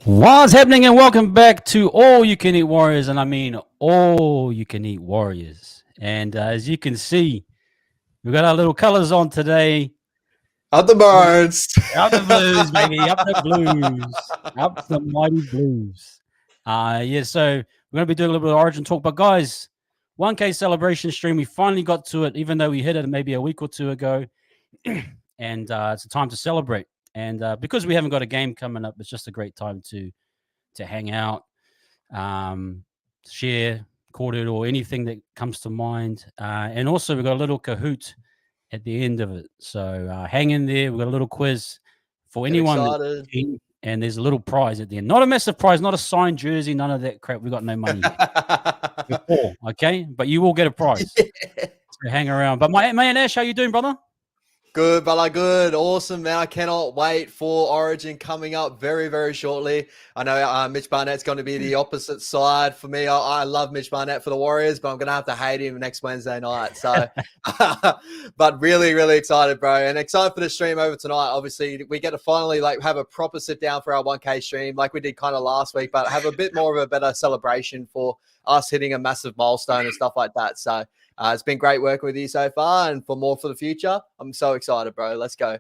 What's happening, and welcome back to All You Can Eat Warriors, and I mean All You Can Eat Warriors. And as you can see, we've got our little colors on today. Up the birds. Up the blues, baby. Up the blues. Up the mighty blues. So we're going to be doing a little bit of Origin talk. But guys, 1K celebration stream, we finally got to it, even though we hit it maybe a week or two ago. And it's a time to celebrate. And because we haven't got a game coming up, it's just a great time to hang out, share, record it, or anything that comes to mind. And also, we've got a little Kahoot at the end of it. So hang in there. We've got a little quiz for anyone. And there's a little prize at the end. Not a massive prize, not a signed jersey, none of that crap. We got no money yet. Okay? But you will get a prize. So hang around. But my man Ash, how you doing, brother? Good, brother, good. Awesome, man. I cannot wait for Origin coming up very, very shortly. I know Mitch Barnett's going to be the opposite side for me. I love Mitch Barnett for the Warriors, but I'm going to have to hate him next Wednesday night. So, but really, really excited, bro. And excited for the stream over tonight. Obviously, we get to finally have a proper sit down for our 1K stream like we did kind of last week, but have a bit more of a better celebration for us hitting a massive milestone and stuff like that. So, it's been great working with you so far, and for more for the future. I'm so excited, bro. Let's go.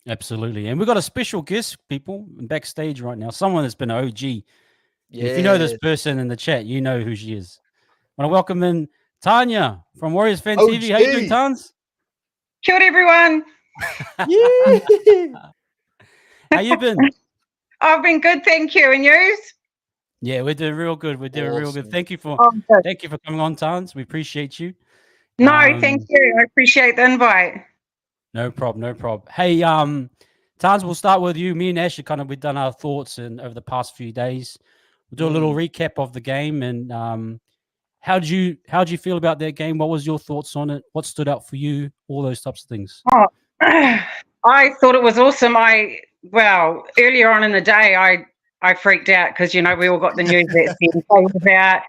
Absolutely. And we've got a special guest, people, backstage right now. Someone that's been an OG. Yeah. If you know this person in the chat, you know who she is. I want to welcome in Tanya from Warriors Fan TV. How you doing, Tans? Kia ora, everyone. How you been? I've been good, thank you. And you? Yeah, we're doing real good. We're doing real good. Thank you for coming on, Tans. We appreciate you. No, thank you. I appreciate the invite. No problem. No problem. Hey, Tans, we'll start with you. Me and Ash we've done our thoughts over the past few days. We'll do a little recap of the game, and how'd you feel about that game? What was your thoughts on it? What stood out for you? All those types of things. Oh, I thought it was awesome. Earlier on in the day, I freaked out because, we all got the news that he was out.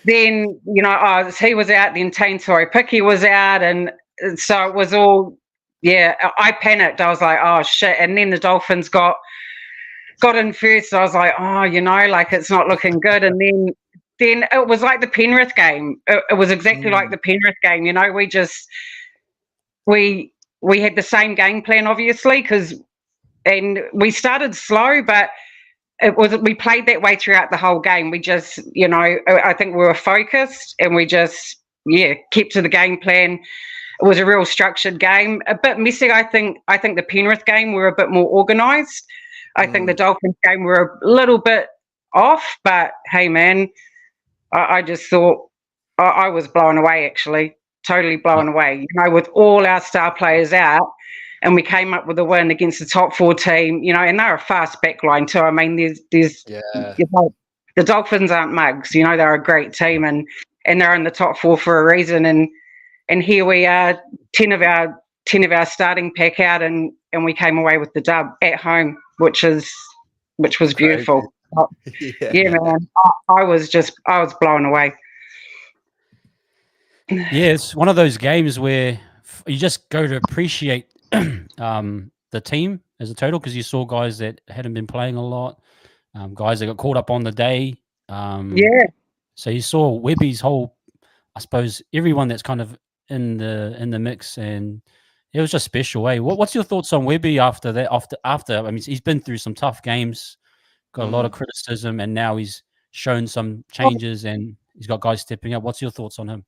Then, he was out, then Picky was out. And so it was all, I panicked. I was like, oh, shit. And then the Dolphins got in first. So I was like, oh, it's not looking good. And then it was like the Penrith game. It was exactly like the Penrith game. We had the same game plan, obviously, and we started slow, but we played that way throughout the whole game. We just, I think we were focused, and we just, kept to the game plan. It was a real structured game. A bit messy, I think the Penrith game, we were a bit more organised. I think the Dolphins game were a little bit off, but hey, man, I just thought I was blown away, actually, totally blown away. With all our star players out, and we came up with a win against the top 4 team, and they're a fast back line too. I mean, there's the Dolphins aren't mugs, they're a great team, and they're in the top 4 for a reason. And here we are, 10 of our starting pack out, and we came away with the dub at home, which was beautiful. Man, I was blown away. Yeah, it's one of those games where you just go to appreciate the team as a total, because you saw guys that hadn't been playing a lot, guys that got caught up on the day. So you saw Webby's whole, I suppose, everyone that's kind of in the mix, and it was just special. What's your thoughts on Webby after that? After I mean, he's been through some tough games, got a lot of criticism, and now he's shown some changes, and he's got guys stepping up. What's your thoughts on him?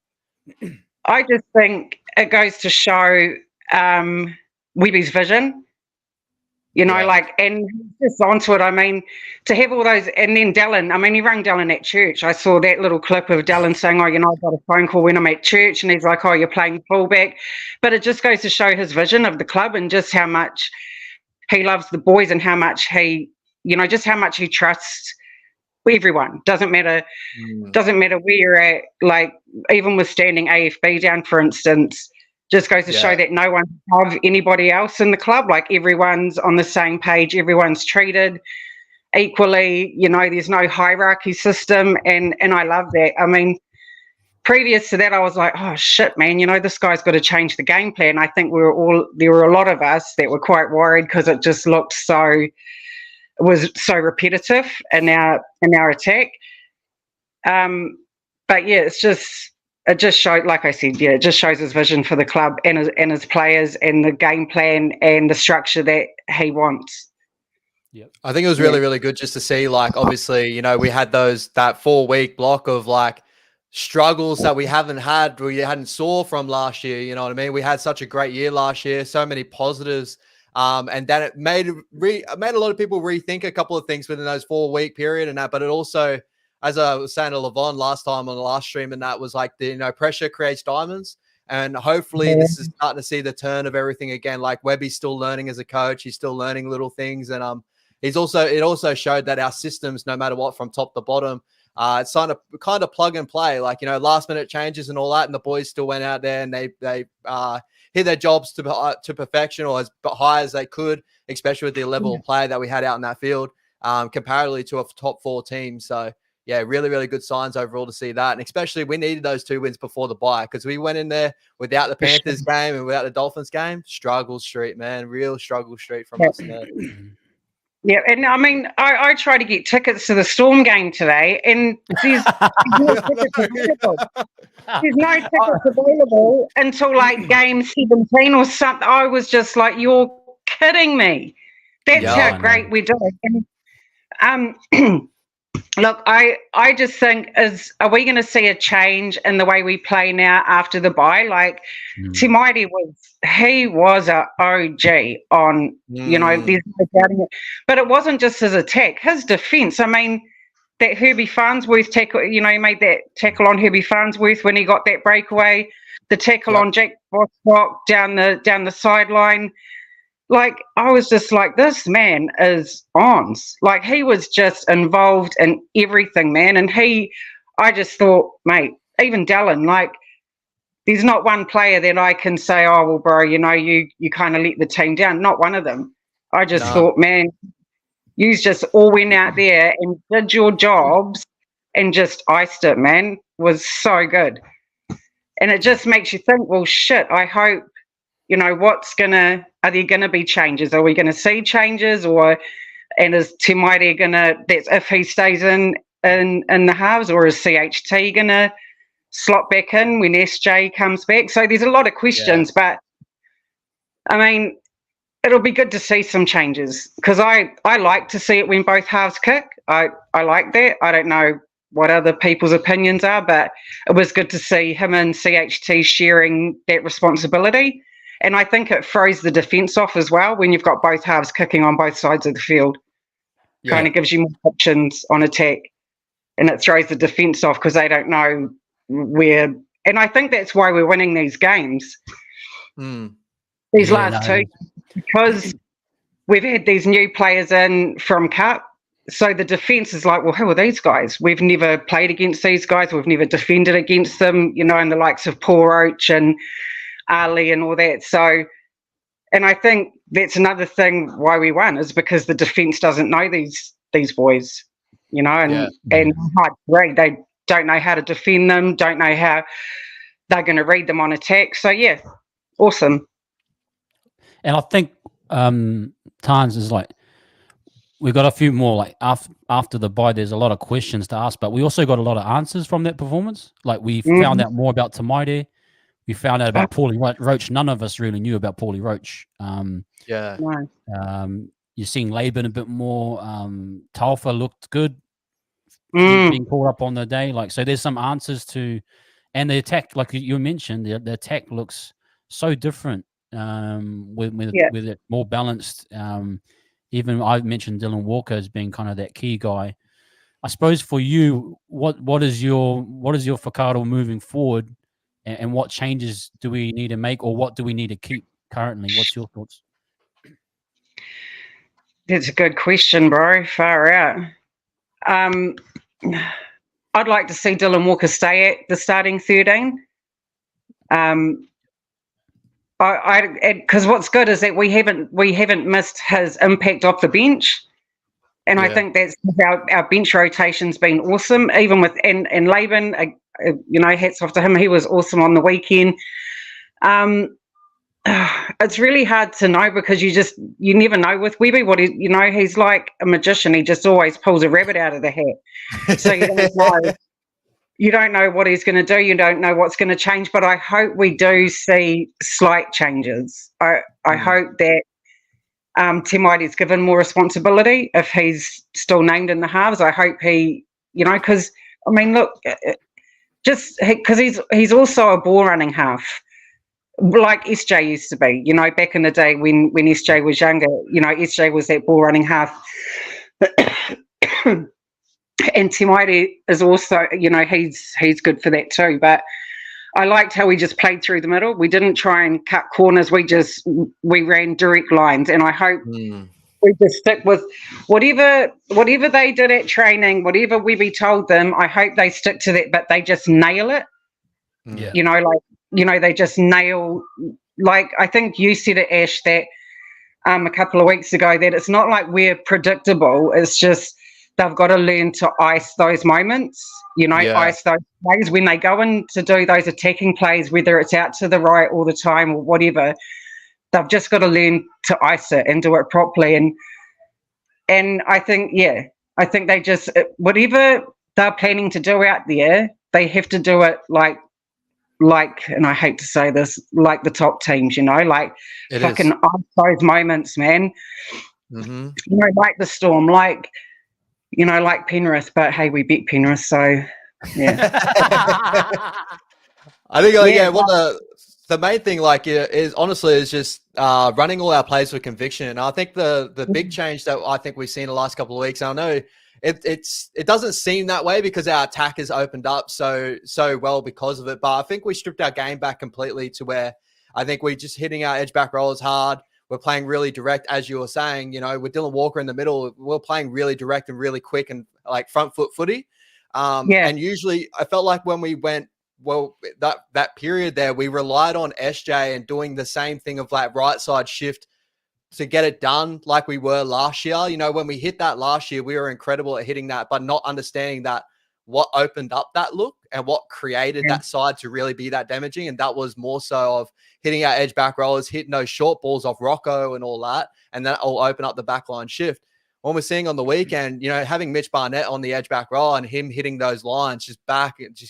I just think it goes to show Webby's vision. You know, like, and just onto it. I mean, to have all those, and then Dallin, I mean, he rang Dallin at church. I saw that little clip of Dallin saying, oh, you know, I got a phone call when I'm at church, and he's like, oh, you're playing fullback. But it just goes to show his vision of the club and just how much he loves the boys and how much he, you know, just how much he trusts everyone. Doesn't matter where you're at, like, even with standing AFB down, for instance. Just goes to show that no one above anybody else in the club. Like, everyone's on the same page. Everyone's treated equally. You know, there's no hierarchy system, and I love that. I mean, previous to that, I was like, oh shit, man. You know, this guy's got to change the game plan. I think there were a lot of us that were quite worried because it just looked it was so repetitive in our attack. But yeah, it just showed, like I said, it just shows his vision for the club and his players and the game plan and the structure that he wants. Yep. I think it was really, really good just to see, like, obviously, you know, we had that 4-week block of like struggles that we hadn't saw from last year. You know what I mean? We had such a great year last year, so many positives. And then it made a lot of people rethink a couple of things within those 4-week period and that, but it also, as I was saying to Levon last time on the last stream, and that was like, pressure creates diamonds. And hopefully this is starting to see the turn of everything again. Like, Webby's still learning as a coach. He's still learning little things. And it also showed that our systems, no matter what, from top to bottom, it's kind of plug and play, like, you know, last minute changes and all that. And the boys still went out there and they hit their jobs to perfection, or as high as they could, especially with the level of play that we had out in that field, comparatively to a top 4 team. So, yeah, really, really good signs overall to see that. And especially we needed those 2 wins before the bye, because we went in there without the Panthers game and without the Dolphins game. Struggle street, man. Real struggle street from us there. Yeah, and I mean, I tried to get tickets to the Storm game today, and there's no tickets available. There's no tickets available until like game 17 or something. I was just like, you're kidding me. That's how great we're doing. And, look, I just think, are we going to see a change in the way we play now after the bye? Like, Timaiti was a OG on, you know, there's no doubting it. But it wasn't just his attack, his defence. I mean, that Herbie Farnsworth tackle, you know, he made that tackle on Herbie Farnsworth when he got that breakaway, the tackle on Jack Bostock down the sideline. Like, I was just like, this man is on. Like, he was just involved in everything, man. And I just thought, mate, even Dallin, like, there's not one player that I can say, oh, well, bro, you know, you kind of let the team down. Not one of them. I just thought, man, you just all went out there and did your jobs and just iced it, man. It was so good. And it just makes you think, well, shit, I hope, you know, are there going to be changes? Are we going to see changes? And is Timaiti going to, that's if he stays in the halves, or is CHT going to slot back in when SJ comes back? So there's a lot of questions, but I mean, it'll be good to see some changes, because I like to see it when both halves kick. I like that. I don't know what other people's opinions are, but it was good to see him and CHT sharing that responsibility. And I think it throws the defence off as well when you've got both halves kicking on both sides of the field. Kind of gives you more options on attack, and it throws the defence off because they don't know where. And I think that's why we're winning these games. These last two, because we've had these new players in from Cup. So the defence is like, well, who are these guys? We've never played against these guys. We've never defended against them, you know, and the likes of Paul Roach and Ali and all that. So, and I think that's another thing why we won, is because the defence doesn't know these boys, you know, and hard to read. They don't know how to defend them, don't know how they're going to read them on attack. So yeah, awesome. And I think Tans is like, we've got a few more, like after the bye, there's a lot of questions to ask, but we also got a lot of answers from that performance. Like, we found out more about Timaiti. we found out about Paulie Roach. None of us really knew about Paulie Roach. You're seeing Laban a bit more. Talfa looked good, being called up on the day. Like, so there's some answers to, and the attack, like you mentioned, the attack looks so different with it more balanced. Even I've mentioned Dylan Walker as being kind of that key guy. I suppose for you, what is your Whakaaro moving forward, and what changes do we need to make, or what do we need to keep currently? What's your thoughts? That's a good question, bro. Far out. I'd like to see Dylan Walker stay at the starting 13. Because what's good is that we haven't missed his impact off the bench, and I think that's our bench rotation's been awesome. Even with and Laban, hats off to him. He was awesome on the weekend. It's really hard to know because you never know with Webby what he's like a magician. He just always pulls a rabbit out of the hat. So you don't know what he's going to do. You don't know what's going to change. But I hope we do see slight changes. I hope that Te Mairi's given more responsibility if he's still named in the halves. I hope he, because I mean, look, just because he's also a ball running half. Like SJ used to be, back in the day when SJ was younger, SJ was that ball running half. And Te Mairi is also, he's good for that too. But I liked how we just played through the middle. We didn't try and cut corners. We ran direct lines. And I hope we just stick with whatever they did at training, whatever Webby told them, I hope they stick to that, but they just nail it. Yeah. They just nail, like, I think you said it, Ash, that a couple of weeks ago, that it's not like we're predictable. It's just they've got to learn to ice those moments, ice those plays. When they go in to do those attacking plays, whether it's out to the right all the time or whatever, they've just got to learn to ice it and do it properly. And I think, they just, whatever they're planning to do out there, they have to do it like, and I hate to say this, like the top teams, like it fucking ice those moments, man. Mm-hmm. Like the Storm, like Penrith, but hey, we beat Penrith, so yeah. I think, the main thing, is honestly is just running all our plays with conviction. And I think the big change that I think we've seen the last couple of weeks, I know it doesn't seem that way because our attack has opened up so well because of it. But I think we stripped our game back completely to where I think we're just hitting our edge back rollers hard. We're playing really direct, as you were saying, with Dylan Walker in the middle, we're playing really direct and really quick and like front foot footy. And usually I felt like when we went, that period there, we relied on SJ and doing the same thing of like right side shift to get it done like we were last year. When we hit that last year, we were incredible at hitting that, but not understanding that what opened up that look and what created that side to really be that damaging. And that was more so of hitting our edge back rollers, hitting those short balls off Rocco and all that. And that will open up the backline shift. When we're seeing on the weekend, having Mitch Barnett on the edge back roll and him hitting those lines, just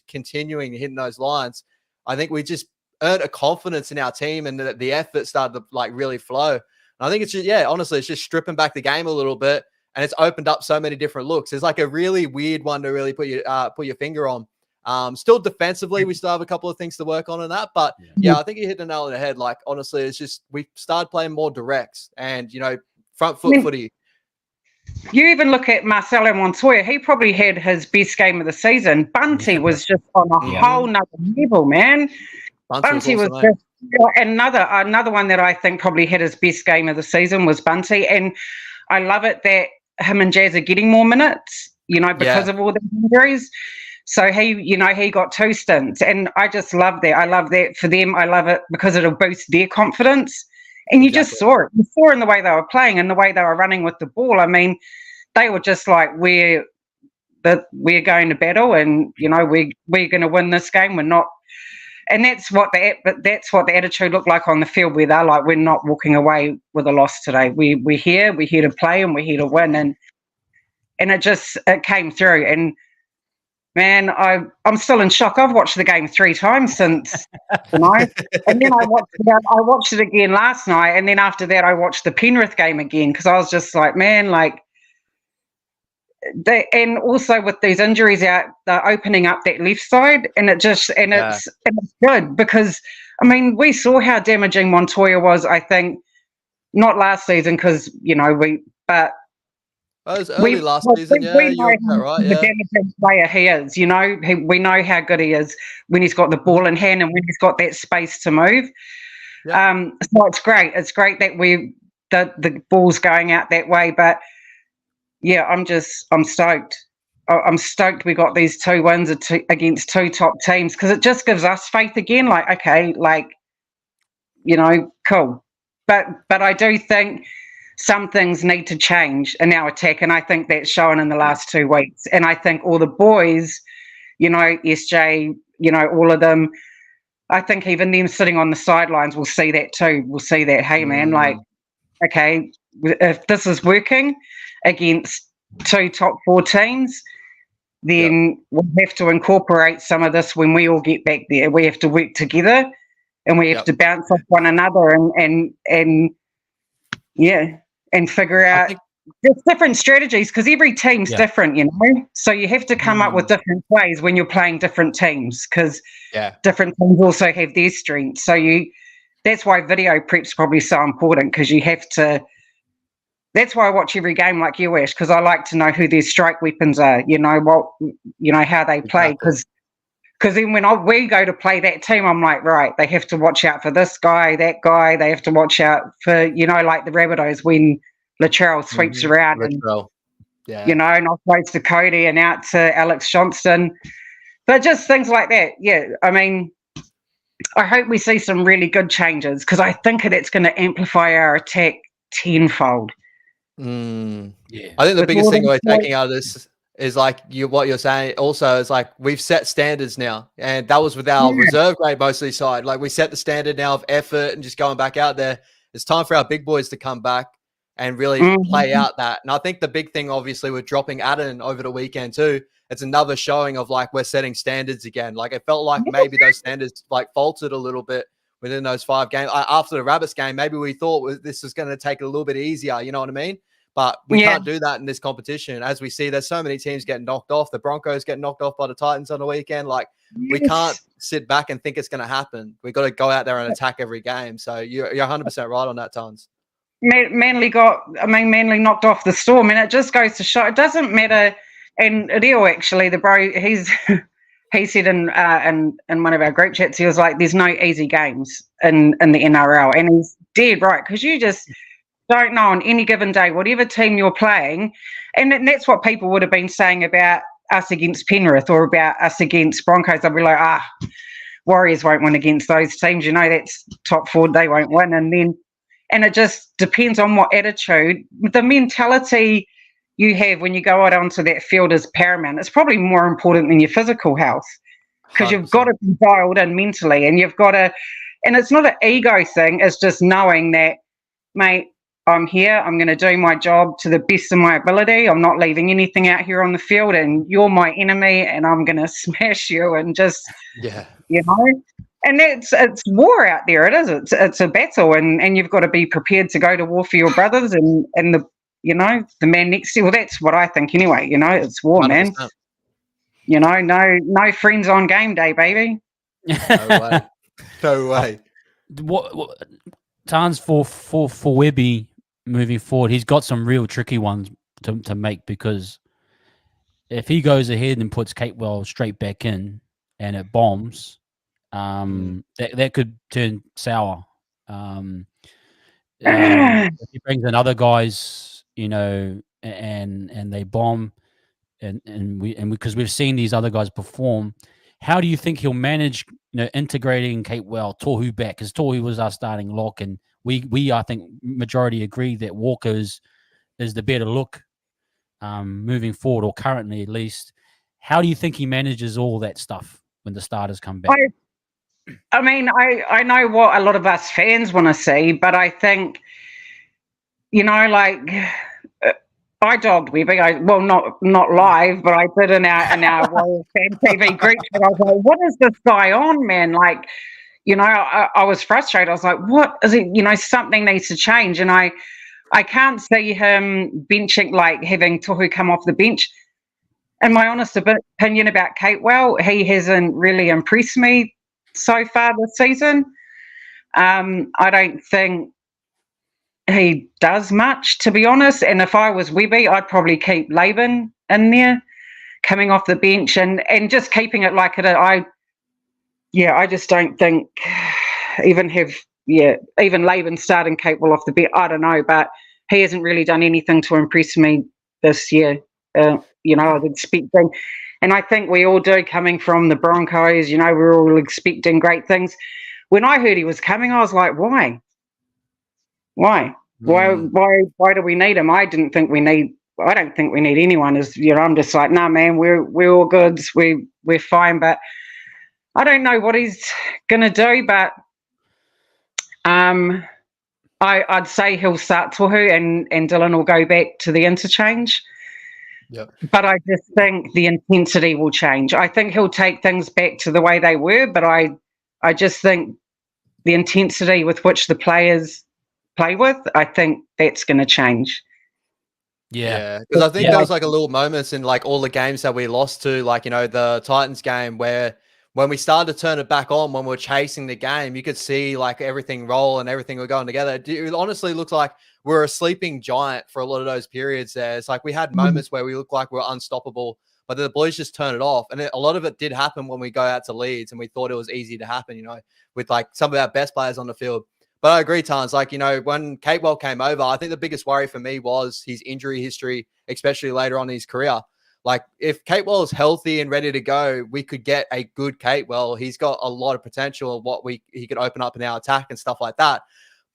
continuing hitting those lines, I think we just earned a confidence in our team and the effort started to really flow. I think it's just, honestly, it's just stripping back the game a little bit, and it's opened up so many different looks. It's like a really weird one to really put your finger on. Still defensively, we still have a couple of things to work on in that, but I think you hit the nail on the head. Like, honestly, it's just we started playing more directs and front foot footy. You even look at Marcelo Montoya; he probably had his best game of the season. Bunty was just on a whole nother level, man. Bunty was just. And another one that I think probably had his best game of the season was Bunty, and I love it that him and Jazz are getting more minutes, because of all the injuries. So he got 2 stints, and I just love that. I love that for them. I love it because it'll boost their confidence, and you just saw it. You saw in the way they were playing and the way they were running with the ball. I mean, they were just like, we're going to battle, and we're going to win this game. We're not. And that's what the attitude looked like on the field, where they're like, we're not walking away with a loss today. We're here to play and we're here to win. And it came through. And man, I'm still in shock. I've watched the game 3 times since, and then I watched it again last night, and then after that I watched the Penrith game again because I was just like, man, like. And also with these injuries out, they're opening up that left side, and it's good because I mean we saw how damaging Montoya was. I think not last season because but. It was early last season, yeah. You're right, the damaging player he is, we know how good he is when he's got the ball in hand and when he's got that space to move. Yep. So it's great. It's great that the ball's going out that way. But yeah, I'm stoked. I'm stoked we got these 2 wins against 2 top teams because it just gives us faith again. Like, okay, cool. But I do think some things need to change in our attack, and I think that's shown in the last 2 weeks. And I think all the boys, SJ, all of them, I think even them sitting on the sidelines will see that too. We'll see that, hey, man, like, okay, if this is working against 2 top 4 teams, then we'll have to incorporate some of this when we all get back there. We have to work together, and we have to bounce off one another and figure out there's different strategies because every team's different, so you have to come up with different plays when you're playing different teams because different teams also have their strengths. So that's why video prep's probably so important because you have to. That's why I watch every game like you, Ash, because I like to know who their strike weapons are. How they play because then when we go to play that team, I'm like, right, they have to watch out for this guy, that guy. They have to watch out for, like the Rabbitohs when Latrell sweeps around and offloads to Cody and out to Alex Johnston. But just things like that. Yeah, I mean, I hope we see some really good changes because I think it's going to amplify our attack tenfold. Yeah, I think the biggest thing we're taking out of this is like what you're saying also is like we've set standards now, and that was with our reserve grade mostly side. Like we set the standard now of effort and just going back out there. It's time for our big boys to come back and really play out that. And I think the big thing obviously with dropping Adden over the weekend too, it's another showing of like we're setting standards again. Like it felt like maybe those standards like faltered a little bit within those 5 games. After the Rabbits game, maybe we thought this was going to take it a little bit easier, you know what I mean? But we can't do that in this competition. As we see, there's so many teams getting knocked off. The Broncos get knocked off by the Titans on the weekend. Like, we can't sit back and think it's going to happen. We've got to go out there and attack every game. So you're 100% right on that, Tons. Manly knocked off the Storm, and it just goes to show it doesn't matter. And Rio, actually, the bro, he said in one of our group chats, he was like, there's no easy games in the NRL. And he's dead right, because you just don't know on any given day, whatever team you're playing. And that's what people would have been saying about us against Penrith or about us against Broncos. They'll be like, Warriors won't win against those teams. You know, that's top 4, they won't win. And it just depends on what attitude. The mentality you have when you go out onto that field is paramount. It's probably more important than your physical health, because you've got to be dialed in mentally, and you've got to, and it's not an ego thing, it's just knowing that, mate, I'm here, I'm going to do my job to the best of my ability. I'm not leaving anything out here on the field, and you're my enemy, and I'm going to smash you, and just, you know, and it's war out there. It is. It's a battle, and you've got to be prepared to go to war for your brothers and the, you know, the man next to you. Well, that's what I think anyway. You know, it's war, 100%. Man. You know, no friends on game day, baby. No way. No way. What Tans for Webby moving forward, he's got some real tricky ones to make, because if he goes ahead and puts Capewell straight back in and it bombs, that could turn sour. If he brings in other guys, you know, and they bomb, and because we've seen these other guys perform, how do you think he'll manage, you know, integrating Capewell, Tohu back? Because Tohu was our starting lock, and we I think majority agree that Walker is the better look moving forward, or currently at least. How do you think he manages all that stuff when the starters come back? I mean, I know what a lot of us fans want to see, but I think, you know, like, I dogged Webby. Well, not live, but I did in our Warriors fan TV group. And I was like, "What is this guy on, man?" Like, I was frustrated. I was like, "What is it?" Something needs to change. And I can't see him benching, like having Tohu come off the bench. In my honest opinion about Capewell, he hasn't really impressed me so far this season. I don't think he does much, to be honest. And if I was Webby, I'd probably keep Laban in there, coming off the bench and just keeping it like it. I just don't think even Laban starting Capewell off the bench. I don't know, but he hasn't really done anything to impress me this year. I was expecting, and I think we all do, coming from the Broncos. We're all expecting great things. When I heard he was coming, I was like, why? Why do we need him? I don't think we need anyone. I'm just like, nah, man, we're all good. We're fine. But I don't know what he's gonna do. But I'd say he'll start Tohu and Dylan will go back to the interchange. Yep. But I just think the intensity will change. I think he'll take things back to the way they were, but I just think the intensity with which the players play with, I think that's going to change. Yeah, because I think there was like a little moments in like all the games that we lost to, like, the Titans game where when we started to turn it back on, when we were chasing the game, you could see like everything roll and everything were going together. It honestly looked like we were a sleeping giant for a lot of those periods there. It's like we had moments where we looked like we were unstoppable, but the boys just turned it off. And a lot of it did happen when we go out to Leeds and we thought it was easy to happen, with like some of our best players on the field. But I agree, Tans, like, when Capewell came over, I think the biggest worry for me was his injury history, especially later on in his career. Like, if Capewell is healthy and ready to go, we could get a good Capewell. He's got a lot of potential of what he could open up in our attack and stuff like that.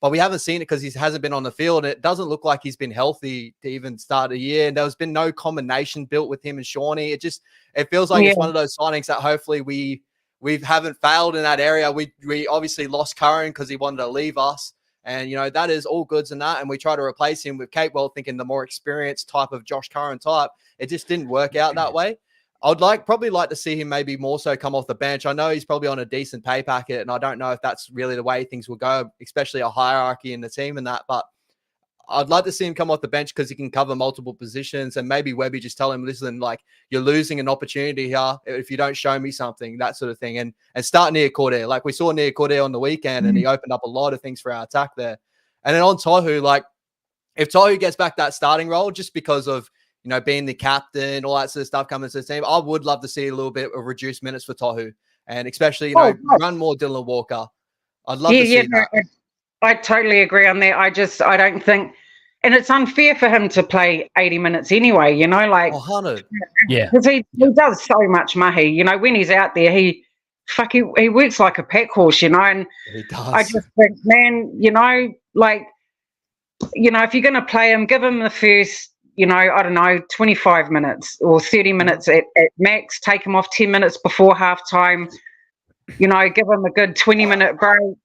But we haven't seen it because he hasn't been on the field. And it doesn't look like he's been healthy to even start a year. And there's been no combination built with him and Shawnee. It feels like it's one of those signings that hopefully we haven't failed in that area. We obviously lost Curran because he wanted to leave us. And, that is all goods and that. And we try to replace him with Capewell, thinking the more experienced type of Josh Curran type. It just didn't work out that way. I'd probably like to see him maybe more so come off the bench. I know he's probably on a decent pay packet, and I don't know if that's really the way things will go, especially a hierarchy in the team and that. But I'd like to see him come off the bench because he can cover multiple positions, and maybe Webby just tell him, listen, like, you're losing an opportunity here if you don't show me something, that sort of thing. And start near Cordair. Like we saw near Cordair on the weekend, and he opened up a lot of things for our attack there. And then on Tohu, like, if Tohu gets back that starting role just because of, being the captain, all that sort of stuff coming to the team, I would love to see a little bit of reduced minutes for Tohu, and especially, run more Dylan Walker. I'd love to see that. I totally agree on that. I don't think, and it's unfair for him to play 80 minutes anyway, like, 100. Yeah. Because he does so much mahi, when he's out there, he works like a pack horse, and He does. I just think, man, like, if you're going to play him, give him the first, I don't know, 25 minutes or 30 minutes at max, take him off 10 minutes before halftime, give him a good 20-minute break,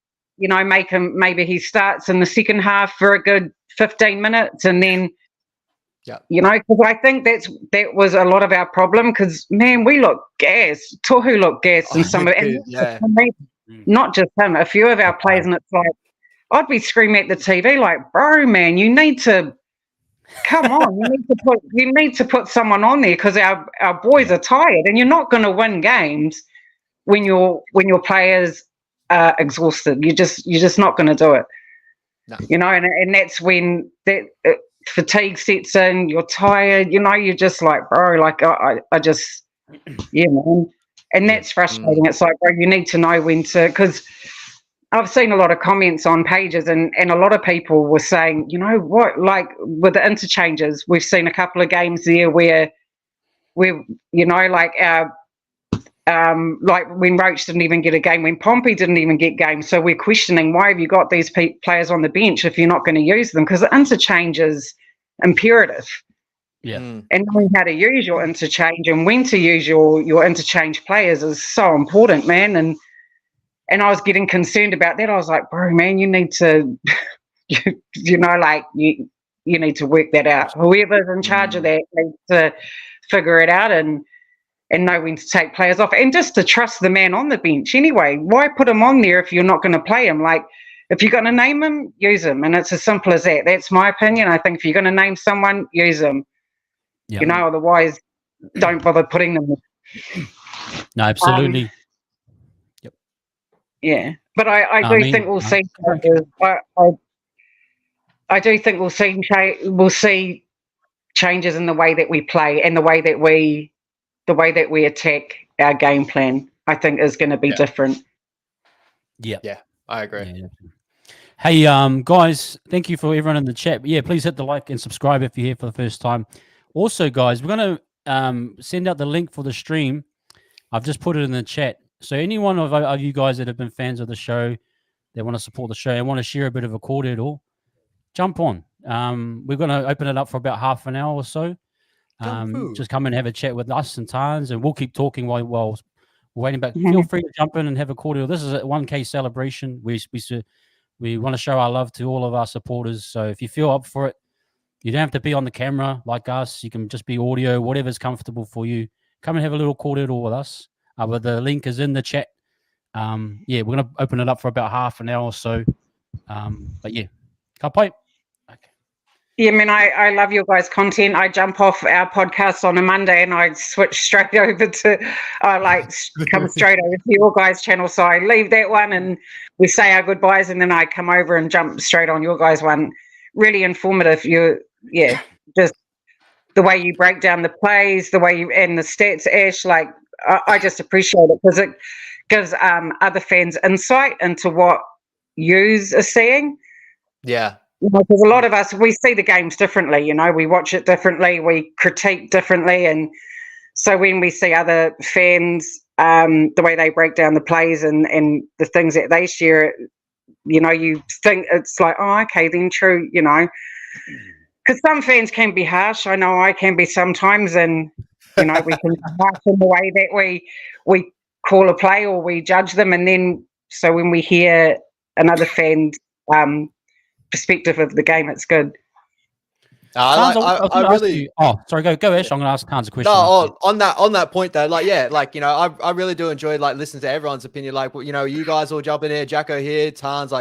make him, maybe he starts in the second half for a good 15 minutes and then, because I think that was a lot of our problem because, man, we look gas. Tohu looked gas in some of it. Not just him, a few of our players, and it's like, I'd be screaming at the TV like, bro, man, you need to come on. You need to put someone on there because our boys are tired, and you're not going to win games when your players are exhausted. You're just not going to do it. No. And that's when that fatigue sets in. You're tired. You're just like, bro, like I just, man. And that's frustrating. It's like, bro, you need to know when to, because I've seen a lot of comments on pages and a lot of people were saying, what, like with the interchanges, we've seen a couple of games there where we're, like our, like when Roach didn't even get a game, when Pompey didn't even get games. So we're questioning, why have you got these players on the bench if you're not going to use them? Because the interchange is imperative. Yeah. And knowing how to use your interchange and when to use your interchange players is so important, man. And I was getting concerned about that. I was like, bro, man, you need to, like, you you need to work that out. Whoever's in charge of that needs to figure it out and know when to take players off, and just to trust the man on the bench anyway. Why put him on there if you're not going to play him? Like, if you're going to name him, use him, and it's as simple as that. That's my opinion. I think if you're going to name someone, use them. Yep. You know, otherwise, don't bother putting them there. No, absolutely. Yep. Yeah, but I do think we'll see. I do think we'll see changes in the way that we play and the way that we attack our game plan. I think is going to be different. Yeah, I agree. Yeah. Hey, guys, thank you for everyone in the chat. Yeah, please hit the like and subscribe if you're here for the first time. Also, guys, we're going to send out the link for the stream. I've just put it in the chat. So anyone of you guys that have been fans of the show, that want to support the show and want to share a bit of a cordial, jump on. We're going to open it up for about half an hour or so. Just come and have a chat with us and Tarns, and we'll keep talking while we're waiting. But feel free to jump in and have a cordial. This is a 1K celebration. We want to show our love to all of our supporters. So if you feel up for it, you don't have to be on the camera like us. You can just be audio, whatever's comfortable for you. Come and have a little cordial with us. But the link is in the chat. We're going to open it up for about half an hour or so. But yeah, can't wait. Yeah, I mean, I love your guys' content. I jump off our podcast on a Monday and I switch straight over to, come straight over to your guys' channel. So I leave that one and we say our goodbyes, and then I come over and jump straight on your guys' one. Really informative. Just the way you break down the plays, the way you and the stats, Ash. Like, I just appreciate it because it gives other fans insight into what yous are seeing. Yeah. Because a lot of us, we see the games differently, we watch it differently, we critique differently. And so when we see other fans, the way they break down the plays and the things that they share, you think it's like, oh, okay, then true, because some fans can be harsh. I know I can be sometimes. And, we can be harsh in the way that we call a play or we judge them. And then, so when we hear another fan's, perspective of the game, it's good. I really. Sorry, go Ash. I'm going to ask Hans a question. No, on that point though, I really do enjoy listening to everyone's opinion. You guys all jump in here, Jacko here, Tarns.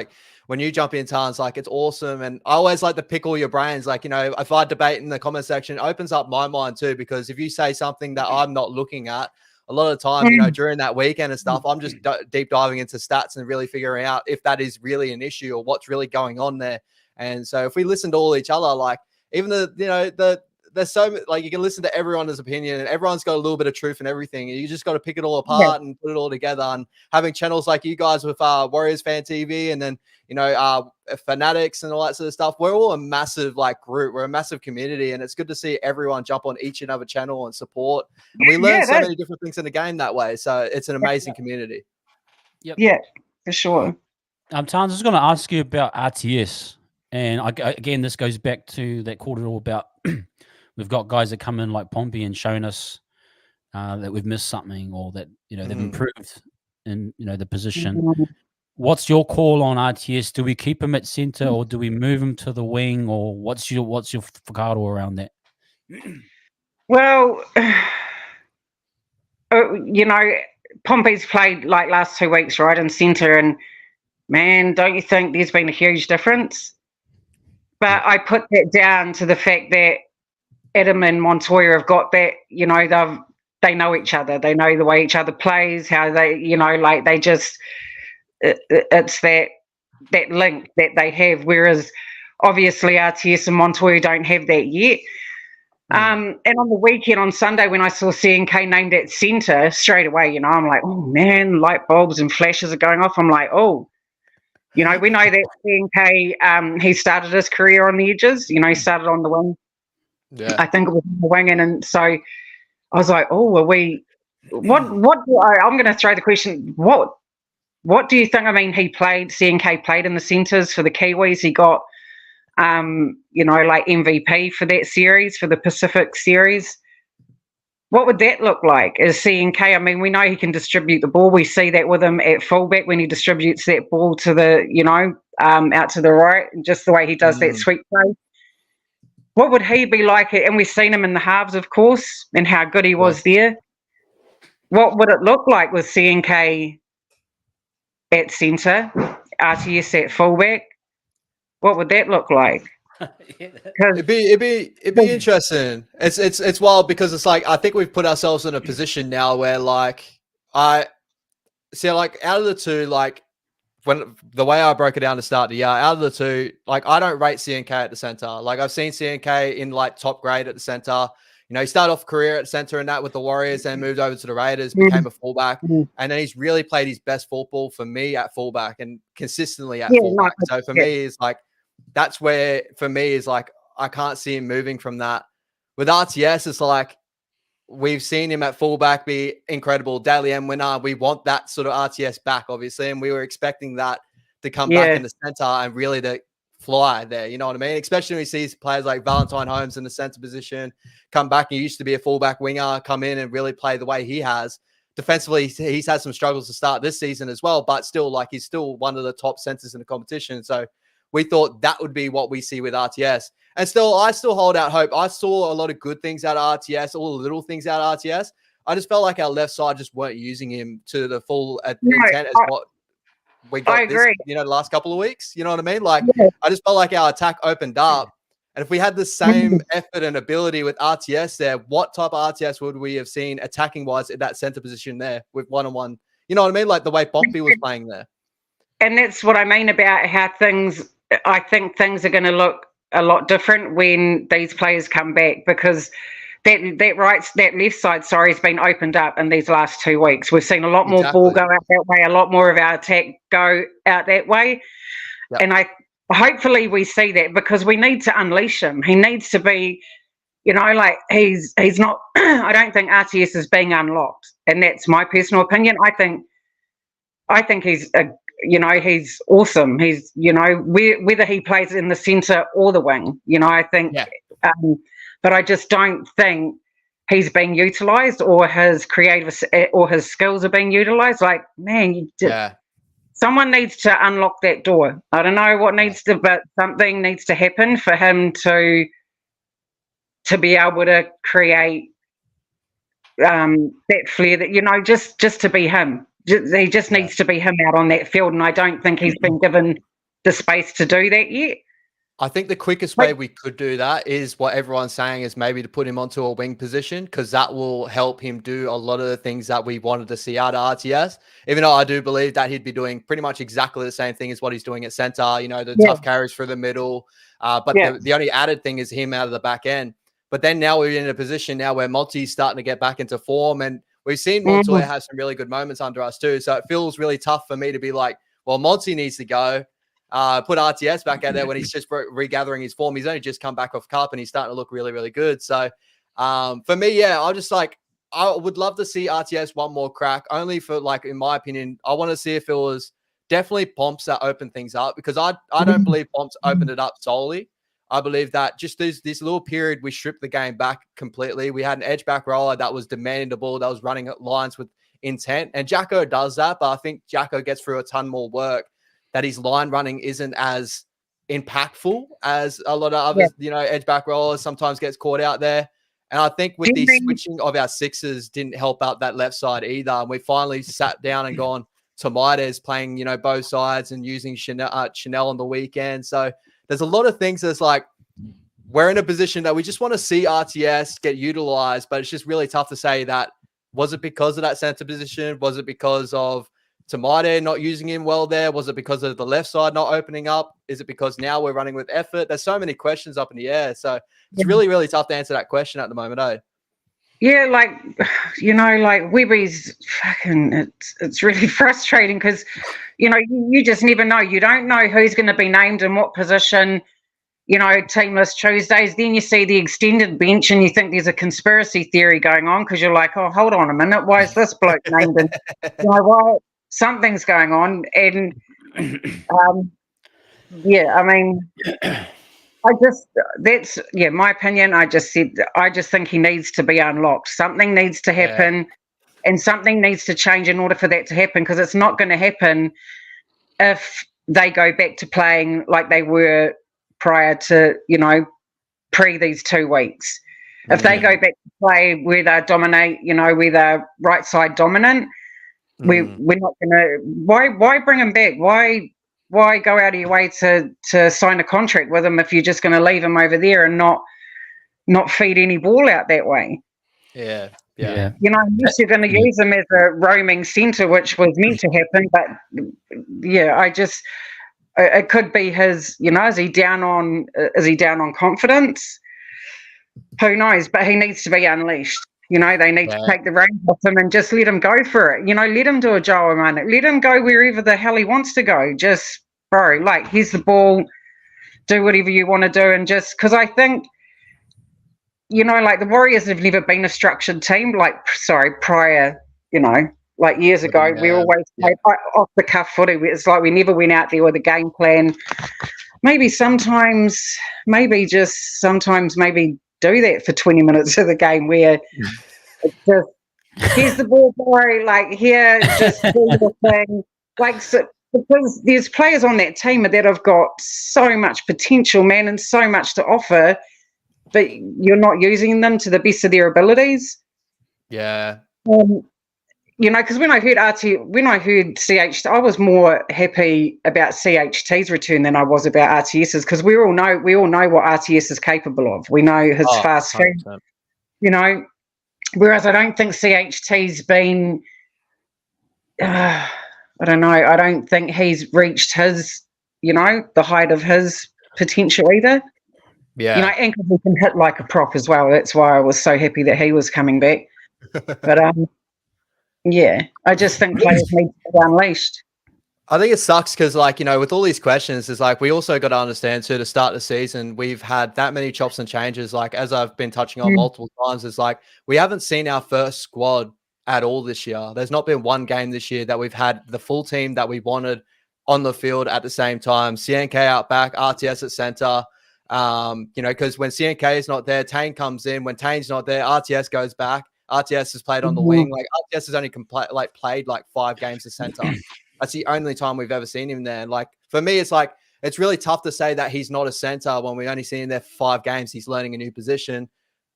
When you jump in, Tarns, it's awesome. And I always like to pick all your brains. If I debate in the comment section, it opens up my mind too, because if you say something that I'm not looking at, a lot of the time, during that weekend and stuff, I'm just deep diving into stats and really figuring out if that is really an issue or what's really going on there. And so if we listen to all each other, even there's so you can listen to everyone's opinion and everyone's got a little bit of truth and everything. You just got to pick it all apart and put it all together. And having channels like you guys with Warriors Fan TV and then, Fanatics and all that sort of stuff, we're all a massive group. We're a massive community, and it's good to see everyone jump on each and other channel and support. And we learn so many different things in the game that way. So it's an amazing community. Yep. Yeah, for sure. Tarns, I was going to ask you about RTS. And again, this goes back to that cordial about we've got guys that come in like Pompey and showing us that we've missed something or that they've improved in the position. What's your call on RTS? Do we keep him at center or do we move him to the wing, or what's your Focado around that? Well, Pompey's played last 2 weeks, right, in center, and man, don't you think there's been a huge difference? But I put that down to the fact that Adam and Montoya have got that, they know each other. They know the way each other plays, how they, they just, it's that link that they have. Whereas obviously RTS and Montoya don't have that yet. And on the weekend, on Sunday, when I saw CNK named at centre, straight away, I'm like, oh man, light bulbs and flashes are going off. I'm like, oh. We know that CNK, he started his career on the edges. He started on the wing. Yeah. I think it was on the wing. And so I was like, oh, are we – I'm going to throw the question, what do you think? I mean, CNK played in the centres for the Kiwis. He got, MVP for that series, for the Pacific series. What would that look like as CNK? I mean, we know he can distribute the ball. We see that with him at fullback when he distributes that ball to the, out to the right, just the way he does that sweep play. what would he be like? And we've seen him in the halves, of course, and how good he was there. What would it look like with CNK at centre, RTS at fullback? What would that look like? It'd be interesting. It's wild because it's like I think we've put ourselves in a position now where like I see like out of the two, like when the way I broke it down to start the year, out of the two, like I don't rate CNK at the center. Like I've seen CNK in like top grade at the center. You know, he started off career at center and that with the Warriors, then moved over to the Raiders, became a fullback, and then he's really played his best football for me at fullback and consistently at fullback. So for me, it's like that's where for me is like I can't see him moving from that. With RTS, it's like we've seen him at fullback be incredible, Daily M winner. We want that sort of RTS back, obviously, and we were expecting that to come back in the center and really to fly there. You know what I mean? Especially when we see players like Valentine Holmes in the center position come back. He used to be a fullback winger, come in and really play the way he has. Defensively, he's had some struggles to start this season as well, but still, like he's still one of the top centers in the competition. So we thought that would be what we see with RTS. And still, I still hold out hope. I saw a lot of good things out of RTS, all the little things out of RTS. I just felt like our left side just weren't using him to the full intent as what we got this, you know, the last couple of weeks. You know what I mean? Like, I just felt like our attack opened up. And if we had the same effort and ability with RTS there, what type of RTS would we have seen attacking-wise at that center position there with one-on-one? You know what I mean? Like the way Pompey was playing there. And that's what I mean about how I think things are going to look a lot different when these players come back, because that left side, has been opened up in these last 2 weeks. We've seen a lot more ball go out that way, a lot more of our attack go out that way. Yep. And hopefully we see that, because we need to unleash him. He needs to be, you know, like he's not, I don't think RTS is being unlocked. And that's my personal opinion. I think he's he's awesome. He's, you know, whether he plays in the centre or the wing, you know, I think, but I just don't think he's being utilised, or his creative or his skills are being utilised. Like, man, someone needs to unlock that door. I don't know what needs to, but something needs to happen for him to be able to create that flair that, you know, just to be him. He just needs to be him out on that field, and I don't think he's been given the space to do that yet. I think the quickest way we could do that is what everyone's saying, is maybe to put him onto a wing position, because that will help him do a lot of the things that we wanted to see out of RTS. Even though I do believe that he'd be doing pretty much exactly the same thing as what he's doing at center, you know, the tough carries through the middle. But the only added thing is him out of the back end. But then now we're in a position now where Monty's starting to get back into form, and we've seen Montoya have some really good moments under us too. So it feels really tough for me to be like, well, Monty needs to go. Put RTS back out there when he's just regathering his form. He's only just come back off cup and he's starting to look really, really good. So for me, I'm just like, I would love to see RTS one more crack, only for, like, in my opinion, I want to see if it was definitely Pomps that opened things up, because I don't believe Pomps opened it up solely. I believe that just this little period, we stripped the game back completely. We had an edge back roller that was demanding the ball, that was running lines with intent. And Jacko does that, but I think Jacko gets through a ton more work, that his line running isn't as impactful as a lot of other, you know, edge back rollers sometimes gets caught out there. And I think with the switching of our sixes didn't help out that left side either. And we finally sat down and gone to Mides playing, you know, both sides and using Chanel on the weekend. So there's a lot of things that's like, we're in a position that we just want to see RTS get utilized, but it's just really tough to say that. Was it because of that center position? Was it because of Tamade not using him well there? Was it because of the left side not opening up? Is it because now we're running with effort? There's so many questions up in the air. So it's really, really tough to answer that question at the moment, eh? Yeah, like, you know, like Webby's fucking, it's really frustrating, because, you know, you just never know. You don't know who's going to be named in what position, you know, teamless Tuesdays. Then you see the extended bench and you think there's a conspiracy theory going on, because you're like, oh, hold on a minute. Why is this bloke named? And, you know, why? Something's going on. And I mean, my opinion. I just think he needs to be unlocked. Something needs to happen, and something needs to change in order for that to happen, because it's not going to happen if they go back to playing like they were prior to pre these 2 weeks. If they go back to play where they dominate, where they're right side dominant, we're not going to. Why bring them back? Why go out of your way to sign a contract with them if you're just going to leave them over there and not feed any ball out that way? Yeah. Unless you're going to use them as a roaming centre, which was meant to happen. But it could be his. Is he down on confidence? Who knows? But he needs to be unleashed. They need to take the reins off him and just let him go for it. Let him do a Joe Amana. Let him go wherever the hell he wants to go. Just, bro, here's the ball. Do whatever you want to do. And just because I think, the Warriors have never been a structured team. Prior, years ago, we always played off the cuff footy. It's like we never went out there with a game plan. Maybe do that for 20 minutes of the game where it's just, here's the ball, bro, here, just do the thing. Because there's players on that team that have got so much potential, man, and so much to offer, but you're not using them to the best of their abilities. Yeah. Because when I heard CH, I was more happy about CHT's return than I was about RTS's, because we all know what RTS is capable of. We know his fast feet. Whereas I don't think CHT's been. I don't know. I don't think he's reached his, the height of his potential either. Yeah. And because he can hit like a prop as well. That's why I was so happy that he was coming back. But yeah, I just think players need to be unleashed. I think it sucks because, with all these questions, it's we also got to understand too, to start the season, we've had that many chops and changes. As I've been touching on multiple times, it's we haven't seen our first squad at all this year. There's not been one game this year that we've had the full team that we wanted on the field at the same time. CNK out back, RTS at center. Because when CNK is not there, Tane comes in. When Tane's not there, RTS goes back. RTS has played on the wing. RTS has only played 5 games as center. That's the only time we've ever seen him there. And for me, it's really tough to say that he's not a center when we only seen him there for 5 games. He's learning a new position.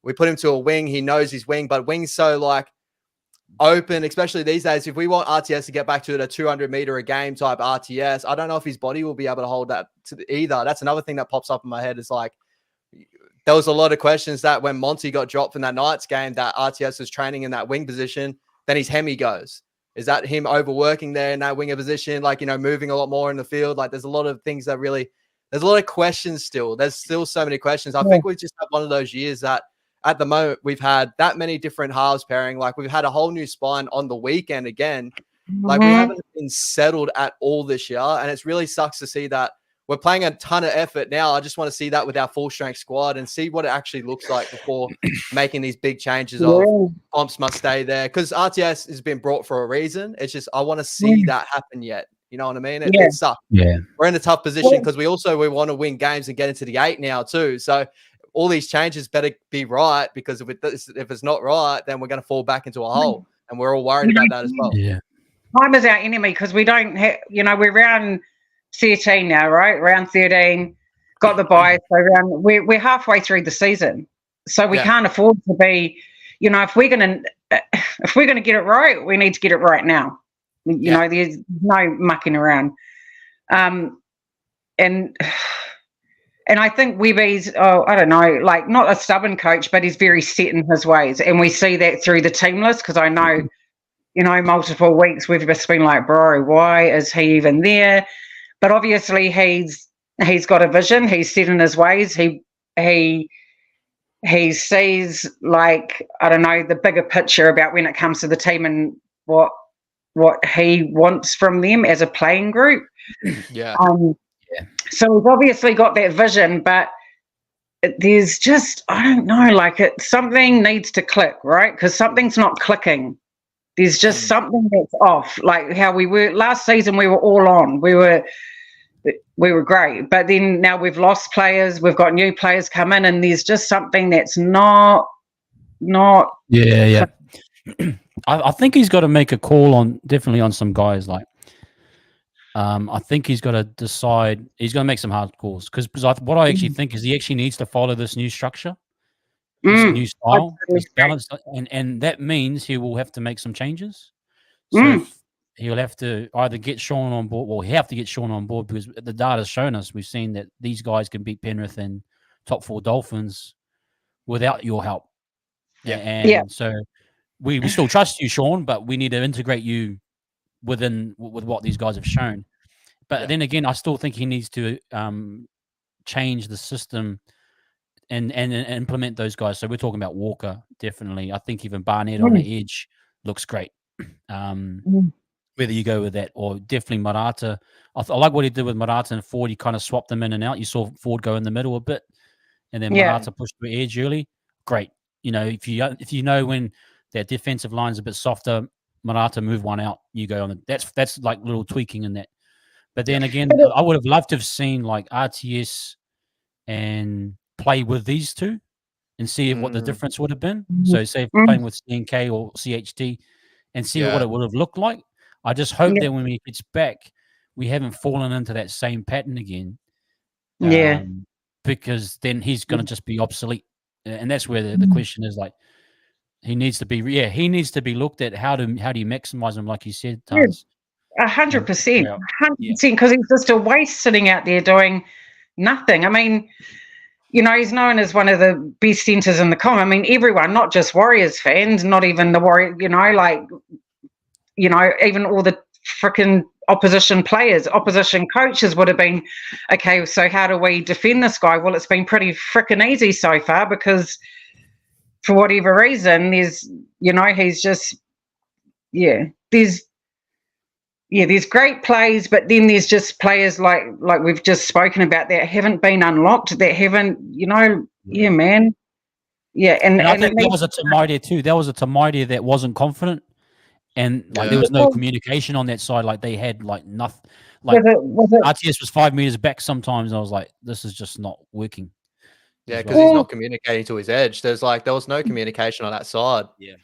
We put him to a wing. He knows his wing, but wing's so open, especially these days. If we want RTS to get back to a 200 meter a game type RTS, I don't know if his body will be able to hold that either. That's another thing that pops up in my head is there was a lot of questions that when Monty got dropped from that Knights game, that RTS was training in that wing position, then his hemi goes. Is that him overworking there in that winger position? Moving a lot more in the field? There's a lot of things that there's a lot of questions still. There's still so many questions. I think we just had one of those years that at the moment we've had that many different halves pairing. We've had a whole new spine on the weekend again. We haven't been settled at all this year. And it really sucks to see that. We're playing a ton of effort now. I just want to see that with our full strength squad and see what it actually looks like before making these big changes of comps must stay there. Because RTS has been brought for a reason. It's just, I want to see that happen yet. You know what I mean? It sucks. Yeah. We're in a tough position because we want to win games and get into the 8 now too. So all these changes better be right, because if it's not right, then we're going to fall back into a hole. And we're all worried about that as well. Yeah. Time is our enemy because we don't have, we're around 13 now, right? Round 13, got the bye. So we're halfway through the season, so we can't afford to be. If we're gonna get it right, we need to get it right now. There's no mucking around. And I think Webby's, I don't know, not a stubborn coach, but he's very set in his ways, and we see that through the team list. Because I know, multiple weeks we've just been bro, why is he even there? But obviously he's got a vision. He's set in his ways. He sees I don't know, the bigger picture about when it comes to the team and what he wants from them as a playing group. Yeah. So we've obviously got that vision, but there's just, I don't know, something needs to click, right? Because something's not clicking. There's just something that's off. How we were last season, we were all on. We were great, but then now we've lost players. We've got new players come in, and there's just something that's not. Yeah. I think he's got to make a call definitely on some guys. I think he's got to decide. He's going to make some hard calls because what I actually think is he actually needs to follow this new structure, this new style, this balance, and that means he will have to make some changes. So he'll have to either get Sean on board. Well, he have to get Sean on board because the data's shown us. We've seen that these guys can beat Penrith and top 4 Dolphins without your help. So we still trust you, Sean, but we need to integrate you with what these guys have shown. But then again, I still think he needs to change the system and implement those guys. So we're talking about Walker, definitely. I think even Barnett on the edge looks great. Whether you go with that or definitely Marata. I like what he did with Marata and Ford. He kind of swapped them in and out. You saw Ford go in the middle a bit, and then Marata pushed to the edge early. Great. If you know when their defensive line's a bit softer, Marata move one out. You go on. That's like little tweaking in that. But then again, I would have loved to have seen like RTS and play with these two and see what the difference would have been. So say playing with CNK or CHT and see what it would have looked like. I just hope that when he gets back, we haven't fallen into that same pattern again. Because then he's going to just be obsolete. And that's where the question is like, he needs to be looked at. How do you maximize him? Like you said, Tons. 100%, 100%, because he's just a waste sitting out there doing nothing. I mean, he's known as one of the best centers in the comp. I mean, everyone, not just Warriors fans, not even the Warriors, even all the freaking opposition players, opposition coaches would have been, okay, so how do we defend this guy? Well, it's been pretty freaking easy so far because for whatever reason, there's there's great plays, but then there's just players like we've just spoken about that haven't been unlocked, that haven't, man. Yeah, and I think there was a Tamaiti too. There was a Tamaiti that wasn't confident, and there was no communication on that side. Like they had like nothing. Like RTS was 5 meters back sometimes, and I was like, this is just not working. Yeah, because he's not communicating to his edge. There was no communication on that side. Yeah.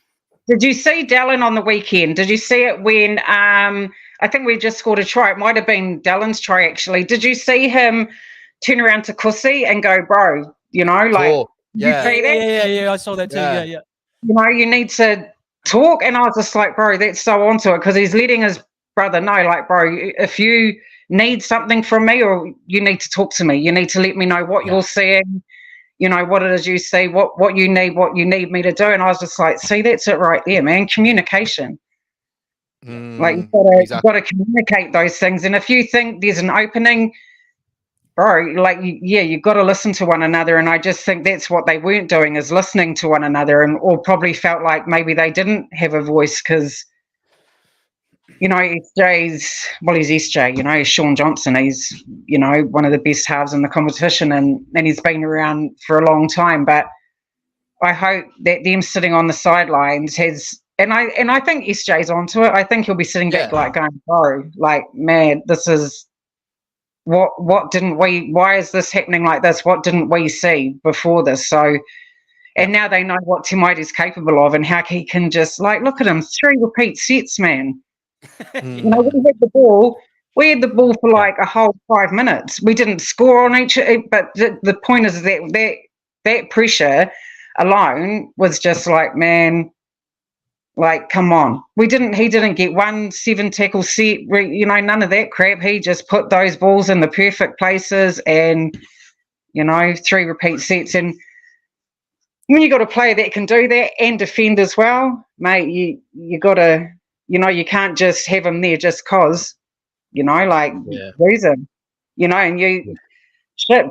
Did you see Dallin on the weekend? Did you see it when I think we just scored a try? It might have been Dallin's try actually. Did you see him turn around to Kusi and go, bro? Cool. Yeah, I saw that too. Yeah. You need to talk. And I was just like, bro, that's so onto it because he's letting his brother know, like, bro, if you need something from me or you need to talk to me, you need to let me know what you're seeing. What it is you see, what you need me to do. And I was just like, see, that's it right there, man. Communication. Like you've got to communicate those things. And if you think there's an opening, bro, like, you've got to listen to one another. And I just think that's what they weren't doing, is listening to one another, or probably felt like maybe they didn't have a voice because, he's SJ, Sean Johnson, he's, one of the best halves in the competition and he's been around for a long time. But I hope that them sitting on the sidelines and I think SJ's onto it. I think he'll be sitting back like going, bro, like, man, this is why is this happening like this? What didn't we see before this? So, and now they know what Tamaiti is capable of and how he can just like, look at him, 3 repeat sets, man. We had the ball for like a whole 5 minutes. We didn't score on each, but the point is that pressure alone was just like, man, like, come on. He didn't get 1 7 tackle set, none of that crap. He just put those balls in the perfect places and 3 repeat sets. And when you got a player that can do that and defend as well, mate, you got to, you can't just have him there just cause, reason, and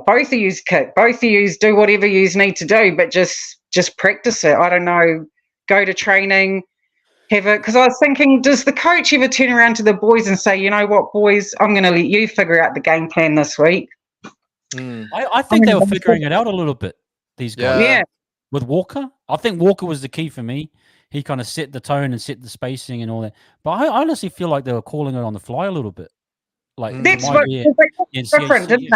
both of yous kick, both of yous do whatever yous need to do, but just practice it. I don't know, go to training, have it. Because I was thinking, does the coach ever turn around to the boys and say, you know what, boys, I'm going to let you figure out the game plan this week? I think they were figuring it out a little bit, these guys. Yeah. With Walker, I think Walker was the key for me. He kind of set the tone and set the spacing and all that. But I honestly feel like they were calling it on the fly a little bit. Like that's what they look different, didn't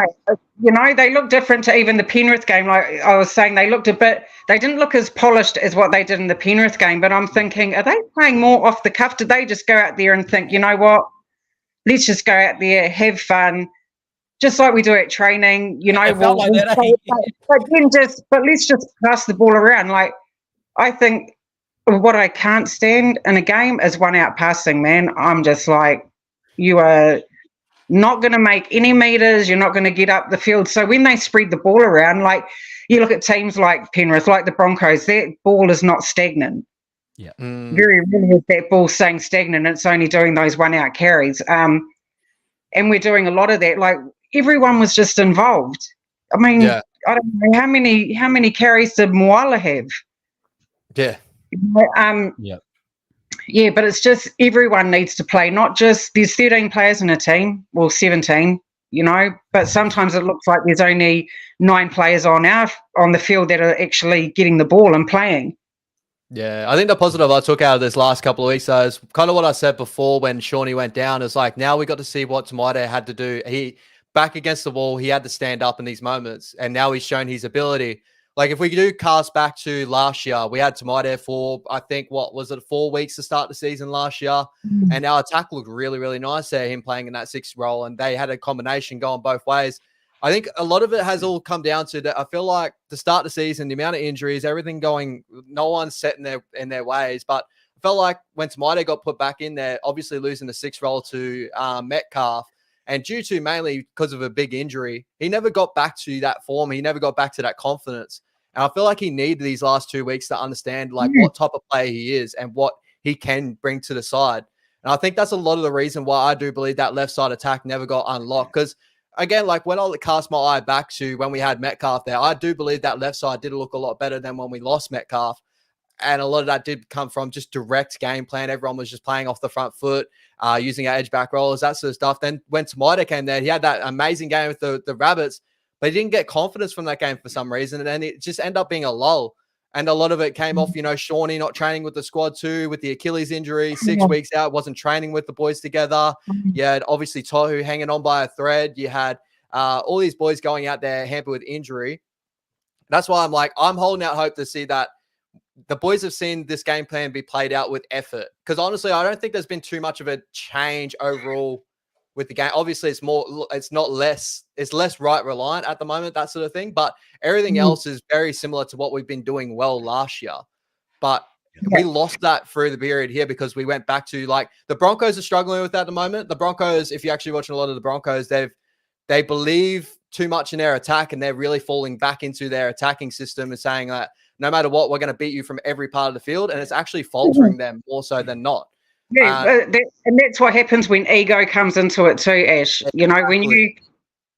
they? They look different to even the Penrith game. Like I was saying, they didn't look as polished as what they did in the Penrith game. But I'm thinking, are they playing more off the cuff? Did they just go out there and think, you know what, let's just go out there, have fun, just like we do at training, you know. But let's just pass the ball around. Like, I think what I can't stand in a game is one out passing, man. I'm just like, you are not going to make any meters. You're not going to get up the field. So when they spread the ball around, like you look at teams like Penrith, like the Broncos, that ball is not stagnant. Yeah. Very rarely is that ball staying stagnant. It's only doing those one out carries. And we're doing a lot of that. Like, everyone was just involved. I mean, I don't know how many carries did Moala have? Yeah. Yeah, but it's just everyone needs to play, not just there's 13 players in a team, well, 17, you know, but sometimes it looks like there's only 9 players on the field that are actually getting the ball and playing. Yeah, I think the positive I took out of this last couple of weeks though is kind of what I said before when Shawnee went down. Is like, now we got to see what Tamaite had to do. He back against the wall, he had to stand up in these moments, and now he's shown his ability. Like, if we do cast back to last year, we had Tamaite for, I think, what was it, 4 weeks to start the season last year, and our attack looked really, really nice there, him playing in that 6th role, and they had a combination going both ways. I think a lot of it has all come down to that. I feel like to start the season, the amount of injuries, everything going, no one's set in their ways. But I felt like when Tamaite got put back in there, obviously losing the 6th role to Metcalf, and due to mainly because of a big injury, he never got back to that form. He never got back to that confidence. And I feel like he needed these last 2 weeks to understand like what type of player he is and what he can bring to the side. And I think that's a lot of the reason why I do believe that left side attack never got unlocked. Because again, like when I cast my eye back to when we had Metcalf there, I do believe that left side did look a lot better than when we lost Metcalf. And a lot of that did come from just direct game plan. Everyone was just playing off the front foot, using our edge back rollers, that sort of stuff. Then when Tamaite came there, he had that amazing game with the Rabbits, but he didn't get confidence from that game for some reason. And then it just ended up being a lull. And a lot of it came off, you know, Shawnee not training with the squad too, with the Achilles injury, 6 weeks out, wasn't training with the boys together. You had obviously Tohu hanging on by a thread. You had all these boys going out there hampered with injury. That's why I'm holding out hope to see that the boys have seen this game plan be played out with effort. Because honestly, I don't think there's been too much of a change overall with the game. Obviously, it's less right reliant at the moment, that sort of thing. But everything else is very similar to what we've been doing well last year. But we lost that through the period here because we went back to, like, the Broncos are struggling with that at the moment. The Broncos, if you're actually watching a lot of the Broncos, they believe too much in their attack, and they're really falling back into their attacking system and saying that no matter what, we're going to beat you from every part of the field. And it's actually faltering them more so than not. Yeah, and that's what happens when ego comes into it too, Ash. Exactly.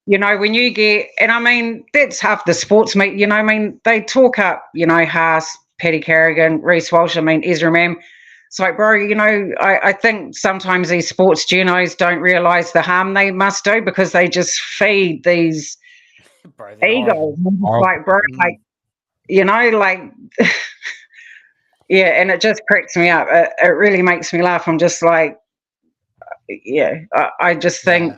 When you get, and I mean, that's half the sports meet, you know, I mean, they talk up, you know, Haas, Paddy Carrigan, Reece Walsh, I mean, Ezra Mam. It's like, bro, you know, I think sometimes these sports journos don't realise the harm they must do because they just feed these egos. Like, bro, like, you know, like, yeah, and it just cracks me up. It really makes me laugh. I'm just like, yeah, I just think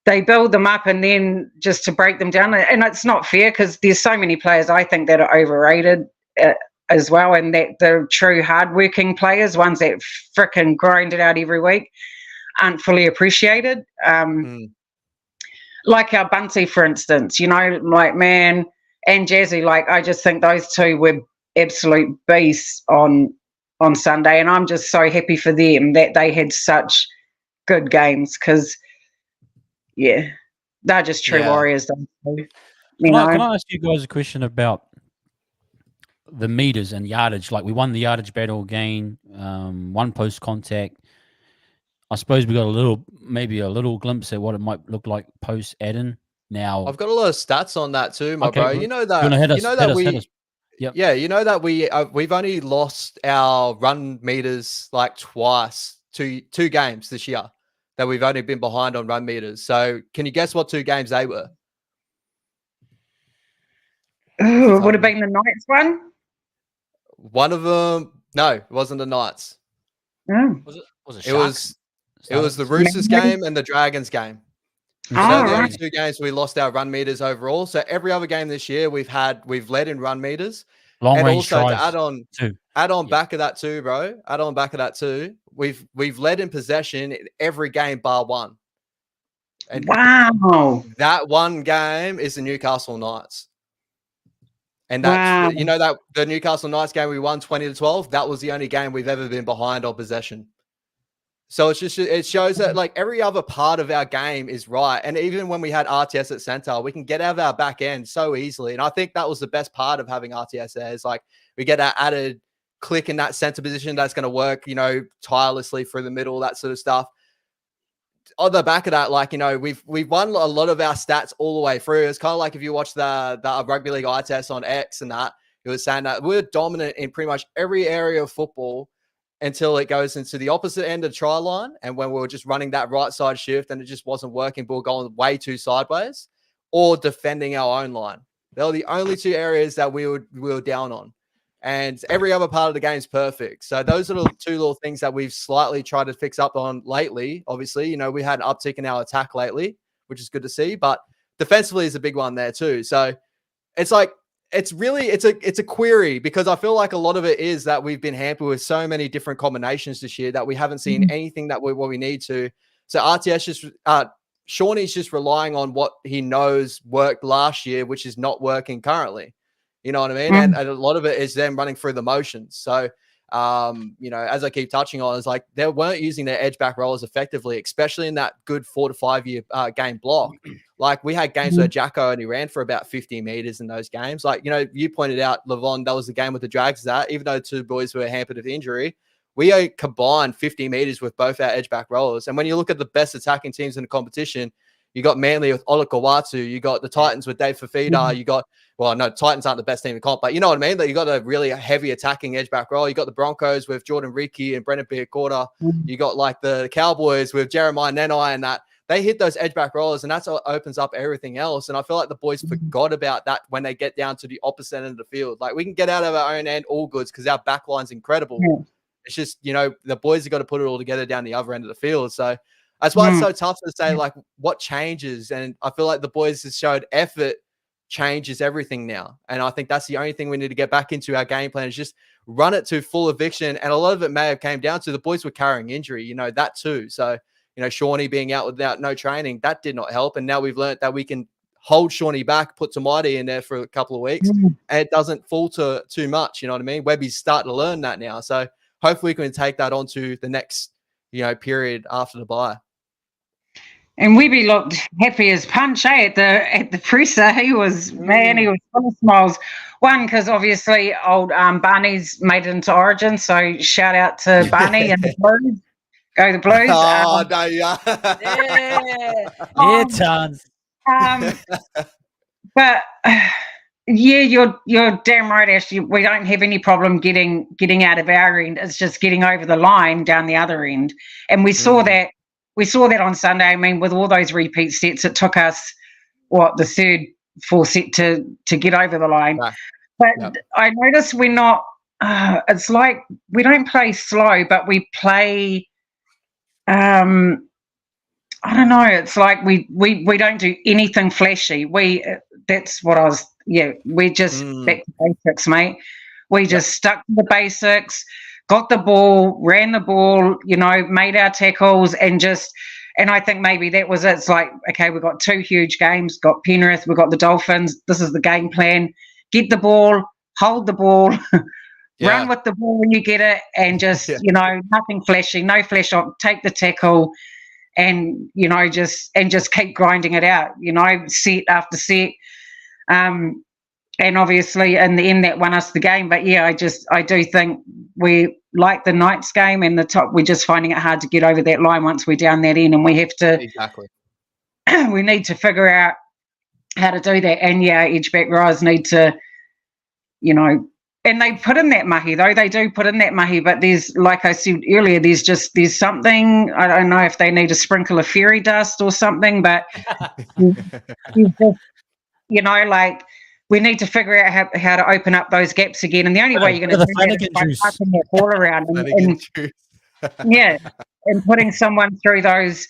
they build them up and then just to break them down. And it's not fair because there's so many players I think that are overrated as well, and that the true hardworking players, ones that frickin' grind it out every week, aren't fully appreciated. Like our Bunty, for instance, you know, like, man, and Jazzy, like, I just think those two were absolute beasts on Sunday, and I'm just so happy for them that they had such good games because, yeah, they're just true warriors. Can I ask you guys a question about the meters and yardage? Like, we won the yardage battle again, one post contact. I suppose we got maybe a little glimpse at what it might look like post add-in. Now, I've got a lot of stats on that too, my bro. You know that. Yeah, you know that we've only lost our run meters like twice, two games this year that we've only been behind on run meters. So can you guess what 2 games they were? Ooh, it would have been the Knights one. One of them, no, it wasn't the Knights. It was the Roosters game and the Dragons game. So the only 2 games we lost our run meters overall. So every other game this year we've led in run meters. Long and range also drives to add on back of that too, bro. Add on back of that too. We've led in possession in every game bar one. And wow. That one game is the Newcastle Knights. And that's that the Newcastle Knights game we won 20-12. That was the only game we've ever been behind on possession. So it shows that like every other part of our game is right. And even when we had RTS at center, we can get out of our back end so easily. And I think that was the best part of having RTS there is like we get that added click in that center position that's going to work, tirelessly through the middle, that sort of stuff. On the back of that, like, we've won a lot of our stats all the way through. It's kind of like if you watch the rugby league eye test on X and that, it was saying that we're dominant in pretty much every area of football until it goes into the opposite end of the try line. And when we were just running that right side shift and it just wasn't working, but we're going way too sideways, or defending our own line. They were the only two areas that we were down on. And every other part of the game is perfect. So those are the two little things that we've slightly tried to fix up on lately. Obviously, we had an uptick in our attack lately, which is good to see. But defensively is a big one there too. So it's like, it's a query, because I feel like a lot of it is that we've been hampered with so many different combinations this year that we haven't seen anything that what we need to. So RTS Shawnee's just relying on what he knows worked last year, which is not working currently. You know what I mean? And a lot of it is them running through the motions. So, as I keep touching on, it's like they weren't using their edge back rollers effectively, especially in that good 4 to 5 year game block. Like we had games where Jacko only ran for about 50 meters in those games. Like, you pointed out, Levon, that was the game with the Drags that, even though two boys were hampered with injury, we combined 50 meters with both our edge back rollers. And when you look at the best attacking teams in the competition, you got Manly with Ola Kawatu, you got the Titans with Dave Fafita, you got, well, no, Titans aren't the best team in comp, but you know what I mean? That you got a really heavy attacking edge back roll. You got the Broncos with Jordan Riki and Brendan Piacorta. You got like the Cowboys with Jeremiah Nenai, and that they hit those edge back rollers, and that's what opens up everything else. And I feel like the boys forgot about that when they get down to the opposite end of the field. Like we can get out of our own end all goods because our back line's incredible. It's just, the boys have got to put it all together down the other end of the field. So that's why it's so tough to say, like, what changes. And I feel like the boys have showed effort changes everything now. And I think that's the only thing we need to get back into our game plan is just run it to full eviction. And a lot of it may have came down to the boys were carrying injury, that too. So, Shawnee being out without no training, that did not help. And now we've learned that we can hold Shawnee back, put Tamati in there for a couple of weeks, and it doesn't falter too much. You know what I mean? Webby's starting to learn that now. So hopefully we can take that on to the next, period after the bye. And Webby looked happy as punch, at the presser. He was he was full of smiles. One, because obviously old Barney's made it into Origin, so shout out to Barney and the Blues. Go the Blues. Oh, no, yeah. Yeah, tons. But you're damn right, Ashley. We don't have any problem getting out of our end. It's just getting over the line down the other end, and we saw that. We saw that on Sunday. I mean, with all those repeat sets, it took us, the third full set to get over the line. Yeah. But I noticed we're not, it's like we don't play slow, but we play, I don't know. It's like we don't do anything flashy. That's what we're just back to basics, mate. We just stuck to the basics. Got the ball, ran the ball, made our tackles, and I think maybe that was it. It's like, okay, we've got 2 huge games, got Penrith, we've got the Dolphins. This is the game plan. Get the ball, hold the ball, run with the ball when you get it, and just, nothing flashy, no flash on, take the tackle, and, just keep grinding it out, set after set. And obviously, in the end, that won us the game. But I do think we like the Knights game and the top. We're just finding it hard to get over that line once we're down that end, and we have to. Exactly. We need to figure out how to do that. And edge back rowers need to, and they put in that mahi though. They do put in that mahi, but there's, like I said earlier, there's something. I don't know if they need a sprinkle of fairy dust or something, but like. We need to figure out how to open up those gaps again, and the only way you're going to do that is by passing that ball around and putting someone through those,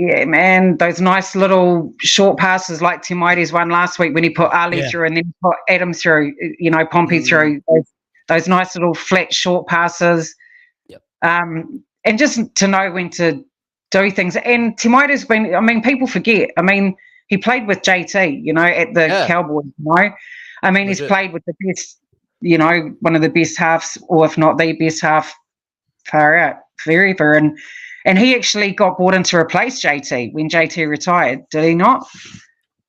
Yeah, man, those nice little short passes like Timoides one last week when he put Ali through and then put Adam through, Pompey through. Those nice little flat short passes. Yep. And just to know when to do things. And Timoides people forget. He played with JT, at the Cowboys, he's played with the best, one of the best halves, or if not the best half, far out forever. And he actually got brought in to replace JT when JT retired, did he not?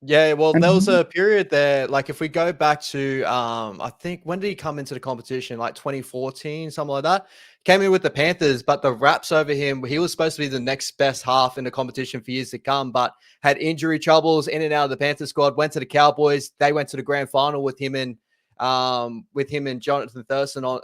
Yeah, well, there was a period there, like if we go back to, I think, when did he come into the competition? Like 2014, something like that. Came in with the Panthers, but the raps over him, he was supposed to be the next best half in the competition for years to come, but had injury troubles in and out of the Panthers squad, went to the Cowboys. They went to the grand final with him and Jonathan Thurston, on,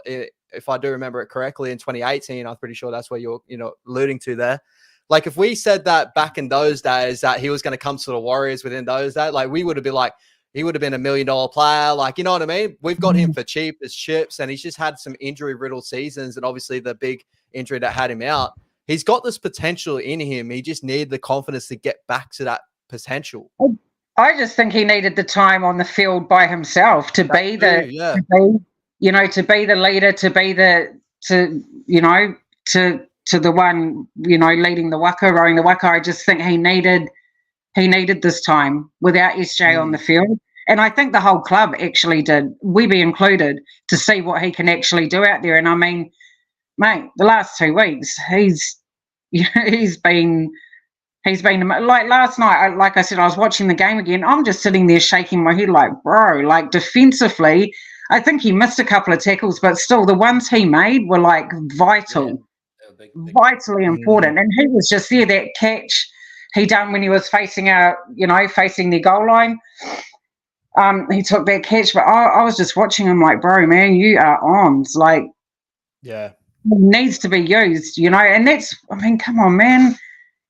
if I do remember it correctly, in 2018. I'm pretty sure that's what you're, alluding to there. Like, if we said that back in those days that he was going to come to the Warriors within those days, like, we would have been like, he would have been $1 million player. Like, you know what I mean? We've got him for cheap as chips, and he's just had some injury-riddled seasons, and obviously the big injury that had him out. He's got this potential in him. He just needed the confidence to get back to that potential. I just think he needed the time on the field by himself to be the leader, to be the one, leading the waka, rowing the waka. I just think he needed this time without SJ on the field. And I think the whole club actually did, Webby included, to see what he can actually do out there. And mate, the last 2 weeks, he's been like last night, like I said, I was watching the game again. I'm just sitting there shaking my head like, bro, like defensively, I think he missed a couple of tackles, but still the ones he made were like vital, vitally important. And he was just there, that catch he done when he was facing the goal line. He took that catch, but I was just watching him like, bro, man, you are arms. Like, yeah, needs to be used, and that's, come on, man.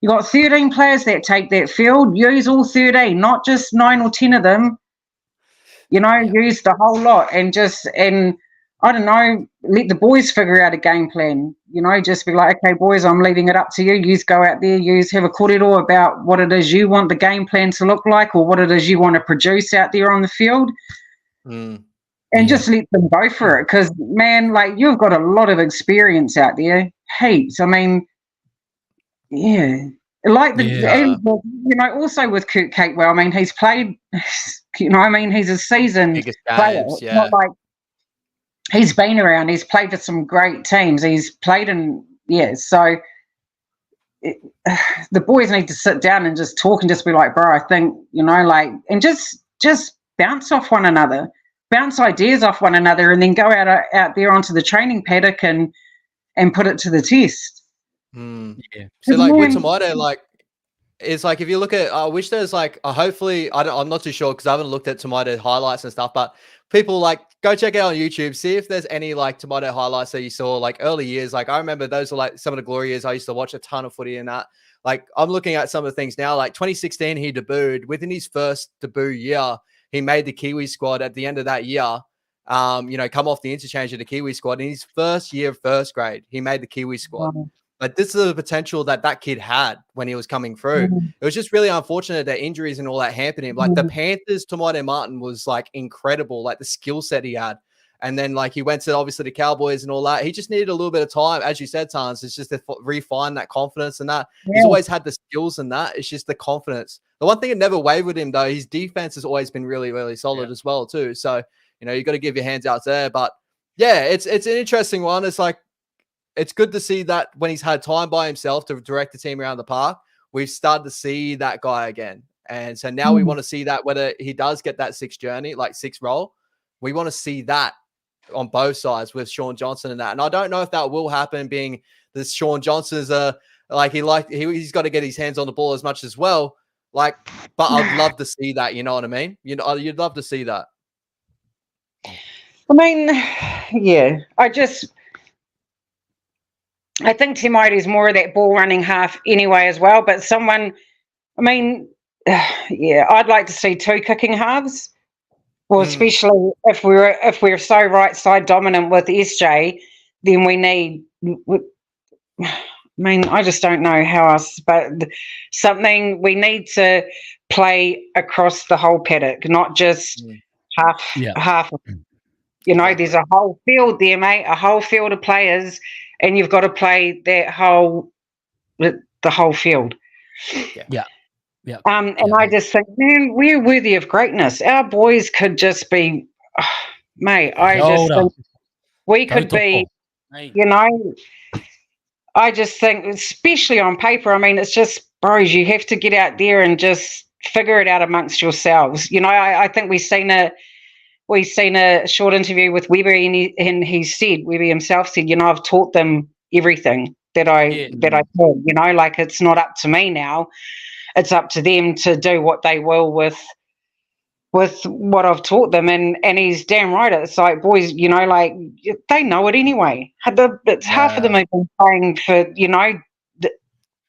You got 13 players that take that field. Use all 13, not just 9 or 10 of them. Use the whole lot, and I don't know, let the boys figure out a game plan. Just be like, okay, boys, I'm leaving it up to you. You go out there, have a korero about what it is you want the game plan to look like, or what it is you want to produce out there on the field. And just let them go for it. Because, man, like, you've got a lot of experience out there. Heaps. Yeah. Like also with Kurt Capewell, he's played, he's a seasoned player. Yeah. Not like he's been around, he's played for some great teams. He's played so the boys need to sit down and just talk and just be like, bro, I think, and just bounce off one another, bounce ideas off one another, and then go out there onto the training paddock and put it to the test. Yeah. So like with Timoides, like, it's like, if you look at, I wish there's like, hopefully, I'm not too sure because I haven't looked at Timoides highlights and stuff, but people, like, go check it out on YouTube, see if there's any like Timoides highlights that you saw like early years. Like, I remember those are like some of the glory years. I used to watch a ton of footy and that. Like, I'm looking at some of the things now, like 2016, he debuted. Within his first debut year, he made the Kiwi squad at the end of that year. Come off the interchange of the Kiwi squad. In his first year of first grade, he made the Kiwi squad. Like, this is the potential that kid had when he was coming through. It was just really unfortunate that injuries and all that hampered him. Like, the Panthers, Timoides Martin was like incredible, like the skill set he had. And then like he went to obviously the Cowboys and all that. He just needed a little bit of time, as you said, Tans. It's just to refine that confidence and that. He's always had the skills and that. It's just the confidence. The one thing that never wavered him though, his defense has always been really, really solid as well too. So, you got to give your hands out there. But yeah, it's an interesting one. It's like, it's good to see that when he's had time by himself to direct the team around the park, we've started to see that guy again. And so now we want to see that, whether he does get that sixth role, we want to see that on both sides with Shaun Johnson and that. And I don't know if that will happen, being that Shaun Johnson is he's got to get his hands on the ball as much as well. Like, but I'd love to see that. You know what I mean? You'd love to see that. Yeah. I think Timoides is more of that ball running half anyway as well. But I'd like to see 2 kicking halves. Well, especially if we're so right side dominant with SJ, then we need mean, I just don't know how else, but something we need to play across the whole paddock, not just half. You know, Exactly. there's a whole field there, mate, a whole field of players, and you've got to play the whole field. Yeah. And I just think, man, we're worthy of greatness. Our boys could just be, mate, I just think we could be, you know, I just think, especially on paper, I mean, it's just, bros, you have to get out there and just figure it out amongst yourselves. You know, I think we've seen a short interview with Webb, and he said, Webb himself said, you know, I've taught them everything that I could, you know, like it's not up to me now. It's up to them to do what they will with what I've taught them. And he's damn right. It's like, boys, you know, like they know it anyway. Half of them have been playing for, you know,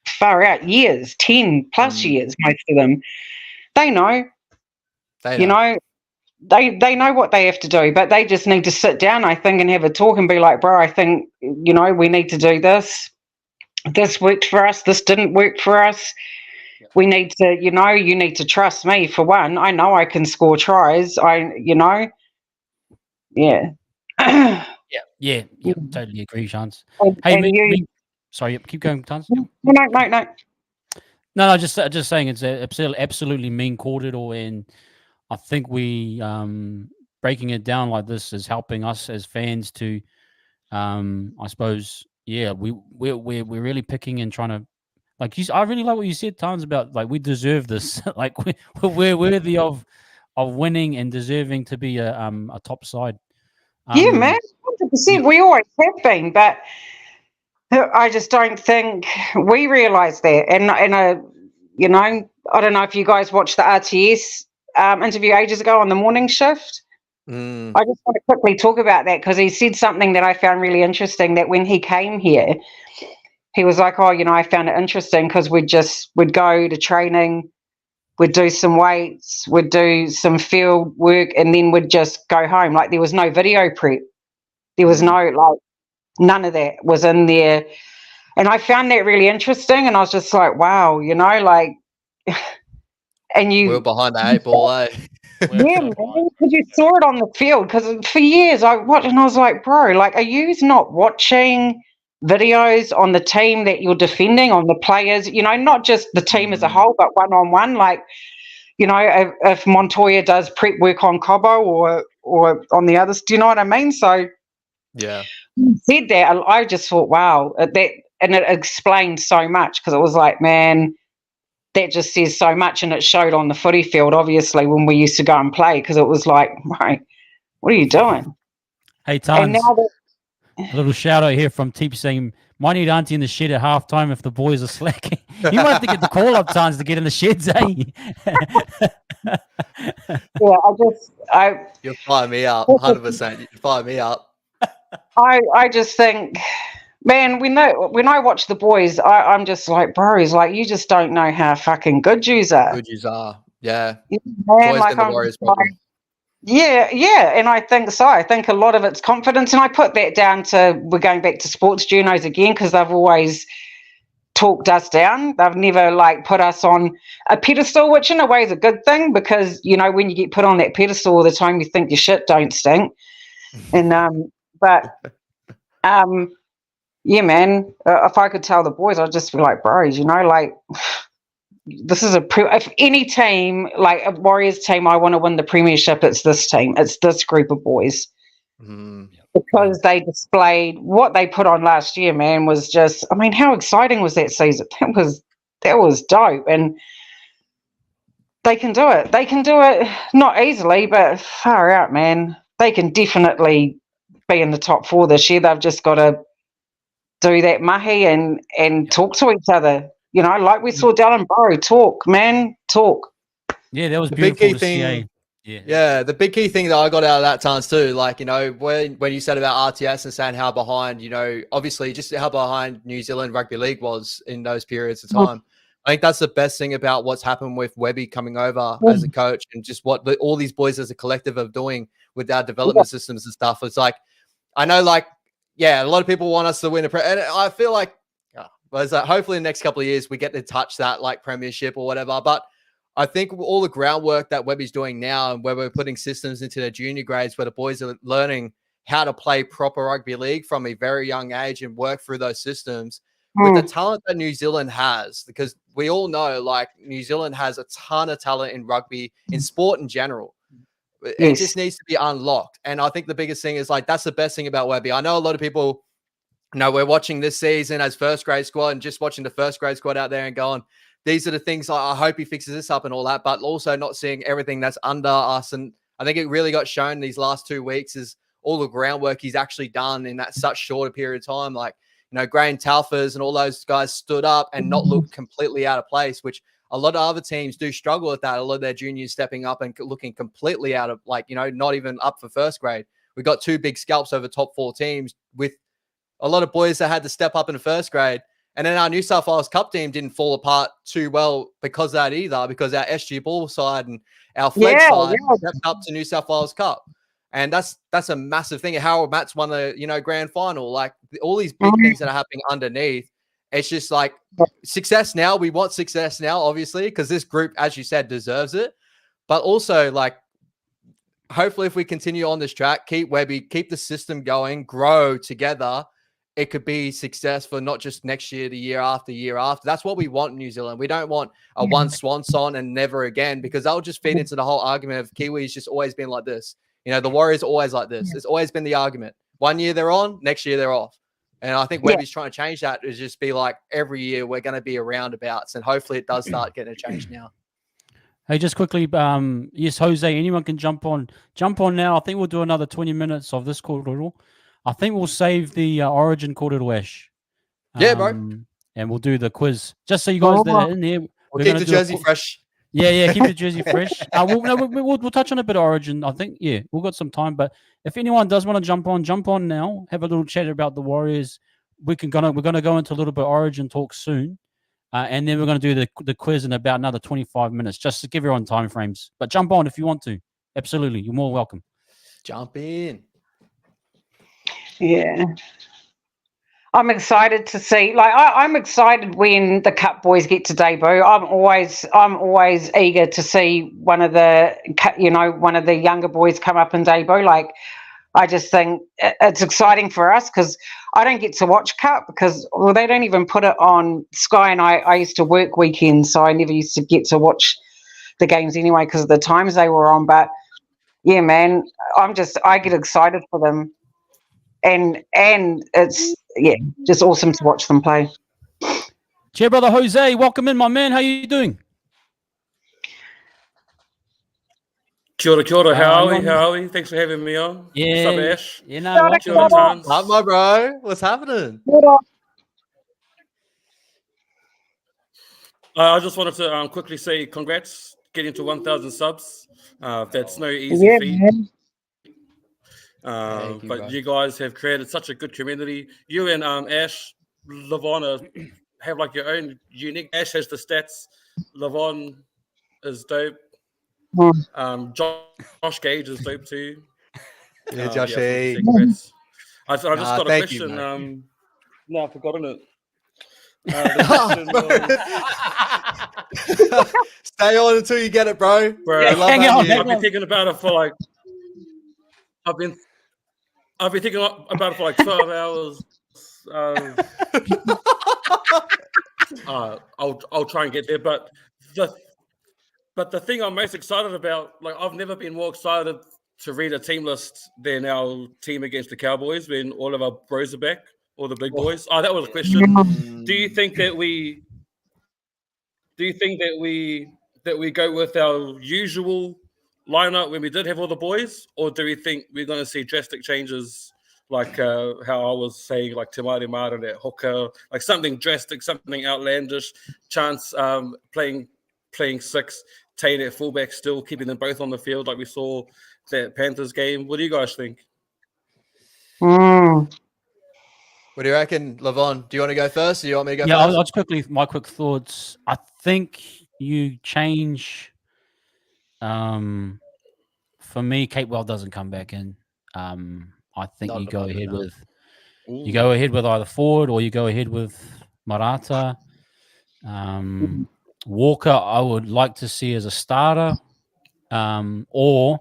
far out years, 10 plus years, most of them. They know. You know, they know what they have to do, but they just need to sit down, I think, and have a talk and be like, bro, I think, you know, we need to do this. This worked for us. This didn't work for us. We need to, you know, you need to trust me for one. I know I can score tries. You know, Totally agree, Chance. Sorry, keep going, Chance. No, just saying it's absolutely mean quartered, and I think we breaking it down like this is helping us as fans to, I suppose, we're really picking and trying to, like I really like what you said, Tons, about like we deserve this, like we're worthy of winning and deserving to be a top side. Yeah, man, 100%. We always have been, but I just don't think we realise that. And you know, I don't know if you guys watched the RTS interview ages ago on the morning shift. I just want to quickly talk about that because he said something that I found really interesting, that when he came here, he was like, oh, you know, I found it interesting because we'd go to training, we'd do some weights, we'd do some field work, and then we'd just go home. Like there was no video prep. There was none of that was in there. And I found that really interesting. And I was just like, wow, you know, like, and we're behind the 8 ball, eh? Yeah, man, because you saw it on the field. Because for years I watched, and I was like, bro, like, are you not watching videos on the team that you're defending, on the players, you know, not just the team as a whole, but one-on-one, like, you know, if Montoya does prep work on Cobbo or on the others, do you know what I mean? So yeah, he said that, I just thought, wow, and it explained so much, because it was like, man, that just says so much. And it showed on the footy field, obviously, when we used to go and play, because it was like, mate, what are you doing? Hey, Tons, a little shout out here from Teep saying, might need Auntie in the shed at halftime if the boys are slacking. You might have to get the call up, Tons, to get in the sheds, eh? Yeah, you'll fire me up, 100%. You fire me up. I just think, man, when I watch the boys, I'm just like, bros, like, you just don't know how fucking good yous are. Yeah. Man, like, I'm Warriors problem. Yeah, and I think so. I think a lot of it's confidence, and I put that down to, we're going back to sports journos again, because they've always talked us down. They've never like put us on a pedestal, which in a way is a good thing, because, you know, when you get put on that pedestal all the time, you think your shit don't stink. And yeah, man, if I could tell the boys, I'd just be like, bros, you know, like, this is if any team, like a Warriors team, I want to win the Premiership, it's this team, it's this group of boys. Because they displayed what they put on last year, man, was just, I mean, how exciting was that season? That was dope. And they can do it. They can do it, not easily, but far out, man. They can definitely be in the top 4 this year. They've just got to do that mahi and talk to each other. You know, like we saw Dylan Burrow talk, man, talk. Yeah, that was beautiful to see. Yeah, the big key thing that I got out of that chance too, like, you know, when you said about RTS and saying how behind, you know, obviously just how behind New Zealand Rugby League was in those periods of time. I think that's the best thing about what's happened with Webby coming over as a coach, and just what all these boys as a collective are doing with our development systems and stuff. It's like, I know, like, yeah, a lot of people want us to win and I feel like But it's like, hopefully in the next couple of years we get to touch that like Premiership or whatever. But I think all the groundwork that Webb is doing now, and where we're putting systems into their junior grades where the boys are learning how to play proper rugby league from a very young age and work through those systems with the talent that New Zealand has, because we all know like New Zealand has a ton of talent in rugby, in sport in general. It just needs to be unlocked. And I think the biggest thing is like, that's the best thing about Webby. I know a lot of people, we're watching this season as first grade squad and just watching the first grade squad out there and going, these are the things I hope he fixes this up and all that, but also not seeing everything that's under us. And I think it really got shown these last 2 weeks is all the groundwork he's actually done in that such short a period of time. Like, Graham Talfers and all those guys stood up and not looked completely out of place, which a lot of other teams do struggle with that. A lot of their juniors stepping up and looking completely out of not even up for first grade. We got 2 big scalps over top 4 teams with a lot of boys that had to step up in the first grade. And then our New South Wales Cup team didn't fall apart too well because of that either, because our SG ball side and our flag side stepped up to New South Wales Cup. And that's a massive thing. Harold Matt's won the grand final. Like all these big things that are happening underneath. It's just like success now. We want success now, obviously, because this group, as you said, deserves it. But also, like, hopefully if we continue on this track, keep Webby, keep the system going, grow together, it could be success for not just next year, the year after, year after. That's what we want in New Zealand. We don't want a one swan song and never again, because that'll just feed into the whole argument of Kiwis just always been like this. The Warriors always like this. It's always been the argument. 1 year they're on, next year they're off. And I think Webby's trying to change that, is just be like every year we're going to be a roundabouts, and hopefully it does start getting a change now. Hey, just quickly, yes, Jose, anyone can jump on now. I think we'll do another 20 minutes of this corridor. I think we'll save the Origin corridor Ash. Yeah, bro. And we'll do the quiz. Just so you guys that are in here. We'll keep the jersey fresh. Yeah, keep the jersey fresh. We'll touch on a bit of Origin. I think, we've got some time. But if anyone does want to jump on now, have a little chat about the Warriors. We're gonna go into a little bit of Origin talk soon. And then we're going to do the quiz in about another 25 minutes, just to give everyone time frames. But jump on if you want to. Absolutely. You're more welcome. Jump in. Yeah. I'm excited to see, I'm excited when the Cup boys get to debut. I'm always eager to see one of the younger boys come up and debut. I just think it's exciting for us, because I don't get to watch Cup because they don't even put it on Sky, and I used to work weekends, so I never used to get to watch the games anyway because of the times they were on. But yeah, man, I get excited for them, and it's just awesome to watch them play. Chair Brother Jose, welcome in, my man. How you doing? Kia ora. How are we? Thanks for having me on. Yeah. What's up, Ash? Kia ora, Tons. Up, my bro. What's happening? I just wanted to quickly say congrats getting to 1,000 subs. That's no easy feat. But you guys have created such a good community. You and Ash, Levon have your own unique. Ash has the stats. Levon is dope. Josh Gage is dope too. Yeah, Josh. I just got a question. No, I've forgotten it. Stay on until you get it, bro. Hang on. I've been thinking about it for I've been thinking about it for 12 hours. I'll try and get there, but the thing I'm most excited about, I've never been more excited to read a team list than our team against the Cowboys when all of our bros are back, all the big boys. Oh, that was a question. Do you think that we go with our usual lineup when we did have all the boys, or do we think we're going to see drastic changes, how I was saying, Te Maire Martin at hooker, something drastic, something outlandish? Chance playing 6, Tane at fullback, still keeping them both on the field like we saw that Panthers game. What do you guys think? What do you reckon, Levon? Do you want to go first, or do you want me to go first? Yeah, I'll just quickly, my quick thoughts. I think you change. For me, Capewell doesn't come back in. I think you go ahead with either forward, or you go ahead with Marata. Walker, I would like to see as a starter, or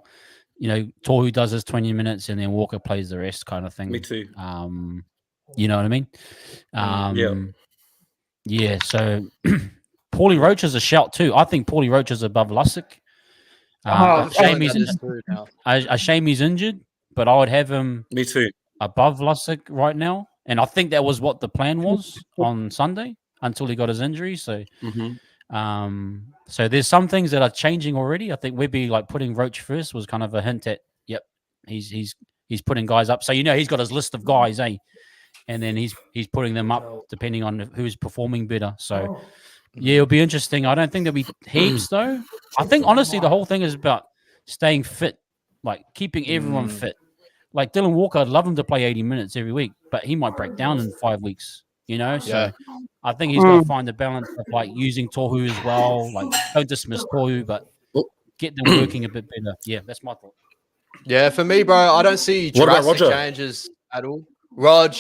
Tohu does his 20 minutes and then Walker plays the rest, kind of thing. Me too. You know what I mean? Yeah. So Paulie Roach is a shout too. I think Paulie Roach is above Lussick. Shame he's injured. A shame he's injured, but I would have him. Me too. Above Lussick right now, and I think that was what the plan was on Sunday until he got his injury. So, so there's some things that are changing already. I think Webby putting Roach first was kind of a hint at, yep, he's putting guys up. So he's got his list of guys, and then he's putting them up depending on who's performing better. So yeah, it'll be interesting. I don't think there'll be heaps though. I think honestly the whole thing is about staying fit, keeping everyone fit. Like Dylan Walker, I'd love him to play 80 minutes every week, but he might break down in 5 weeks, So I think he's got to find the balance of using Tohu as well. Don't dismiss Tohu, but get them working a bit better. Yeah, that's my thought. Yeah, for me, bro, I don't see drastic changes at all. Rog,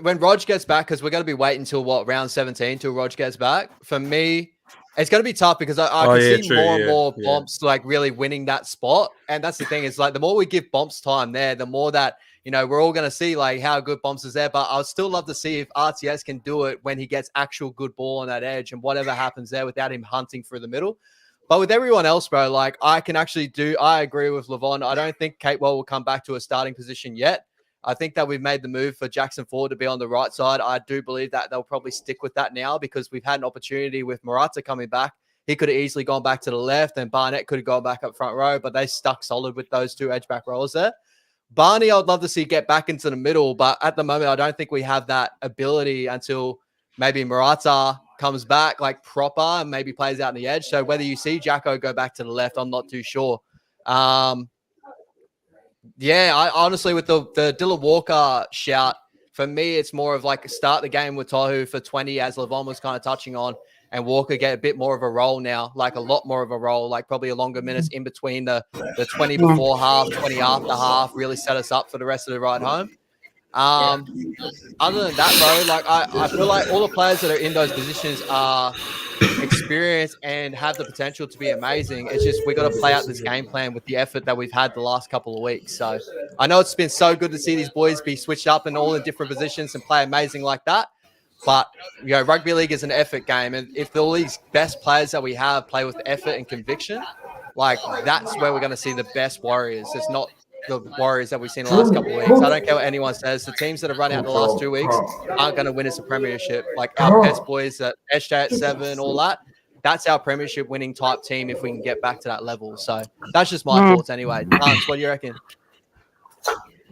when Rog gets back, because we're going to be waiting until round 17 till Rog gets back. For me, it's going to be tough because I can see more and more Bomps really winning that spot. And that's the thing is the more we give Bomps time there, the more that, we're all going to see how good Bomps is there. But I would still love to see if RTS can do it when he gets actual good ball on that edge and whatever happens there without him hunting through the middle. But with everyone else, bro, I can actually I agree with Levon. I don't think Catewell will come back to a starting position yet. I think that we've made the move for Jackson Ford to be on the right side. I do believe that they'll probably stick with that now because we've had an opportunity with Marata coming back. He could have easily gone back to the left and Barnett could have gone back up front row, but they stuck solid with those two edge back rollers there. Barney, I'd love to see get back into the middle, but at the moment, I don't think we have that ability until maybe Marata comes back proper and maybe plays out on the edge. So whether you see Jacko go back to the left, I'm not too sure. Yeah, I honestly, with the Dylan Walker shout, for me, it's more of start the game with Tohu for 20, as Levon was kind of touching on, and Walker get a bit more of a role now, a lot more of a role, probably a longer minutes in between the 20 before half, 20 after half, really set us up for the rest of the ride home. Other than that, bro, I feel like all the players that are in those positions are experienced and have the potential to be amazing. It's just we got to play out this game plan with the effort that we've had the last couple of weeks. So I know it's been so good to see these boys be switched up in all the different positions and play amazing like that. But rugby league is an effort game, and if all these best players that we have play with effort and conviction, that's where we're going to see the best Warriors. It's not the Warriors that we've seen the last couple of weeks. I don't care what anyone says. The teams that have run out in the last 2 weeks aren't going to win us a premiership. Our best boys that SJ at 7, all that, that's our premiership winning type team if we can get back to that level. So that's just my thoughts anyway. Lance, what do you reckon?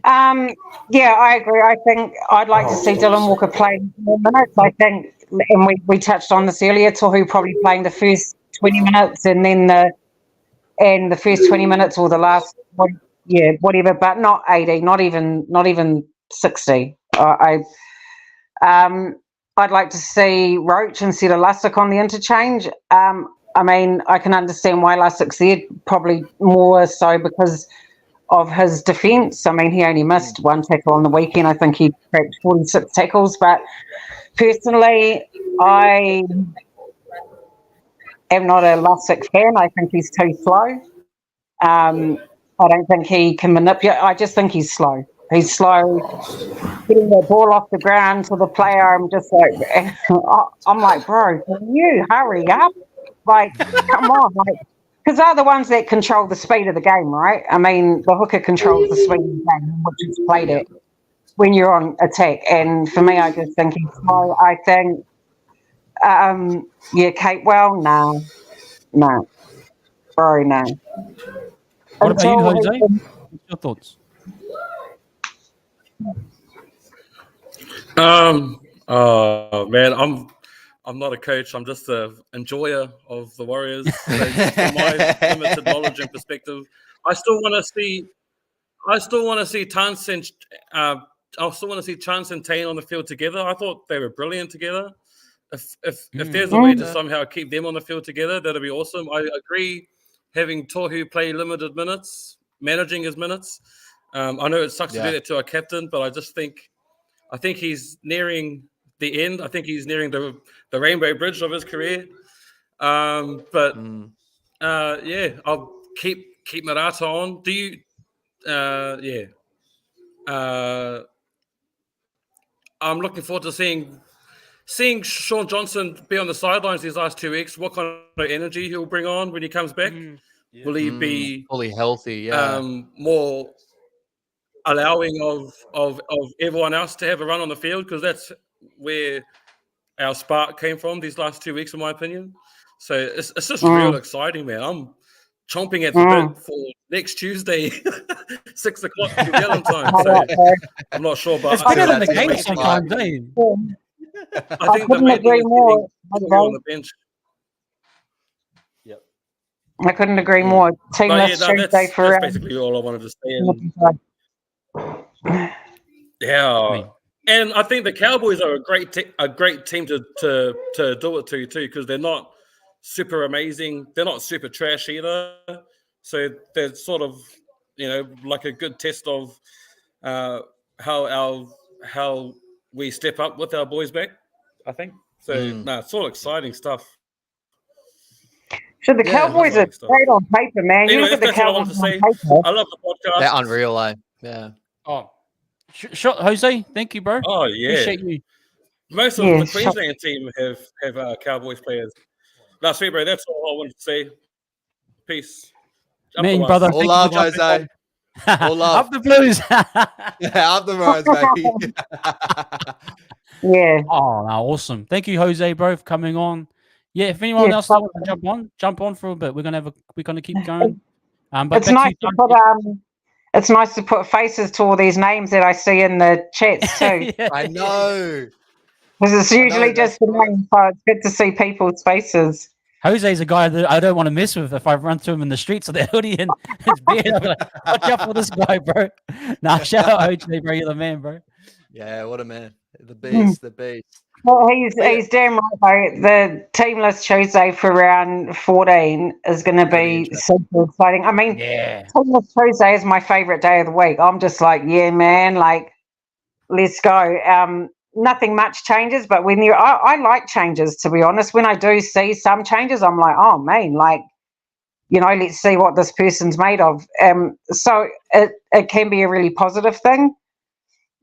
Yeah, I agree. I think I'd like to see Dylan Walker play more minutes. I think, and we touched on this earlier, Tohu probably playing the first 20 minutes and then the first 20 minutes or the last whatever, but not 80, not even 60. I'd like to see Roach instead of Lussick on the interchange. I mean, I can understand why Lussick's there, probably more so because of his defence. I mean, he only missed one tackle on the weekend. I think he cracked 46 tackles. But personally, I am not a Lussick fan. I think he's too slow. I don't think he can manipulate. I just think he's slow. He's slow getting the ball off the ground to the player. I'm just I'm like, bro, can you hurry up? Come on, because they're the ones that control the speed of the game, right? I mean, the hooker controls the speed of the game, which is played it when you're on attack. And for me, I just think he's slow. I think, Catewell, no, bro, no. What about you, Jose? What's your thoughts? Man, I'm not a coach. I'm just an enjoyer of the Warriors. So from my limited knowledge and perspective, I still want to see Chance and Chance and Tane on the field together. I thought they were brilliant together. If there's a way to somehow keep them on the field together, that'd be awesome. I agree. Having Tohu play limited minutes, managing his minutes. I know it sucks to do that to our captain, but I just think I think he's nearing the end. I think he's nearing the rainbow bridge of his career. I'll keep Murata on. Do you? I'm looking forward to seeing Sean Johnson be on the sidelines these last 2 weeks. What kind of energy he'll bring on when he comes back? Will he be fully healthy? Yeah, more allowing of everyone else to have a run on the field, because that's where our spark came from these last 2 weeks, in my opinion. So it's just real exciting, man. I'm chomping at the bit for next Tuesday, 6 o'clock New time. So I'm not sure, but it's better than the game sometimes, eh? I think the main thing is more on the bench. Yep, I couldn't agree more. Teamless Tuesday for that's basically all I wanted to say. Yeah, and I think the Cowboys are a great team to do it to too, because they're not super amazing. They're not super trash either. So they're sort of, like a good test of how we step up with our boys back, I think. So it's all exciting stuff. So the Cowboys are great on paper, man. You look at the Cowboys on paper. I love the podcast. They're unreal, eh? Yeah. Oh, Jose, thank you, bro. Oh yeah, appreciate you. Most of the Queensland team have Cowboys players. No, sweet, bro. That's all I wanted to say. Peace. Man, brother. All love, Jose. All love. Up the Blues. Yeah, up the Maroons, baby. Yeah. Oh, no, awesome. Thank you, Jose, bro, for coming on. Yeah, if anyone else wants to jump on for a bit. We're gonna keep going. But it's nice to put it's nice to put faces to all these names that I see in the chats too. Yeah. I know. Because it's usually just the names, so it's good to see people's faces. Jose's a guy that I don't want to mess with if I run to him in the streets of the hoodie and his beard. I'm like, watch out for this guy, bro. Nah, shout out Jose, bro. You're the man, bro. Yeah, what a man. The beast, the beast. Well, he's damn right, though. The teamless Tuesday for round 14 is going to be super exciting. I mean, teamless Tuesday is my favorite day of the week. I'm just like, yeah, man, like, let's go. Nothing much changes, but when I like changes, to be honest. When I do see some changes, I'm like, oh, man, like, let's see what this person's made of. So it can be a really positive thing.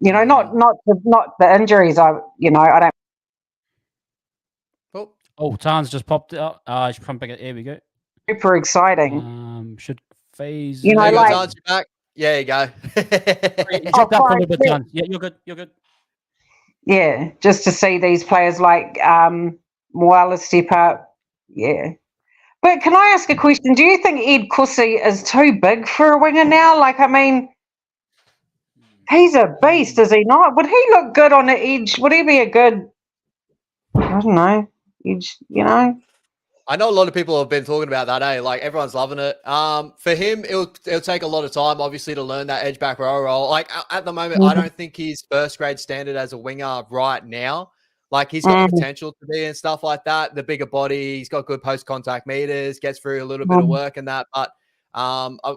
Not the injuries. I don't. Oh, Tan's just popped out. Here we go. Super exciting. Should phase. Tan's back. Yeah, you go. Drop that for a little bit, Tan. Yeah, you're good. You're good. Yeah, just to see these players like Moala step up. Yeah. But can I ask a question? Do you think Ed Kusi is too big for a winger now? Like, I mean, he's a beast, is he not? Would he look good on the edge? Would he be a good, I don't know, edge, I know a lot of people have been talking about that, eh? Like, everyone's loving it. For him, it'll take a lot of time, obviously, to learn that edge back row role. Like, at the moment, I don't think he's first grade standard as a winger right now. Like, he's got the potential to be and stuff like that. The bigger body, he's got good post-contact meters, gets through a little bit of work and that. But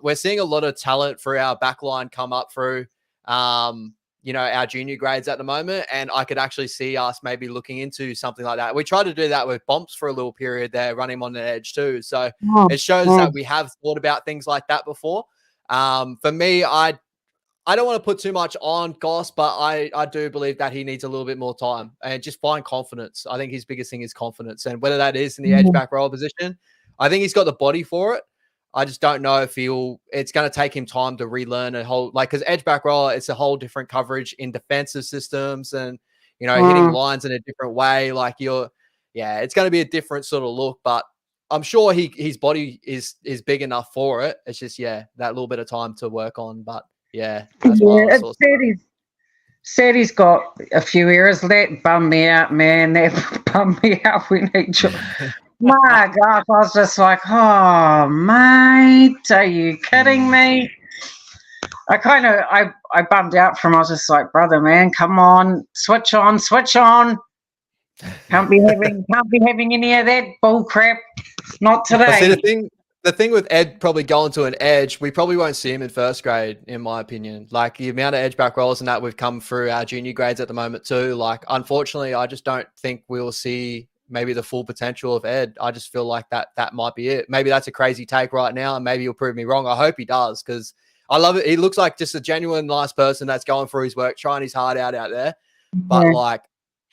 we're seeing a lot of talent for our back line come up through, our junior grades at the moment. And I could actually see us maybe looking into something like that. We tried to do that with Bomps for a little period there, running him on the edge too. So it shows that we have thought about things like that before. For me, I don't want to put too much on Goss, but I do believe that he needs a little bit more time and just find confidence. I think his biggest thing is confidence. And whether that is in the edge back row position, I think he's got the body for it. I just don't know if it's going to take him time to relearn a whole, because edge back row, it's a whole different coverage in defensive systems and, hitting lines in a different way. It's going to be a different sort of look, but I'm sure his body is big enough for it. It's just, that little bit of time to work on, but that's said he's got a few errors. That bummed me out, man. That bummed me out when he my gosh, I was just like, oh, mate, are you kidding me? I bummed out from, I was just like, brother, man, come on, switch on. Can't be having any of that bull crap. Not today. See, the thing The thing with Ed probably going to an edge, we probably won't see him in first grade, in my opinion. Like the amount of edge back rolls and that we've come through our junior grades at the moment too. Like, unfortunately, I just don't think we'll see maybe the full potential of Ed. I just feel like that might be it. Maybe that's a crazy take right now, and maybe he'll prove me wrong. I hope he does, because I love it. He looks like just a genuine nice person that's going through his work, trying his heart out there. But like,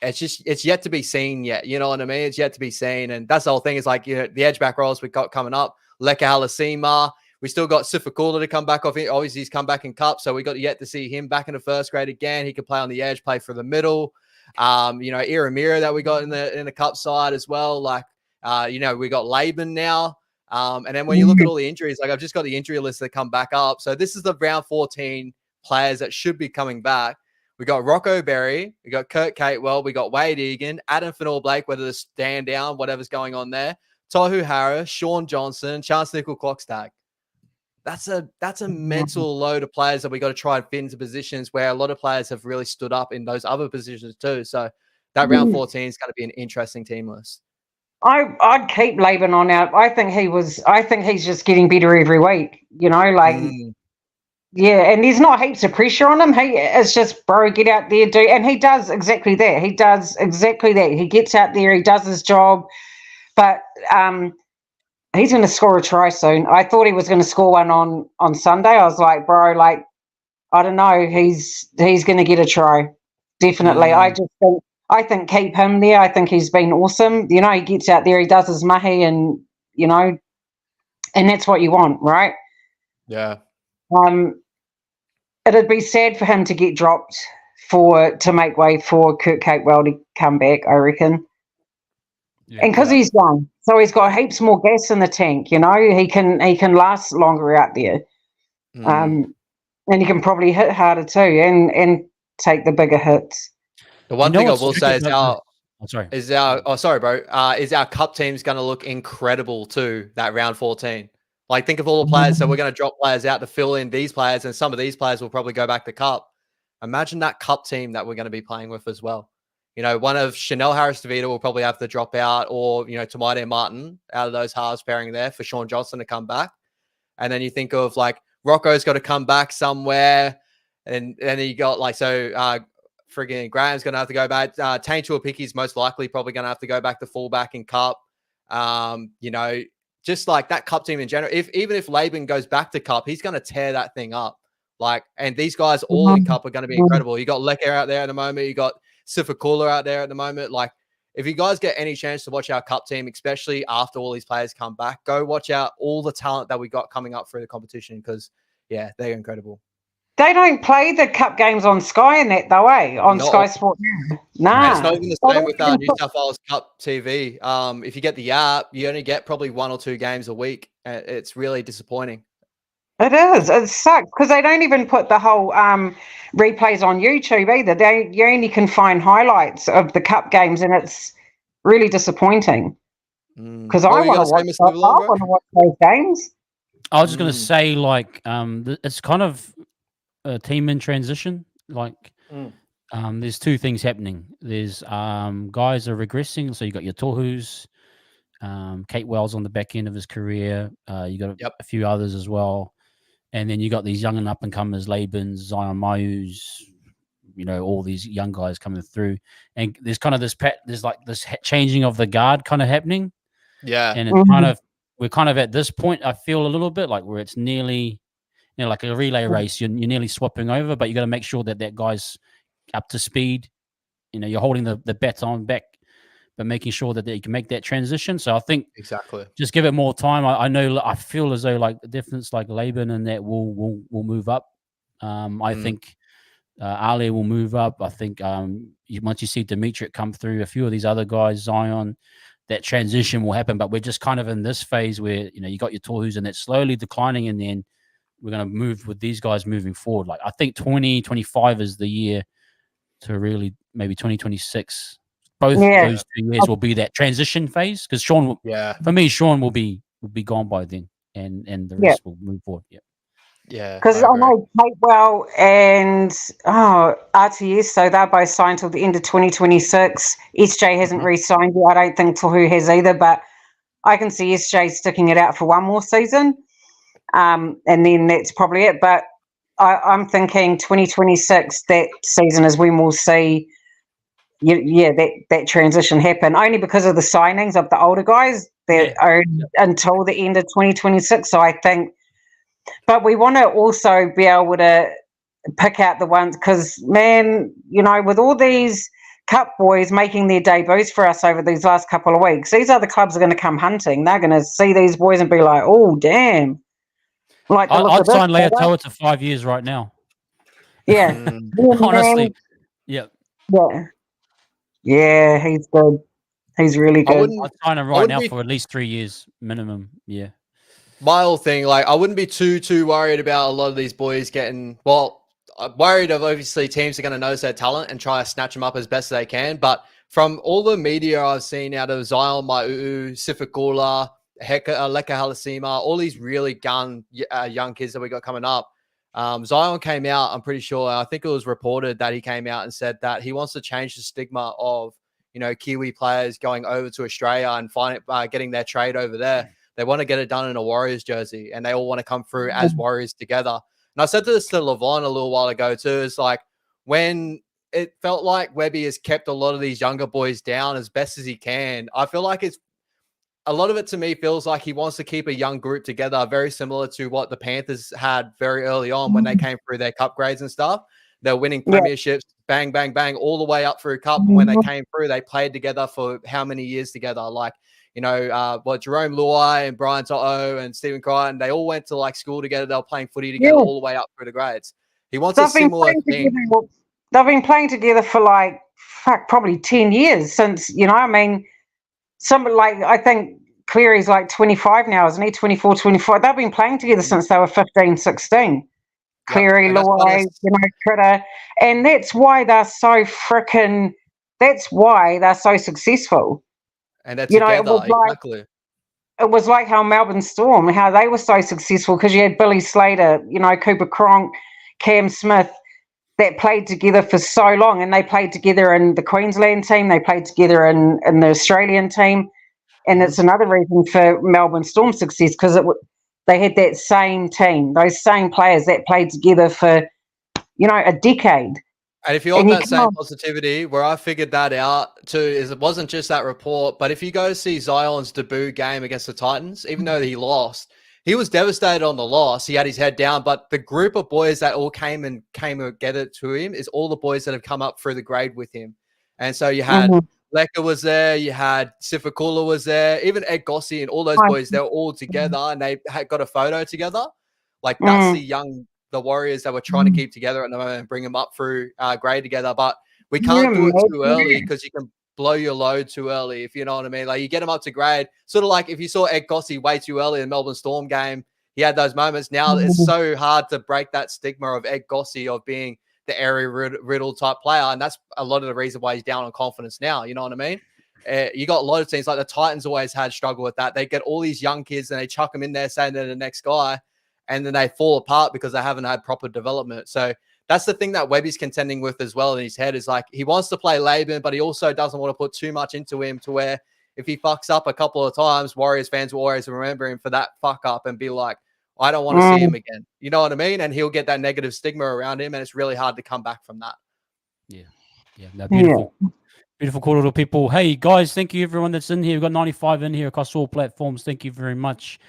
it's yet to be seen yet. You know what I mean? It's yet to be seen, and that's the whole thing. Is like, you know, the edge back rolls we got coming up. Leka Halasima. We still got Sifakula to come back off it. Obviously, he's come back in cup, so we got yet to see him back in the first grade again. He could play on the edge, play for the middle. You know, Iramira that we got in the cup side as well. Like, you know, we got Laban now. And then when you look at all the injuries, like I've just got the injury list that come back up. So this is the round 14 players that should be coming back. We got Rocco Berry, we got Kurt Catewell, we got Wade Egan, Adam Fennell-Blake, whether to stand down, whatever's going on there. Tohu Harris, Sean Johnson, Chance Nickel-Clockstag. That's a mental load of players that we got to try and fit into positions where a lot of players have really stood up in those other positions too. So that round 14 is going to be an interesting team list. I'd keep Laban on out. I think he's just getting better every week. You know, like yeah, and there's not heaps of pressure on him. It's just, bro, get out there, do, and he does exactly that. He gets out there, he does his job. But he's going to score a try soon. I thought he was going to score one on Sunday. I was like, bro, like, I don't know. He's going to get a try. Definitely. I think keep him there. I think he's been awesome. You know, he gets out there, he does his mahi, and, you know, and that's what you want, right? Yeah. It'd be sad for him to get dropped to make way for Kurt Catewell to come back, I reckon. Yeah, and because he's young, so he's got heaps more gas in the tank. You know, he can last longer out there, and he can probably hit harder too, and take the bigger hits. The one thing I will say is our cup team's going to look incredible too. That round 14, like think of all the players. So we're going to drop players out to fill in these players, and some of these players will probably go back to cup. Imagine that cup team that we're going to be playing with as well. You know, one of Chanel Harris-DeVita will probably have to drop out, or, you know, Tomaide Martin out of those halves pairing there for Sean Johnson to come back. And then you think of like Rocco's got to come back somewhere. And then you got like, so friggin' Graham's going to have to go back. Taintua Picky's most likely probably going to have to go back to fullback in cup. You know, just like that cup team in general. Even if Laban goes back to cup, he's going to tear that thing up. Like, and these guys all in cup are going to be incredible. You got Leka out there at the moment. You got Sifakula out there at the moment. Like, if you guys get any chance to watch our cup team, especially after all these players come back, go watch out all the talent that we got coming up through the competition, because, yeah, they're incredible. They don't play the cup games on Sky and that, though, eh? On Sky Sport. Nah. It's not even the same with New South Wales Cup TV. If you get the app, you only get probably 1 or 2 games a week. It's really disappointing. It is. It sucks because they don't even put the whole replays on YouTube either. You only can find highlights of the cup games, and it's really disappointing. Because I want to watch those games. I was just going to say, like, it's kind of a team in transition. Like, there's 2 things happening. There's guys are regressing. So you got your Tohus, Kate Wells on the back end of his career. You got a few others as well. And then you got these young and up and comers, Labans, Zion Mayus, you know, all these young guys coming through. And there's kind of there's like this changing of the guard kind of happening. Yeah. And it's we're kind of at this point, I feel a little bit like where it's nearly, you know, like a relay race. You're nearly swapping over, but you got to make sure that guy's up to speed. You know, you're holding the baton back, but making sure that you can make that transition. So I think just give it more time. I feel as though like the difference, like Laban and that will move up. I think Ali will move up. I think once you see Dimitri come through, a few of these other guys, Zion, that transition will happen. But we're just kind of in this phase where, you know, you got your Tohus and that's slowly declining, and then we're going to move with these guys moving forward. Like I think 2025 is the year to really, maybe 2026. Both those 2 years will be that transition phase, because Sean will be gone by then, and the rest will move forward. Yeah, because I know Catewell and RTS, so they're both signed till the end of 2026. SJ hasn't re-signed yet. I don't think Tohu has either, but I can see SJ sticking it out for one more season, and then that's probably it. But I'm thinking 2026, that season is when we'll see, that transition happen, only because of the signings of the older guys that are until the end of 2026. So I think, but we want to also be able to pick out the ones, because, man, with all these Cup boys making their debuts for us over these last couple of weeks, these other clubs are going to come hunting. They're going to see these boys and be like, oh, damn. Like, I'd sign Leotoa to 5 years right now. Yeah. Honestly. Yeah. Yeah, he's good. He's really good. I'd sign him right now for at least 3 years minimum. Yeah. My whole thing, like, I wouldn't be too worried about a lot of these boys getting, I'm worried of, obviously, teams are going to notice their talent and try to snatch them up as best as they can. But from all the media I've seen out of Zion, Mai'u, Sifikula, Leka Halasima, all these really young kids that we got coming up, Zion came out, I'm pretty sure, I think it was reported that he came out and said that he wants to change the stigma of, Kiwi players going over to Australia and getting their trade over there. They want to get it done in a Warriors jersey, and they all want to come through as Warriors together. And I said this to Levon a little while ago too. It's like, when it felt like Webby has kept a lot of these younger boys down as best as he can, I feel like a lot of it to me feels like he wants to keep a young group together, very similar to what the Panthers had very early on when they came through their cup grades and stuff. They're winning premierships, bang, bang, bang, all the way up through cup. And when they came through, they played together for how many years together? Like, Jerome Luai and Brian To'o and Stephen Crichton, they all went to like school together. They were playing footy together all the way up through the grades. He wants a similar thing. They've been playing together for like, probably 10 years since, I think Cleary's like 25 now, isn't he? 24, 25. They've been playing together since they were 15, 16. Cleary, Luai, Critter. And that's why they're so successful. And that's exactly. It was like how Melbourne Storm, how they were so successful, because you had Billy Slater, Cooper Cronk, Cam Smith, that played together for so long, and they played together in the Queensland team, they played together in the Australian team, and it's another reason for Melbourne Storm's success, because they had that same team, those same players that played together for, a decade. And if you want that same positivity, where I figured that out too, is it wasn't just that report, but if you go see Zion's debut game against the Titans, even though he lost, he was devastated on the loss. He had his head down, but the group of boys that all came together to him is all the boys that have come up through the grade with him. And so you had Leka was there, you had Sifikula was there, even Ed Gossi and all those boys, they were all together and they had got a photo together. Like, that's the Warriors that we're trying to keep together at the moment and bring them up through grade together. But we can't do it too early, because you can blow your load too early, if you know what I mean. Like, you get them up to grade, sort of like if you saw Ed Gossi way too early in the Melbourne Storm game, he had those moments. Now it's so hard to break that stigma of Ed Gossi of being the area riddle type player, and that's a lot of the reason why he's down on confidence now, you know what I mean? You got a lot of teams, like the Titans always had struggle with that. They get all these young kids and they chuck them in there saying they're the next guy, and then they fall apart because they haven't had proper development. So that's the thing that Webby's contending with as well in his head, is like, he wants to play Laban, but he also doesn't want to put too much into him, to where if he fucks up a couple of times, Warriors fans will always remember him for that fuck up and be like, I don't want to see him again. You know what I mean? And he'll get that negative stigma around him, and it's really hard to come back from that. Yeah. No, beautiful. Beautiful, cool little people. Hey, guys, thank you, everyone that's in here. We've got 95 in here across all platforms. Thank you very much.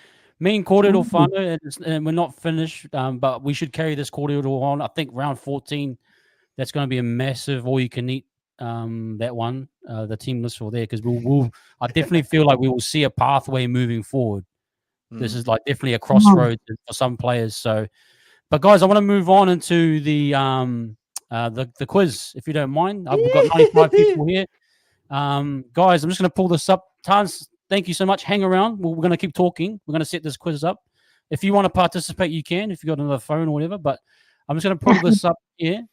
Me and Kōrero whānau, and we're not finished, but we should carry this Kōrero on. I think round 14, that's going to be a massive all-you-can-eat, that one, the team list for there, because I definitely feel like we will see a pathway moving forward. This is like definitely a crossroads for some players. So, but guys, I want to move on into the quiz, if you don't mind. We've got 95 people here. Guys, I'm just going to pull this up. Tans, thank you so much. Hang around. We're going to keep talking. We're going to set this quiz up. If you want to participate, you can, if you've got another phone or whatever. But I'm just going to pull this up here.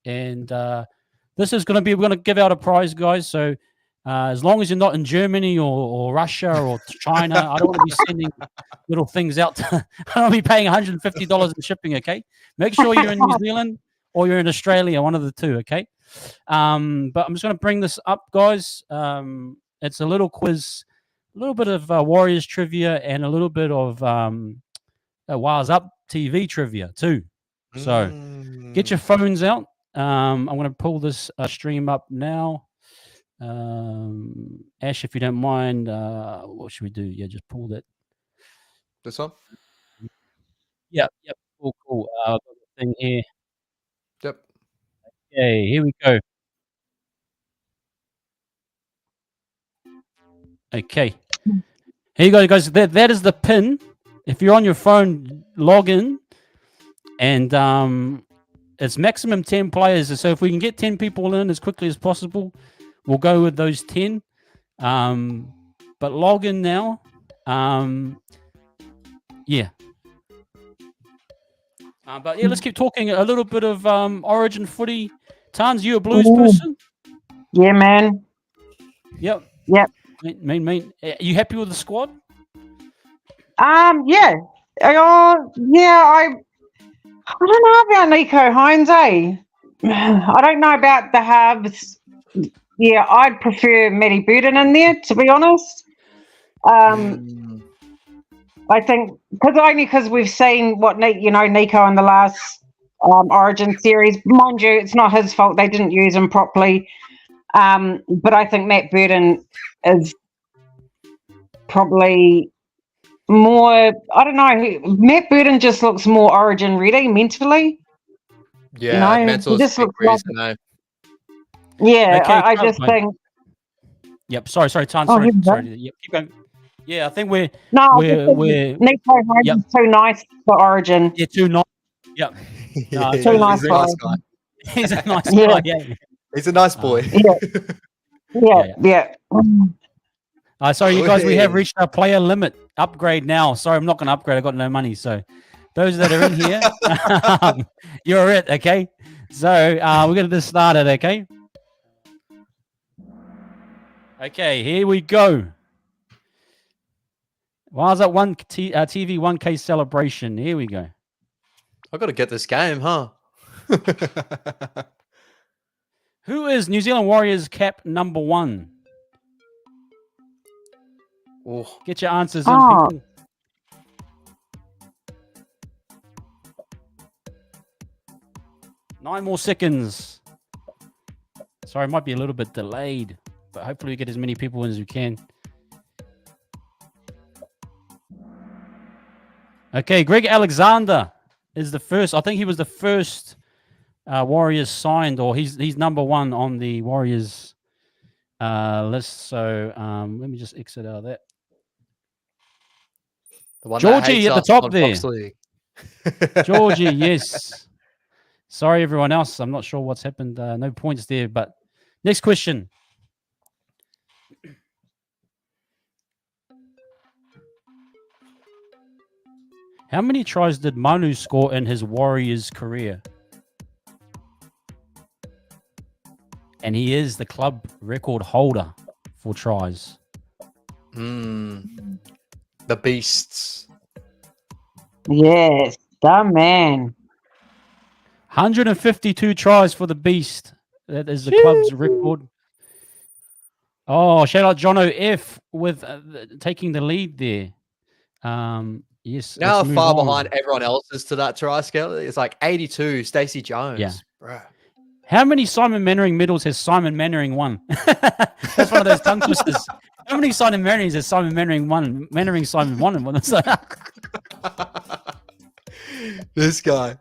This is going to be, we're going to give out a prize, guys. So as long as you're not in Germany or Russia or China, I don't want to be sending little things out. I don't want to be paying $150 in shipping, okay? Make sure you're in New Zealand or you're in Australia, one of the two, okay? But I'm just going to bring this up, guys. It's a little quiz little bit of Warriors trivia and a little bit of Wires Up TV trivia too. So get your phones out. I'm going to pull this stream up now. Ash, if you don't mind, what should we do? Yeah, just pull that. This one? Yep. Cool. Got the thing here. Yep. Okay, here we go. Okay. Here you go, guys. That is the pin. If you're on your phone, log in. And it's maximum 10 players. So if we can get 10 people in as quickly as possible, we'll go with those 10. But log in now. Yeah. But yeah, let's keep talking a little bit of Origin footy. Tans, you a Blues person? Yeah, man. Yep. Mean. Are you happy with the squad? Yeah. I don't know about Nico Hines, eh? I don't know about the halves. Yeah, I'd prefer Matty Burton in there, to be honest. I think because we've seen what Nico in the last Origin series. Mind you, it's not his fault; they didn't use him properly. But I think Matt Burton is probably more. I don't know. Matt Burton just looks more Origin ready mentally. Yeah, mental just looks reason, like. Yeah, okay, I just think. Yep. Sorry, Tan. Oh, sorry. Yep, keep going. Yeah, I think we're Nico Hines is too nice for Origin. Yeah, too nice. Yep. No, too nice for nice guy. He's a nice guy. Yeah. He's a nice boy. Yeah. Sorry, you guys. We have reached our player limit. Upgrade now. Sorry, I'm not going to upgrade. I got no money. So, those that are in here, you're it. Okay. So we're going to just start it. Okay. Okay, here we go. Why is that TV 1K celebration? Here we go. I got to get this game, huh? Who is New Zealand Warriors cap number 1? Oh. Get your answers in, people. Nine more seconds. Sorry, it might be a little bit delayed, but hopefully we get as many people in as we can. Okay, Greg Alexander is the first. I think he was the first Warriors signed, or he's number 1 on the Warriors list. So let me just exit out of that. Georgie at the top there. Georgie, yes. Sorry, everyone else. I'm not sure what's happened. No points there. But next question. How many tries did Manu score in his Warriors career? And he is the club record holder for tries. The Beasts. Yes, the man. 152 tries for the Beast. That is the club's record. Oh, shout out Jono F with taking the lead there. Yes. Now how far behind everyone else is to that try scale? It's like 82, Stacy Jones. Yeah. Bruh. How many Simon Mannering medals has Simon Mannering won? That's one of those tongue twisters. How many Simon Mannerings has Simon Mannering won? Mannering Simon won. This guy.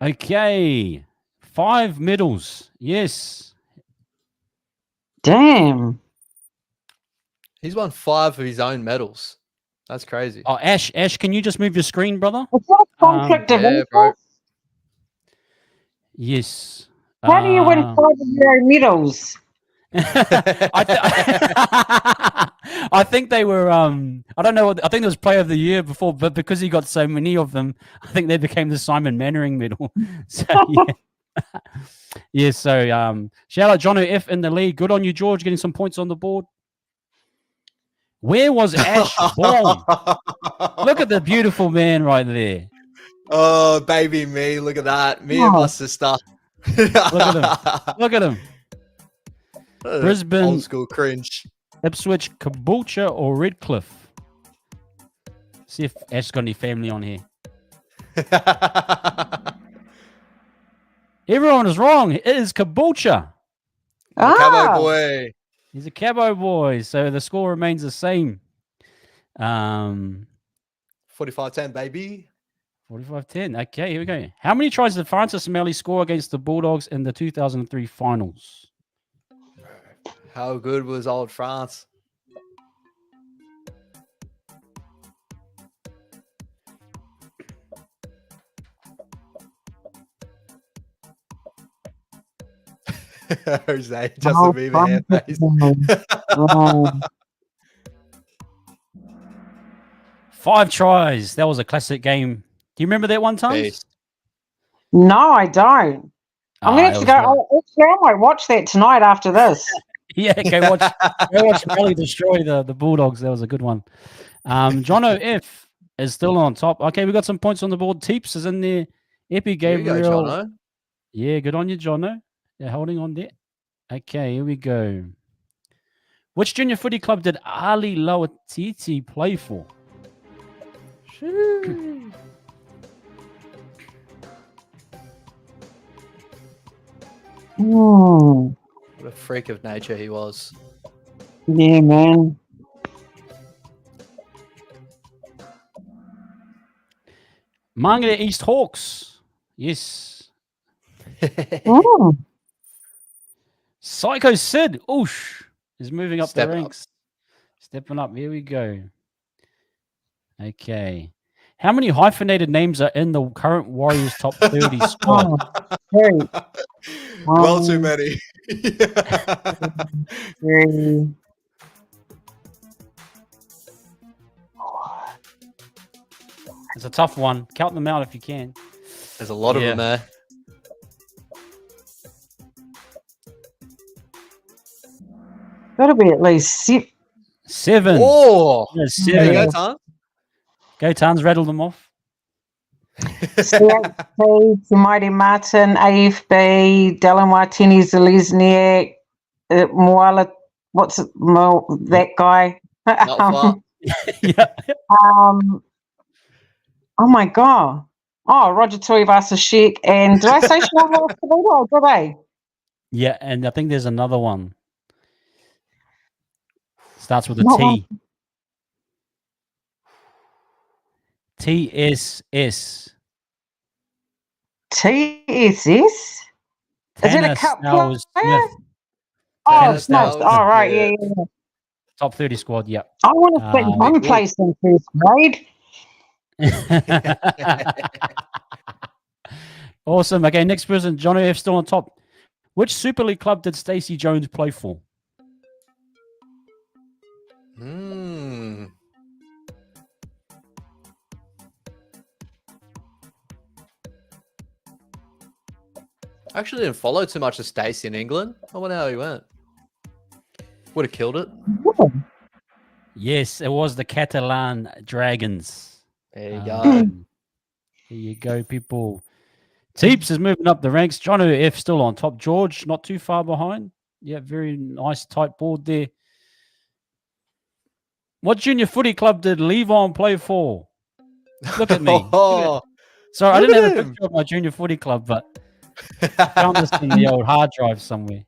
Okay. 5 medals. Yes. Damn. He's won 5 of his own medals. That's crazy. Oh, Ash, can you just move your screen, brother? It's not conflict of interest. Bro. Yes. How do you win 5 of your own medals? I think they were I don't know, I think it was player of the year before, but because he got so many of them, I think they became the Simon Mannering medal. So yeah. So shout out Jono F in the lead. Good on you, George, getting some points on the board. Where was Ash born? Look at the beautiful man right there. Oh, baby me. Look at that. Me and my sister. Look at him. Look at him. Brisbane. Old school cringe. Ipswich, Caboolture, or Redcliffe? See if Ash's got any family on here. Everyone is wrong. It is Caboolture. Cabo boy. He's a Cabo boy. So the score remains the same. 45-10, baby. 45-10. Okay, here we go. How many tries did Francis Melly score against the Bulldogs in the 2003 finals? How good was old France? Jose, Justin Bieber hair face. 5 tries. That was a classic game. Do you remember that one time? No, I don't. I'm going to have to go. I might watch that tonight after this. Yeah, go watch Melly destroy the Bulldogs. That was a good one. Jono F is still on top. Okay, we got some points on the board. Teeps is in there. Epi Gabriel. Jono. Yeah, good on you, Jono. They're holding on there. Okay, here we go. Which junior footy club did Ali Lawatiti play for? What a freak of nature he was. Yeah, man. Mangere East Hawks. Yes. Psycho Sid. Oosh. Is moving up the ranks. Stepping up. Here we go. Okay. How many hyphenated names are in the current Warriors top 30 squad? Well, too many. It's a tough one. Count them out if you can. There's a lot of them there. Gotta be at least 7. Oh, yeah, 7. There you go, Tan. Go, Tans, rattle them off. CHP, Mighty Martin, AFB, Dylan Martini, Zalesniak, Moala, that guy? Not far. Yeah. Oh my God. Oh, Roger Tuivasa-Sheck, and did I say Sean Escobedo? Did I? Yeah, and I think there's another one. Starts with a T. TSS. TSS? Is it a cup player? Oh, Smith. All right, yeah. Top 30 squad, yep. I want to think one place in first grade. Awesome. Okay, next person, Johnny F still on top. Which Super League club did Stacy Jones play for? I actually didn't follow too much of Stacy in England. I wonder how he went. Would have killed it. Yes, it was the Catalan Dragons. There you go. There you go, people. Teeps is moving up the ranks. Jono F still on top. George not too far behind. Yeah, very nice tight board there. What junior footy club did Levon play for? Look at me. Sorry, I didn't have a picture of my junior footy club, but I found this in the old hard drive somewhere.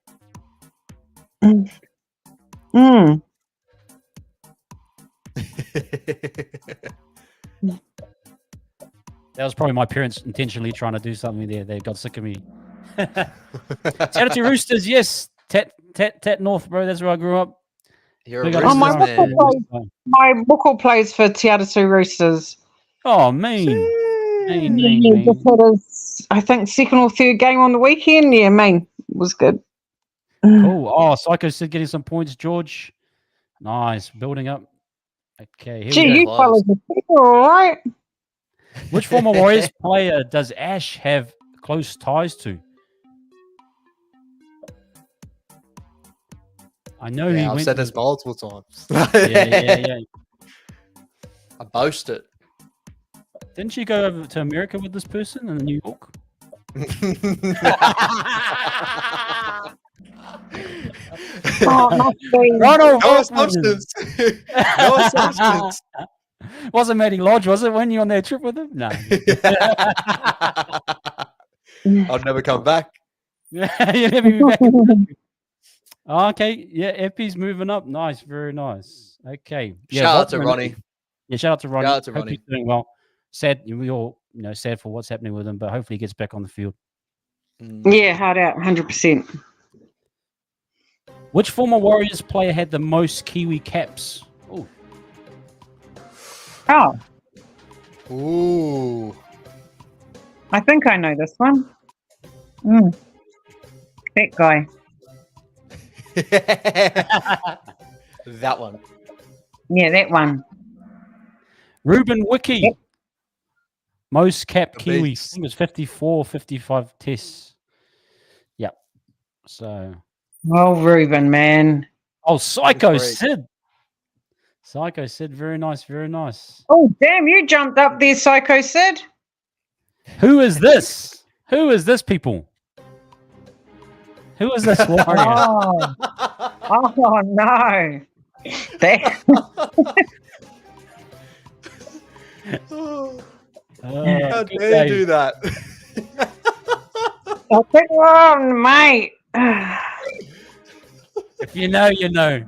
That was probably my parents intentionally trying to do something there. They got sick of me. Territory Roosters, yes. Tat North, bro. That's where I grew up. You're a Roosters man. My buckle plays for Te Aratu Roosters. Oh, mean. I think second or third game on the weekend. Yeah, mean. It was good. Cool. Oh, Psycho Sid getting some points. George. Nice. Building up. Okay. Gee, you fellas are all right. Which former Warriors player does Ash have close ties to? I know I've said this multiple times. Yeah. I boast it. Didn't you go over to America with this person in New York? Oh, it must be. Ronald No Wilson. substance. No substance. Wasn't Matty Lodge, was it, when you on that trip with him? No. I'll never come back. You'll never be back in the country. Oh, okay. Yeah, Epi's moving up. Nice. Very nice. Okay. Yeah, Shout out to Ronnie. Yeah, shout out to Ronnie. Shout out to Hope Ronnie. he's doing well. Sad, we all sad for what's happening with him, but hopefully he gets back on the field. Yeah, hard out, 100%. Which former Warriors player had the most Kiwi caps? Oh, Oh, Ooh. I think I know this one. That guy. That one. Yeah, that one. Ruben Wiki. Yep. Most cap The Kiwi. I beast. think it was 54, 55 tests. Yep. So. Oh, Ruben, man. Oh, Psycho Great. Sid. Psycho Sid. Very nice. Very nice. Oh, damn, you jumped up there, Psycho Sid. Who is this? Who is this, people? Who is this warrior? Oh no. That, How dare you do that? I think wrong, mate. If you know, you know.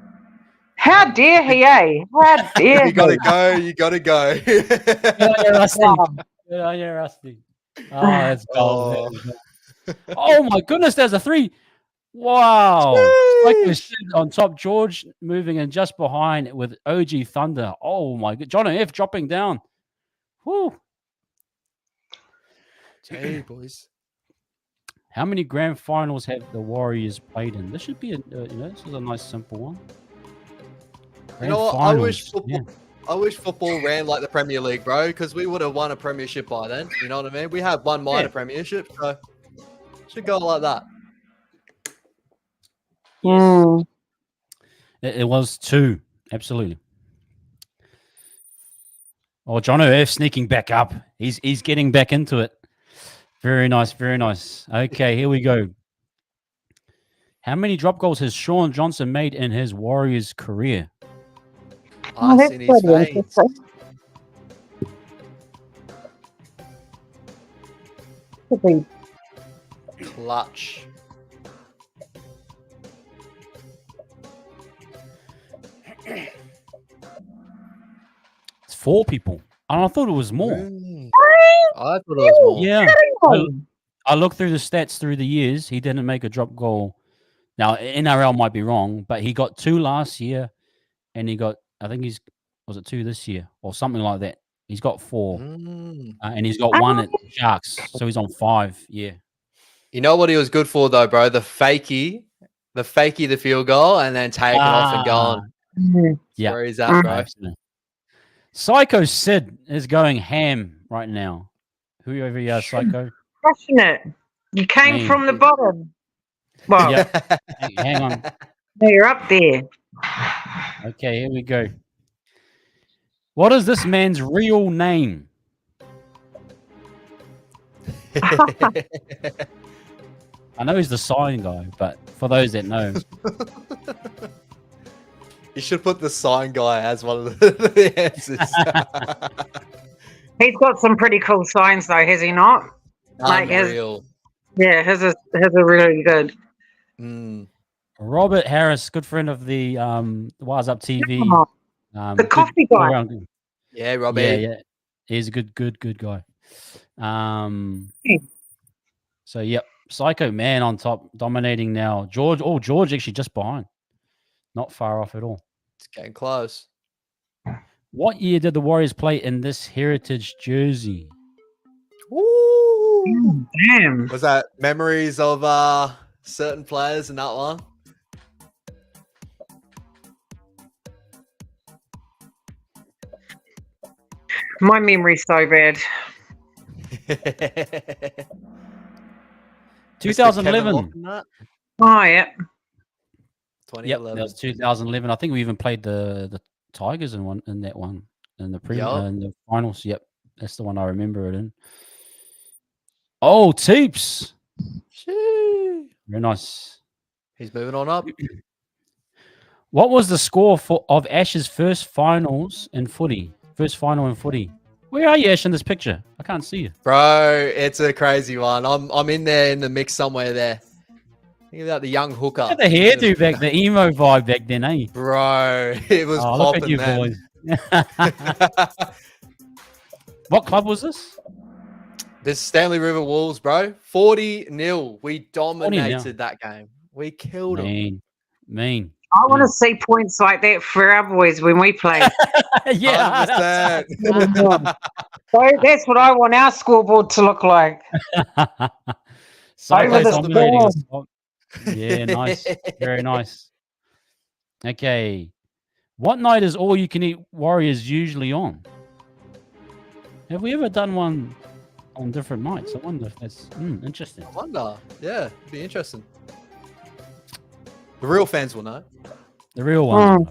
How dare he, eh? How dare You gotta he? go. You gotta go. Good on you, Rusty. Oh. Good on you, Rusty. Oh, that's gold. Oh my goodness, there's a 3. Wow. Psycho Sid on top, George moving in just behind with OG Thunder. Oh my god. John F dropping down. Whoo. Hey, boys. How many grand finals have the Warriors played in? This should be this is a nice simple one. You know what? I wish Grand football. I wish football ran like the Premier League, bro, because we would have won a premiership by then. You know what I mean? We have one minor premiership, so should go like that. Mm. It was 2. Absolutely. Oh, John F sneaking back up. He's getting back into it. Very nice, very nice. Okay, here we go. How many drop goals has Sean Johnson made in his Warriors career? Oh, Ice that's in his pretty veins. interesting. Could be. Clutch. It's 4 people. And I thought it was more. I thought it was more. Yeah. Oh, I looked through the stats through the years. He didn't make a drop goal. Now, NRL might be wrong, but he got 2 last year, and he got, I think was it 2 this year or something like that? He's got 4, and he's got 1 at Sharks, so he's on 5. Yeah. You know what he was good for though, bro? The fakey, the field goal, and then taking off and going. mm. Yeah. Where he's at, bro. Absolutely. Psycho Sid is going ham right now. Whoever you are, Psycho. Crushing it. You came Man. from the bottom. Well, Yep. Hang on. now you're up there. Okay, here we go. What is this man's real name? I know he's the sign guy, but for those that know, You should put the sign guy as one of the answers. He's got some pretty cool signs, though, has he not? Like his, Unreal. yeah, his are really good. Mm. Robert Harris, good friend of the Wise Up TV. Oh, the coffee guy. Yeah, Robbie. Yeah. He's a good guy. So yep, Psycho Man on top, dominating now. George actually just behind. Not far off at all. It's getting close. What year did the Warriors play in this heritage jersey? Woo! Damn. Was that memories of certain players in that one? My memory's so bad. 2011. Oh, yeah. 2011. Yep, that was 2011. I think we even played the Tigers in that one in the in the finals. Yep. That's the one I remember it in. Oh, Teeps. Very nice. He's moving on up. What was the score of Ash's first finals in footy? First final in footy. Where are you, Ash, in this picture? I can't see you. Bro, it's a crazy one. I'm in there in the mix somewhere there. Think about the young hooker. Look at the hairdo back, the emo vibe back then, eh? Bro, it was look at popping, you man. boys. What club was this? This Stanley River Wolves, bro. 40-0. We dominated 40-0. that game. We killed them. Mean. I want to see points like that for our boys when we play. Yeah. 100%. So that's what I want our scoreboard to look like. Psycho's the dominating us. Yeah, nice. Very nice. Okay. What night is All You Can Eat Warriors usually on? Have we ever done one on different nights? I wonder if that's interesting. I wonder. Yeah, it'd be interesting. The real fans will know. The real one.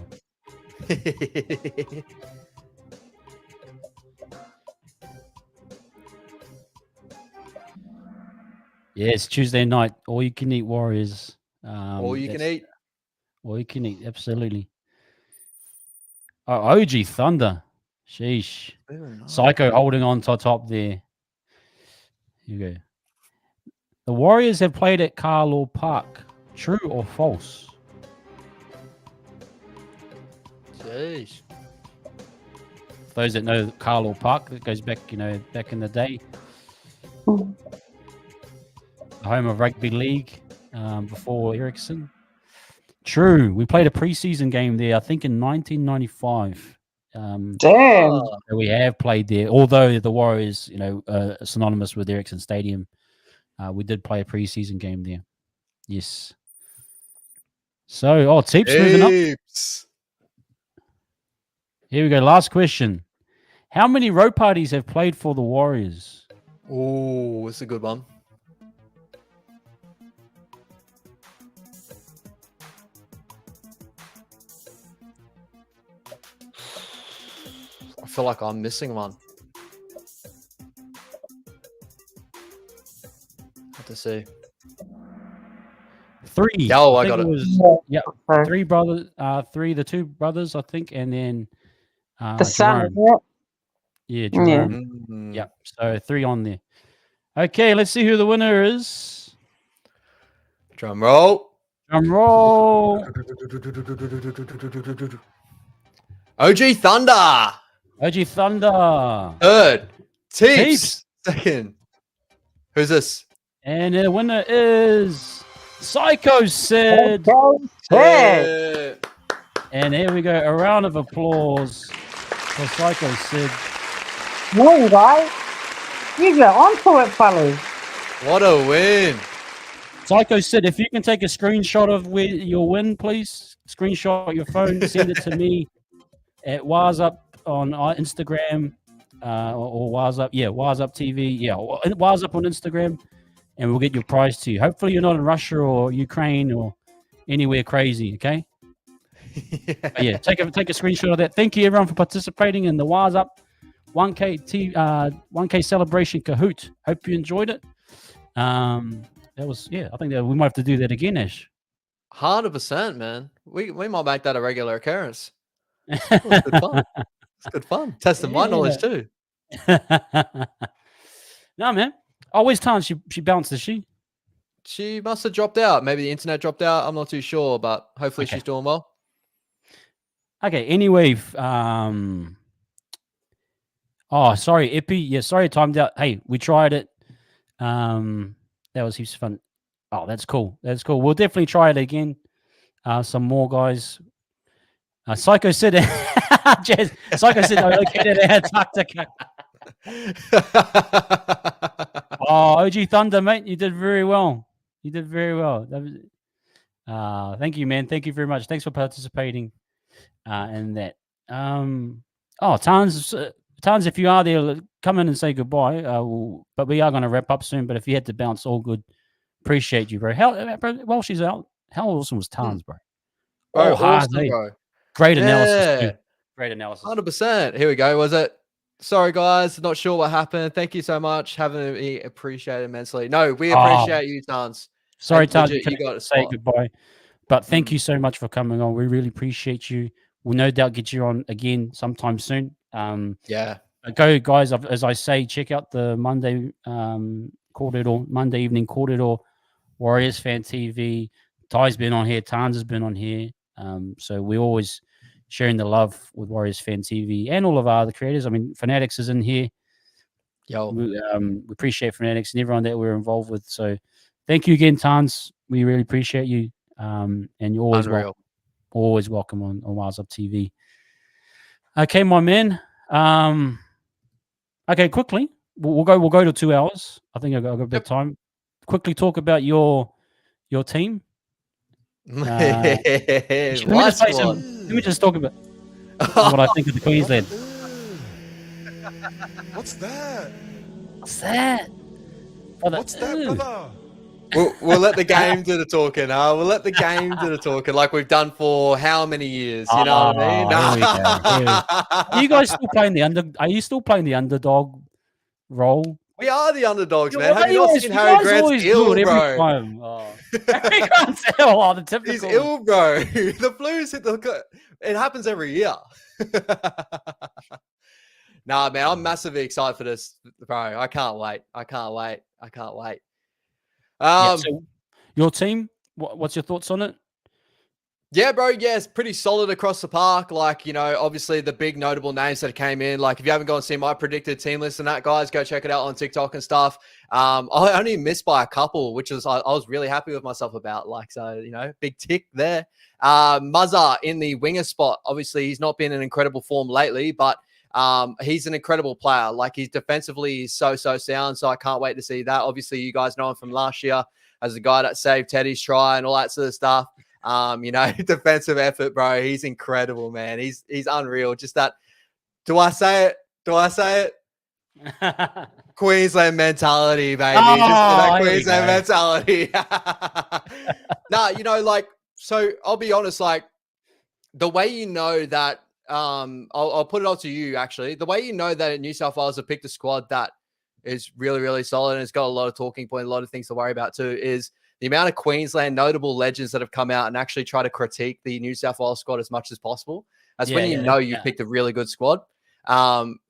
Yeah, it's Tuesday night. All You Can Eat Warriors. All you can eat. All you can eat, absolutely. Oh, OG Thunder. Sheesh. Psycho holding on to top there. Here you go. The Warriors have played at Carlaw Park. True or false? Jeez. For those that know Carlaw Park, that goes back, back in the day. The home of rugby league before Ericsson. True. We played a preseason game there, I think in 1995. Damn. So we have played there, although the Warriors, are synonymous with Ericsson Stadium. We did play a preseason game there. Yes. So, Teeps moving up. Here we go. Last question. How many rope parties have played for the Warriors? Oh, it's a good one. I feel like I'm missing one. Have to see. 3. Oh, I got it. Yeah, 3 brothers. The 2 brothers, I think, and then the son. Jerome. Yeah, Jerome. Yeah. So 3 on there. Okay, let's see who the winner is. Drum roll. Drum roll. OG Thunder. OG Thunder. Third. Teeps. Teeps. Second. Who's this? And the winner is Psycho Sid. Yeah. And here we go. A round of applause for Psycho Sid. No, guys. You get onto it, fellas. What a win. Psycho Sid, if you can take a screenshot of your win, please. Screenshot your phone. Send it to me at WazUp on Instagram or WazUp. Yeah, WazUp TV. Yeah, WazUp on Instagram. And we'll get your prize to you. Hopefully you're not in Russia or Ukraine or anywhere crazy, okay? Yeah, take a screenshot of that. Thank you, everyone, for participating in the WazUp 1K celebration Kahoot. Hope you enjoyed it. That was, I think that we might have to do that again, Ash. 100%, man. We might make that a regular occurrence. It was good fun. It's good fun. Testing my knowledge too. No, man. Oh, where's Tan? She bounced, is she? She must have dropped out. Maybe the internet dropped out. I'm not too sure, but hopefully she's doing well. Okay. Anyway, oh, sorry, Epi. Yeah, sorry, timed out. Hey, we tried it. That was heaps of fun. Oh, that's cool. That's cool. We'll definitely try it again. Some more guys. Psycho said, Jazz. Psycho said, I located at Antarctica. Oh, OG Thunder, mate, you did very well. You did very well. That was, thank you, man. Thank you very much. Thanks for participating in that. Oh, Tans, if you are there, come in and say goodbye. But we are going to wrap up soon. But if you had to bounce, all good. Appreciate you, bro. While she's out, how awesome was Tans, bro? Bro, awesome, bro. Great analysis, too. Great analysis. 100%. Here we go. Was it Sorry, guys. Not sure what happened. Thank you so much. Having me appreciated immensely. No, we appreciate you, Tans. Sorry, Tans, you got to say goodbye. But thank you so much for coming on. We really appreciate you. We'll no doubt get you on again sometime soon. Yeah. Go, guys. As I say, check out the Monday Monday evening Corridor Warriors Fan TV. Ty's been on here. Tans has been on here. So we're always sharing the love with Warriors Fan TV and all of our other creators. I mean, Fanatics is in here. Yo. We appreciate Fanatics and everyone that we're involved with. So thank you again, Tans. We really appreciate you. And you're always welcome on Wires Up TV. Okay, my man. Okay, quickly. We'll go to 2 hours. I think I've got a bit of time. Quickly talk about your team. Let me just talk about what I think of the Queensland. What's that? What's that? Brother? What's that, brother? We'll let the game do the talking, huh? We'll let the game do the talking like we've done for how many years? You know what I mean? Are you guys still playing Are you still playing the underdog role? We are the underdogs, man. Have you not seen Harry Grant's ill, bro? Harry Grant's ill. The typical. He's ill, bro. The Blues hit the. It happens every year. Nah, man, I'm massively excited for this, bro. I can't wait. So your team, what's your thoughts on it? Yeah, bro. Yeah, it's pretty solid across the park. Like, you know, obviously the big notable names that came in. Like, if you haven't gone and seen my predicted team list and that, guys, go check it out on TikTok and stuff. I only missed by a couple, which was I was really happy with myself about. Like, so, you know, big tick there. Muzza in the winger spot. Obviously, he's not been in incredible form lately, but he's an incredible player. Like, he's defensively so sound. So I can't wait to see that. Obviously, you guys know him from last year as a guy that saved Teddy's try and all that sort of stuff. You know, defensive effort, bro. He's incredible, man. He's unreal. Just that. Do I say it? Queensland mentality, baby. Just that Queensland mentality. Nah, you know, like, so I'll be honest, like, the way you know that, I'll put it all to you, actually. The way you know that New South Wales have picked a squad that is really, really solid and it's got a lot of talking points, a lot of things to worry about too, is the amount of Queensland notable legends that have come out and actually try to critique the New South Wales squad as much as possible. That's when you know you picked a really good squad.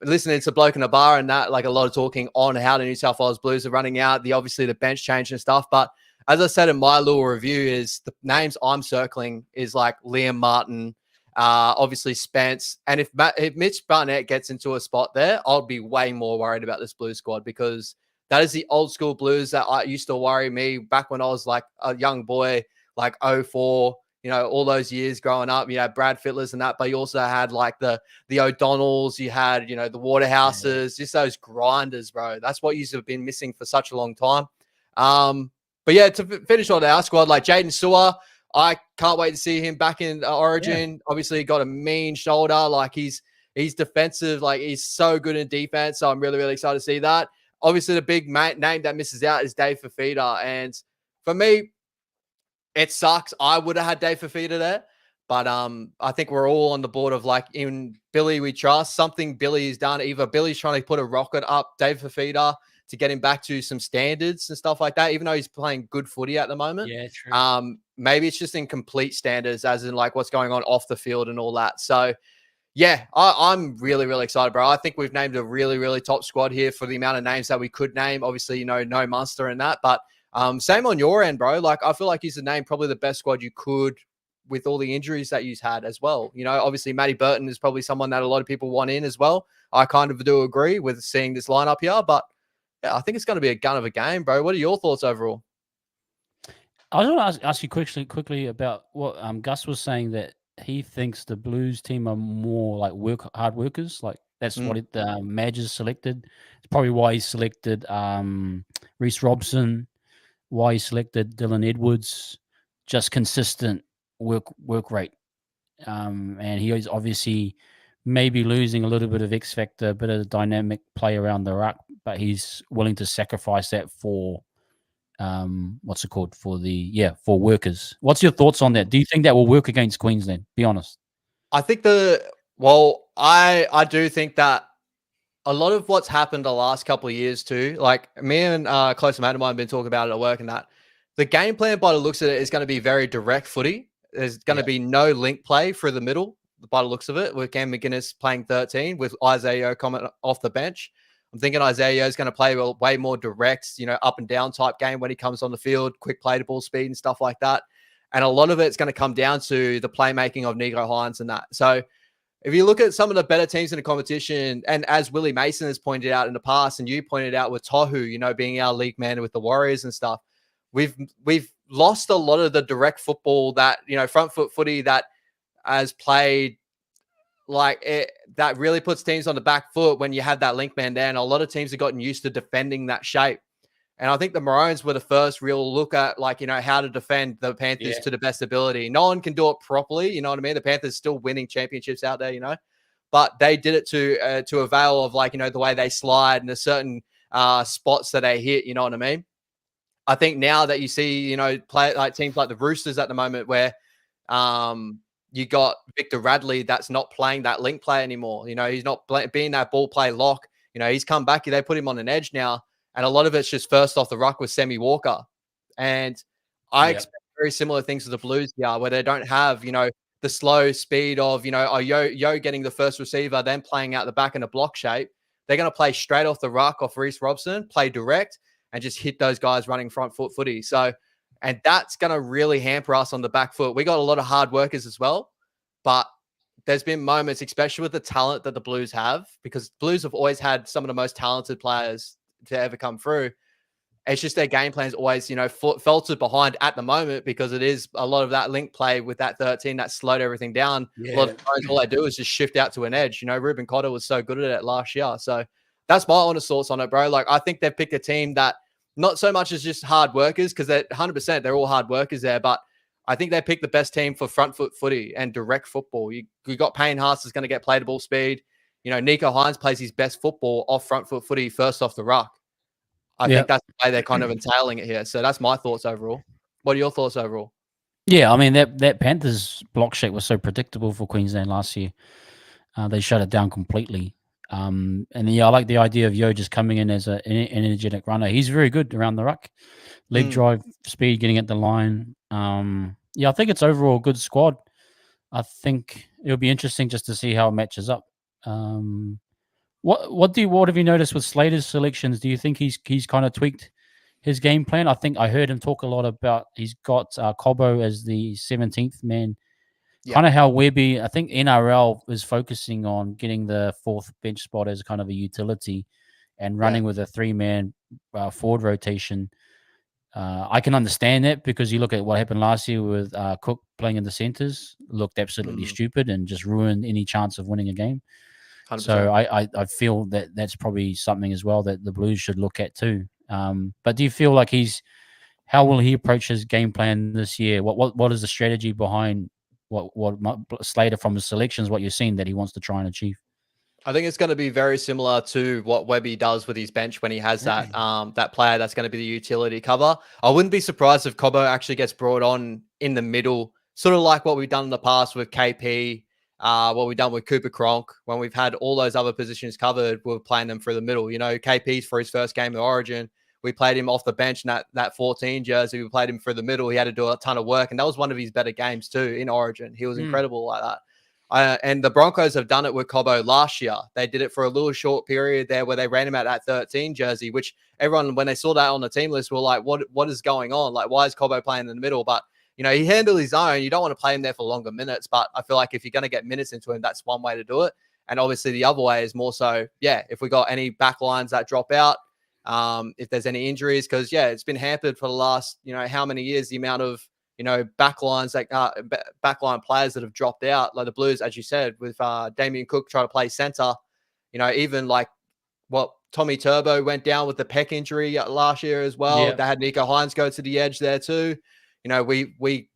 Listening to Bloke in a Bar and that, like, a lot of talking on how the New South Wales Blues are running out, obviously the bench change and stuff. But as I said in my little review, is the names I'm circling is like Liam Martin, obviously Spence. And if Mitch Barnett gets into a spot there, I'll be way more worried about this Blues squad, because that is the old school Blues that I used to worry me back when I was like a young boy, like 04, you know, all those years growing up. You had Brad Fittlers and that, but you also had like the O'Donnells, you had, you know, the Waterhouses, just those grinders, bro. That's what you've been missing for such a long time. But yeah, to finish on our squad, like Jaden Sewer, I can't wait to see him back in Origin. Yeah. Obviously, got a mean shoulder. Like, he's defensive. Like, he's so good in defense. So I'm really, really excited to see that. Obviously, the big name that misses out is Dave Fafita. And for me, it sucks. I would have had Dave Fafita there. But I think we're all on the board of, like, in Billy we trust. Something Billy has done. Either Billy's trying to put a rocket up Dave Fafita to get him back to some standards and stuff like that, even though he's playing good footy at the moment. Yeah, true. Maybe it's just in complete standards, as in like what's going on off the field and all that. So, yeah, I'm really, really excited, bro. I think we've named a really, really top squad here for the amount of names that we could name. Obviously, you know, no Munster in that. But same on your end, bro. Like, I feel like he's the name probably the best squad you could, with all the injuries that you've had as well. You know, obviously, Matty Burton is probably someone that a lot of people want in as well. I kind of do agree with seeing this lineup here. But, yeah, I think it's going to be a gun of a game, bro. What are your thoughts overall? I was going to ask you quickly about what Gus was saying, that he thinks the Blues team are more like hard workers. Like, that's what Madge has selected. It's probably why he selected Reece Robson, why he selected Dylan Edwards. Just consistent work rate. And he is obviously maybe losing a little bit of X factor, a bit of dynamic play around the ruck, but he's willing to sacrifice that for for workers. What's your thoughts on that? Do you think that will work against Queensland? Be honest. I think I do think that a lot of what's happened the last couple of years too, like me and close mate of mine have been talking about it at work, and that the game plan by the looks of it is going to be very direct footy. There's going to be no link play through the middle by the looks of it, with Cam McGuinness playing 13 with Isaiah Yeo coming off the bench. I'm thinking Isaiah Yeo is going to play a way more direct, up and down type game when he comes on the field, quick play to ball speed and stuff like that. And a lot of it's going to come down to the playmaking of Nico Hines and that. So if you look at some of the better teams in the competition, and as Willie Mason has pointed out in the past, and you pointed out with Tohu, being our league man with the Warriors and stuff, we've lost a lot of the direct football that, front foot footy that has played like it, that really puts teams on the back foot when you have that link man there. And a lot of teams have gotten used to defending that shape. And I think the Maroons were the first real look at, how to defend the Panthers to the best ability. No one can do it properly. You know what I mean? The Panthers still winning championships out there, but they did it to avail of the way they slide and the certain spots that they hit. You know what I mean? I think now that you see, play like teams like the Roosters at the moment, where you got Victor Radley that's not playing that link play anymore. He's not being that ball play lock. He's come back. They put him on an edge now. And a lot of it's just first off the ruck with Semi Walker. And I expect very similar things to the Blues here, where they don't have, the slow speed of, Yo getting the first receiver, then playing out the back in a block shape. They're going to play straight off the ruck off Reece Robson, play direct, and just hit those guys running front foot footy. So, and that's going to really hamper us on the back foot. We got a lot of hard workers as well, but there's been moments, especially with the talent that the Blues have, because Blues have always had some of the most talented players to ever come through. It's just their game plans always, faltered behind at the moment, because it is a lot of that link play with that 13 that slowed everything down. A lot of times all they do is just shift out to an edge. Ruben Cotter was so good at it last year. So that's my honest thoughts on it, bro. Like, I think they've picked a team that not so much as just hard workers, because they're 100%, they're all hard workers there, but I think they picked the best team for front foot footy and direct football. You got Payne Haas is going to get play to ball speed. Nico Hines plays his best football off front foot footy first off the ruck. I think that's the way they're kind of entailing it here. So that's my thoughts overall. What are your thoughts overall? Yeah, I mean, that Panthers block shape was so predictable for Queensland last year. They shut it down completely. And I like the idea of Yo just coming in as an energetic runner. He's very good around the ruck. Leg drive, speed, getting at the line. I think it's overall a good squad. I think it'll be interesting just to see how it matches up. What have you noticed with Slater's selections? Do you think he's kind of tweaked his game plan? I think I heard him talk a lot about he's got Cobbo as the 17th man. Kind of how Webby, I think NRL is focusing on getting the fourth bench spot as kind of a utility and running with a 3-man forward rotation. I can understand that, because you look at what happened last year with Cook playing in the centres, looked absolutely stupid and just ruined any chance of winning a game. 100%. So I feel that that's probably something as well that the Blues should look at too. But do you feel like how will he approach his game plan this year? What is the strategy behind what Slater from his selections, what you're seeing that he wants to try and achieve? I think it's going to be very similar to what Webby does with his bench when he has that that player that's going to be the utility cover. I wouldn't be surprised if Cobbo actually gets brought on in the middle, sort of like what we've done in the past with KP, what we've done with Cooper Cronk. When we've had all those other positions covered, we're playing them through the middle. KP's for his first game of Origin, we played him off the bench in that 14 jersey. We played him through the middle. He had to do a ton of work, and that was one of his better games too in Origin. He was incredible like that. And the Broncos have done it with Cobbo last year. They did it for a little short period there where they ran him out that 13 jersey, which everyone, when they saw that on the team list, were like, what is going on? Like, why is Cobbo playing in the middle? But, he handled his own. You don't want to play him there for longer minutes. But I feel like if you're going to get minutes into him, that's one way to do it. And obviously the other way is more so, if we got any back lines that drop out, if there's any injuries, because, it's been hampered for the last, how many years, the amount of, backlines, like backline players that have dropped out, like the Blues, as you said, with Damien Cook trying to play center, even like what Tommy Turbo went down with the pec injury last year as well. They had Nico Hines go to the edge there too. We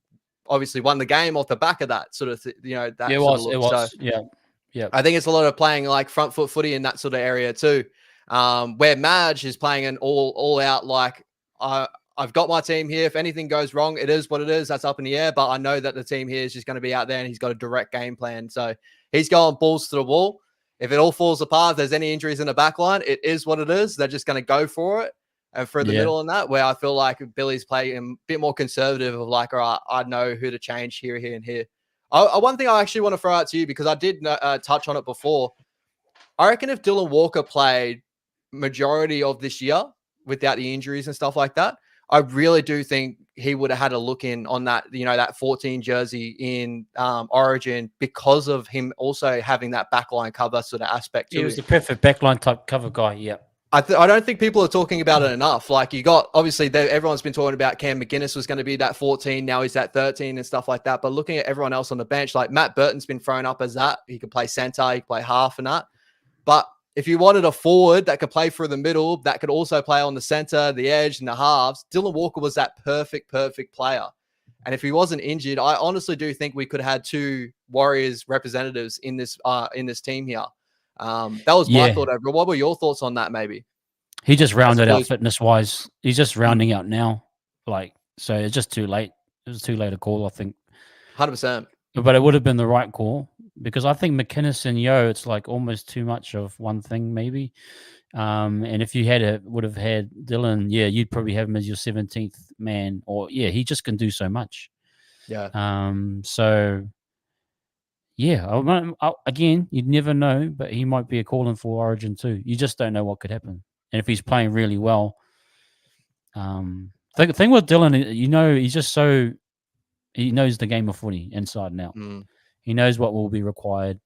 obviously won the game off the back of that sort of, that it was. So, I think it's a lot of playing like front foot footy in that sort of area too, where Madge is playing an all out, like, I've got my team here. If anything goes wrong, it is what it is. That's up in the air. But I know that the team here is just going to be out there, and he's got a direct game plan. So he's going balls to the wall. if it all falls apart, if there's any injuries in the back line, it is what it is. They're just going to go for it. And for the middle on that, where I feel like Billy's playing a bit more conservative of like, all right, I know who to change here, here, and here. One thing I actually want to throw out to you, because I did touch on it before. I reckon if Dylan Walker played majority of this year without the injuries and stuff like that, I really do think he would have had a look in on that, that 14 jersey in Origin, because of him also having that backline cover sort of aspect to it. He was the perfect backline type cover guy, yeah. I don't think people are talking about it enough. Like, you got, obviously, everyone's been talking about Cam McGuinness was going to be that 14. Now he's that 13 and stuff like that. But looking at everyone else on the bench, like Matt Burton's been thrown up as that. He could play center, he could play half and that. But if you wanted a forward that could play through the middle, that could also play on the center, the edge, and the halves, Dylan Walker was that perfect player. And if he wasn't injured, I honestly do think we could have had 2 Warriors representatives in this team here. That was my thought over. What were your thoughts on that? Maybe he just rounded out fitness wise. He's just rounding out now, so it's just too late. It was too late a call, I think. 100%. But it would have been the right call, because I think McInnes and Yo, it's like almost too much of one thing, maybe. And if you would have had Dylan, you'd probably have him as your 17th man, or he just can do so much. Yeah. Again, you'd never know, but he might be a call-in for Origin too. You just don't know what could happen. And if he's playing really well, the thing with Dylan, he's just he knows the game of footy inside and out. He knows what will be required.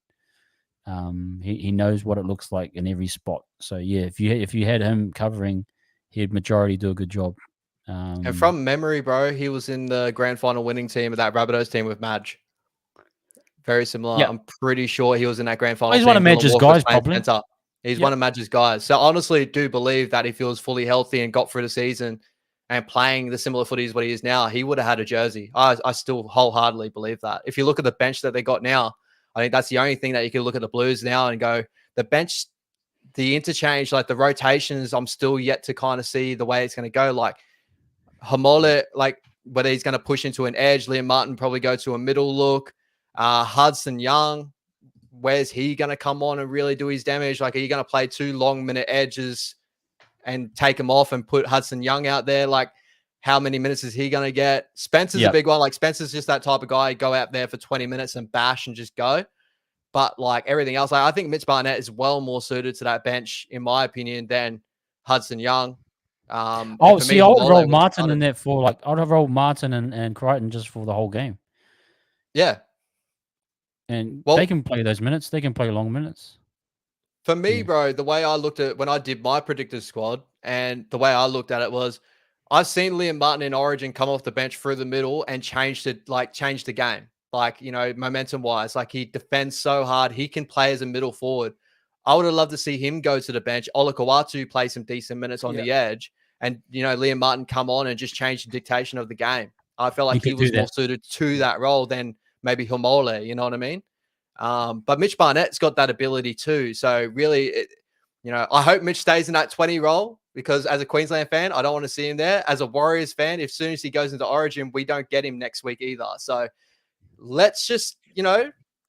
He knows what it looks like in every spot. So if you had him covering, he'd majority do a good job. And from memory, bro, he was in the grand final winning team of that Rabbitohs team with Madge. Very similar. Yeah. I'm pretty sure he was in that grand final. He's one of Madge's guys, probably. He's one of Madge's guys. So honestly, do believe that if he was fully healthy and got through the season and playing the similar footy as what he is now, he would have had a jersey. I still wholeheartedly believe that. If you look at the bench that they got now, I think that's the only thing that you can look at the Blues now and go, the bench, the interchange, like the rotations, I'm still yet to kind of see the way it's going to go. Like Hamole, like whether he's going to push into an edge, Liam Martin probably go to a middle look. Hudson Young, where's he going to come on and really do his damage? Like, are you going to play 2 long minute edges and take him off and put Hudson Young out there? Like, how many minutes is he going to get? Spencer's a big one. Like, Spencer's just that type of guy. Go out there for 20 minutes and bash and just go. But like everything else, I think Mitch Barnett is well more suited to that bench, in my opinion, than Hudson Young. I would roll Martin in there for I'd have rolled Martin and Crichton just for the whole game. Yeah. And they can play those minutes. They can play long minutes. For me, bro, the way I looked at it when I did my predicted squad, and the way I looked at it was, I've seen Liam Martin in Origin come off the bench through the middle and change the game. Like, momentum wise, like he defends so hard. He can play as a middle forward. I would have loved to see him go to the bench. Olakau'atu play some decent minutes on the edge, and Liam Martin come on and just change the dictation of the game. I felt like he was more suited to that role than maybe Hamole, you know what I mean? But Mitch Barnett's got that ability too. So really, I hope Mitch stays in that 20 role, because as a Queensland fan, I don't want to see him there. As a Warriors fan, as soon as he goes into Origin, we don't get him next week either. So let's just,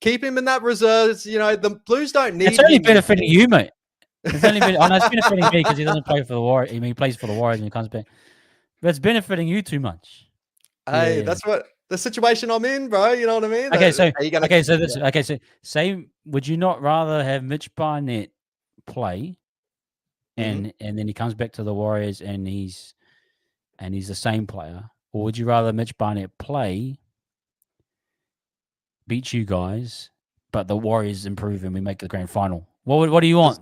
keep him in that reserves. The Blues don't need him. It's only benefiting you, mate. It's benefiting me because he doesn't play for the Warriors. He plays for the Warriors and he comes back. But it's benefiting you too much. Hey, that's what the situation I'm in, bro. You know what I mean? Okay, so would you not rather have Mitch Barnett play, and then he comes back to the Warriors and he's the same player, or would you rather Mitch Barnett play, beat you guys, but the Warriors improve and we make the grand final? What do you want?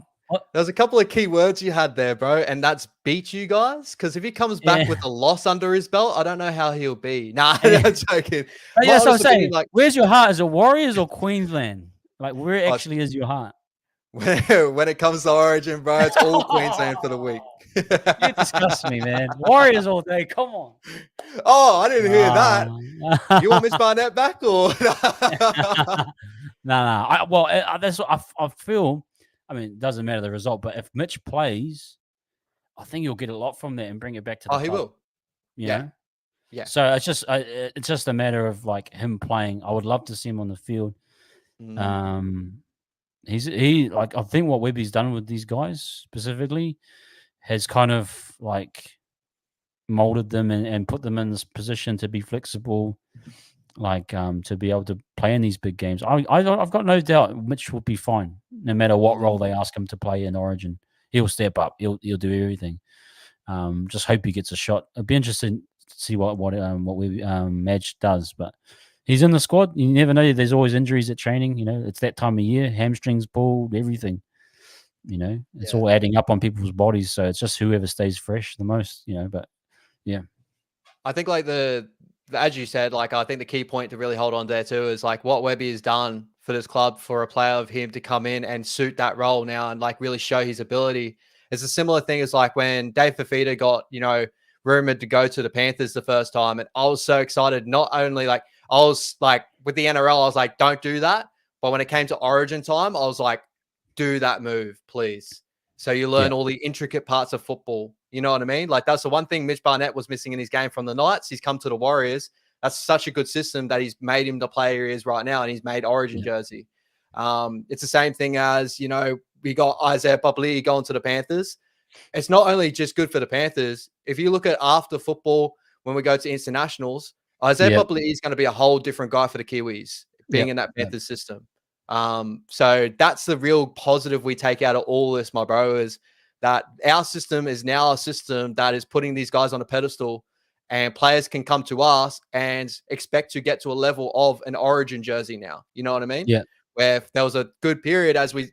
There's a couple of key words you had there, bro, and that's beat you guys. Because if he comes back with a loss under his belt, I don't know how he'll be. Nah, I'm joking. That's what I'm saying. Where's your heart? Is it Warriors or Queensland? Like, where actually is your heart? When it comes to Origin, bro, it's all Queensland for the week. You disgust me, man. Warriors all day. Come on. Oh, I didn't hear that. You want Mitch Barnett back or? No. That's what I feel. I mean, it doesn't matter the result, but if Mitch plays, I think you'll get a lot from that and bring it back to the he will. Yeah. So it's just a matter of like him playing. I would love to see him on the field. like, I think what Webby's done with these guys specifically has kind of like molded them and put them in this position to be flexible, like to be able to play in these big games. I've got no doubt Mitch will be fine no matter what role they ask him to play in Origin. He'll step up. He'll do everything. Just hope he gets a shot. It'd be interesting to see what Madge does, but he's in the squad. You never know. There's always injuries at training. You know, it's that time of year. Hamstrings pulled, everything. You know, it's all adding up on people's bodies. So it's just whoever stays fresh the most. You know, but yeah, I think like as you said, like I think the key point to really hold on there too is like what Webby has done for this club for a player of him to come in and suit that role now and like really show his ability. It's a similar thing as like when Dave Fafita got, you know, rumored to go to the Panthers the first time. And I was so excited. Not only like, I was like with the NRL, I was like, don't do that. But when it came to Origin time, I was like, do that move, please. So you learn all the intricate parts of football. You know what I mean? Like that's the one thing Mitch Barnett was missing in his game from the Knights. He's come to the Warriors. That's such a good system that he's made him the player he is right now. And he's made Origin jersey. It's the same thing as, you know, we got Isaiah Bubbly going to the Panthers. It's not only just good for the Panthers. If you look at after football, when we go to internationals, Isaiah Bubbly is going to be a whole different guy for the Kiwis being in that Panthers system. So that's the real positive we take out of all this, my bro, is that our system is now a system that is putting these guys on a pedestal and players can come to us and expect to get to a level of an Origin jersey now. You know what I mean? Yeah. Where if there was a good period, as we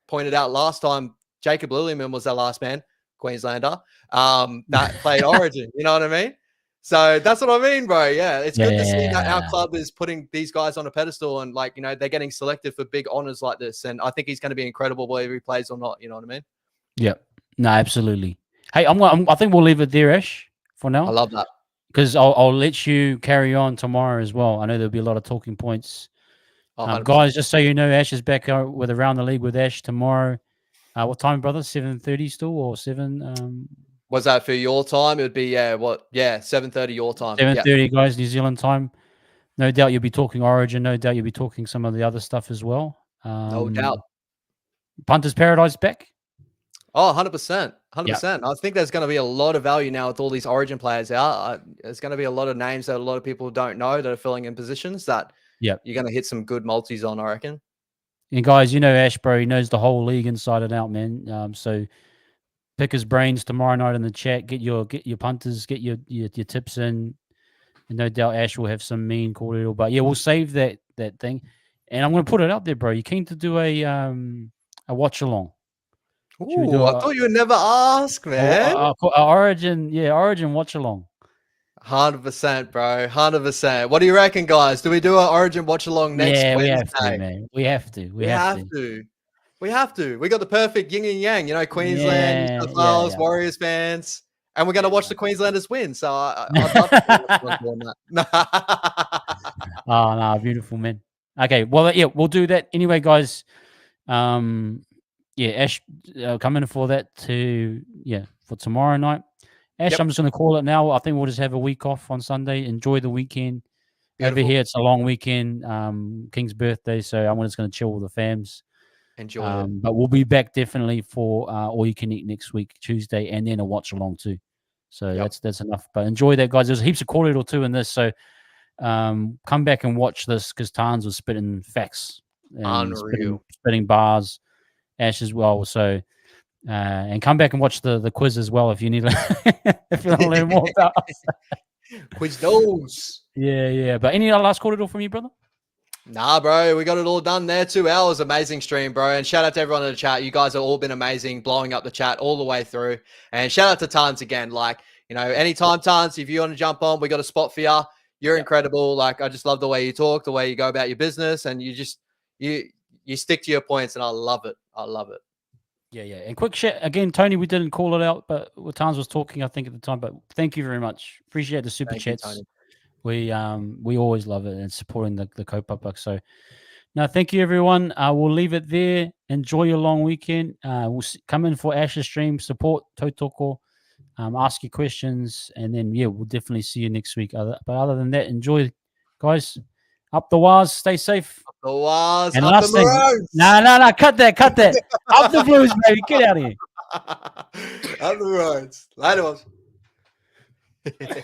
pointed out last time, Jacob Lilliman was our last man, Queenslander, that played Origin. You know what I mean? So that's what I mean, bro. Yeah, it's good to see that our club is putting these guys on a pedestal and, like, you know, they're getting selected for big honors like this. And I think he's going to be incredible whether he plays or not. You know what I mean? Yeah. No, absolutely. Hey, I think we'll leave it there, Ash, for now. I love that. Because I'll let you carry on tomorrow as well. I know there'll be a lot of talking points. Guys, just so you know, Ash is back with Around the League with Ash tomorrow. What time, brother? 7:30 still or 7? Was that for your time? It would be 7:30 your time. 7:30, guys, New Zealand time. No doubt you'll be talking Origin. No doubt you'll be talking some of the other stuff as well. No doubt. Punters Paradise back. Oh, 100%. 100%. I think there's going to be a lot of value now with all these Origin players out. There's going to be a lot of names that a lot of people don't know that are filling in positions that you're going to hit some good multis on, I reckon. And guys, you know Ash, bro, he knows the whole league inside and out, man. So pick his brains tomorrow night in the chat. Get your punters, get your tips in. And no doubt Ash will have some mean call. But yeah, we'll save that thing. And I'm going to put it out there, bro. You keen to do a watch along? Ooh, I thought you would never ask, man. Origin watch along. 100%, bro. 100%. What do you reckon, guys? Do we do an Origin watch along next Wednesday? We have to, man. We have to. We have to. We got the perfect yin and yang, you know, Queensland, New South Wales, Warriors fans. And we're going to watch the Queenslanders win. So I'd love to that. Oh, no, beautiful, man. Okay, well, yeah, we'll do that. Anyway, guys, Ash, come in for that for tomorrow night. Ash, I'm just going to call it now. I think we'll just have a week off on Sunday. Enjoy the weekend. Beautiful. Over here, it's a long weekend. King's birthday, so I'm just going to chill with the fams. Enjoy it. But we'll be back definitely for All You Can Eat next week, Tuesday, and then a watch along too. So that's enough. But enjoy that, guys. There's heaps of call or two in this, so come back and watch this because Tarns was spitting facts and spitting bars. Ash as well. So and come back and watch the quiz as well if you need if you want to learn more about us. Quiz those. Yeah. But any other last call from you, brother? Nah, bro, we got it all done there. 2 hours, amazing stream, bro. And shout out to everyone in the chat. You guys have all been amazing, blowing up the chat all the way through. And shout out to Tarns again. Like, you know, anytime, Tarns, if you want to jump on, we got a spot for you. You're incredible. Like, I just love the way you talk, the way you go about your business, and you just you stick to your points, and I love it. I love it. Yeah. And quick shout again, Tony. We didn't call it out, but Tarns was talking, I think, at the time. But thank you very much. Appreciate the super chats. Tony. We always love it and supporting the Kaupapa. So, no, thank you, everyone. We'll leave it there. Enjoy your long weekend. We'll come in for Ash's stream, support Tautoko, ask your questions, and then, we'll definitely see you next week. But other than that, enjoy, guys. Up the wires. Stay safe. The Waz. And Up last the thing, Maroons. no, cut that. Up the Blues, baby. Get out of here. Up the Maroons. Later, Waz.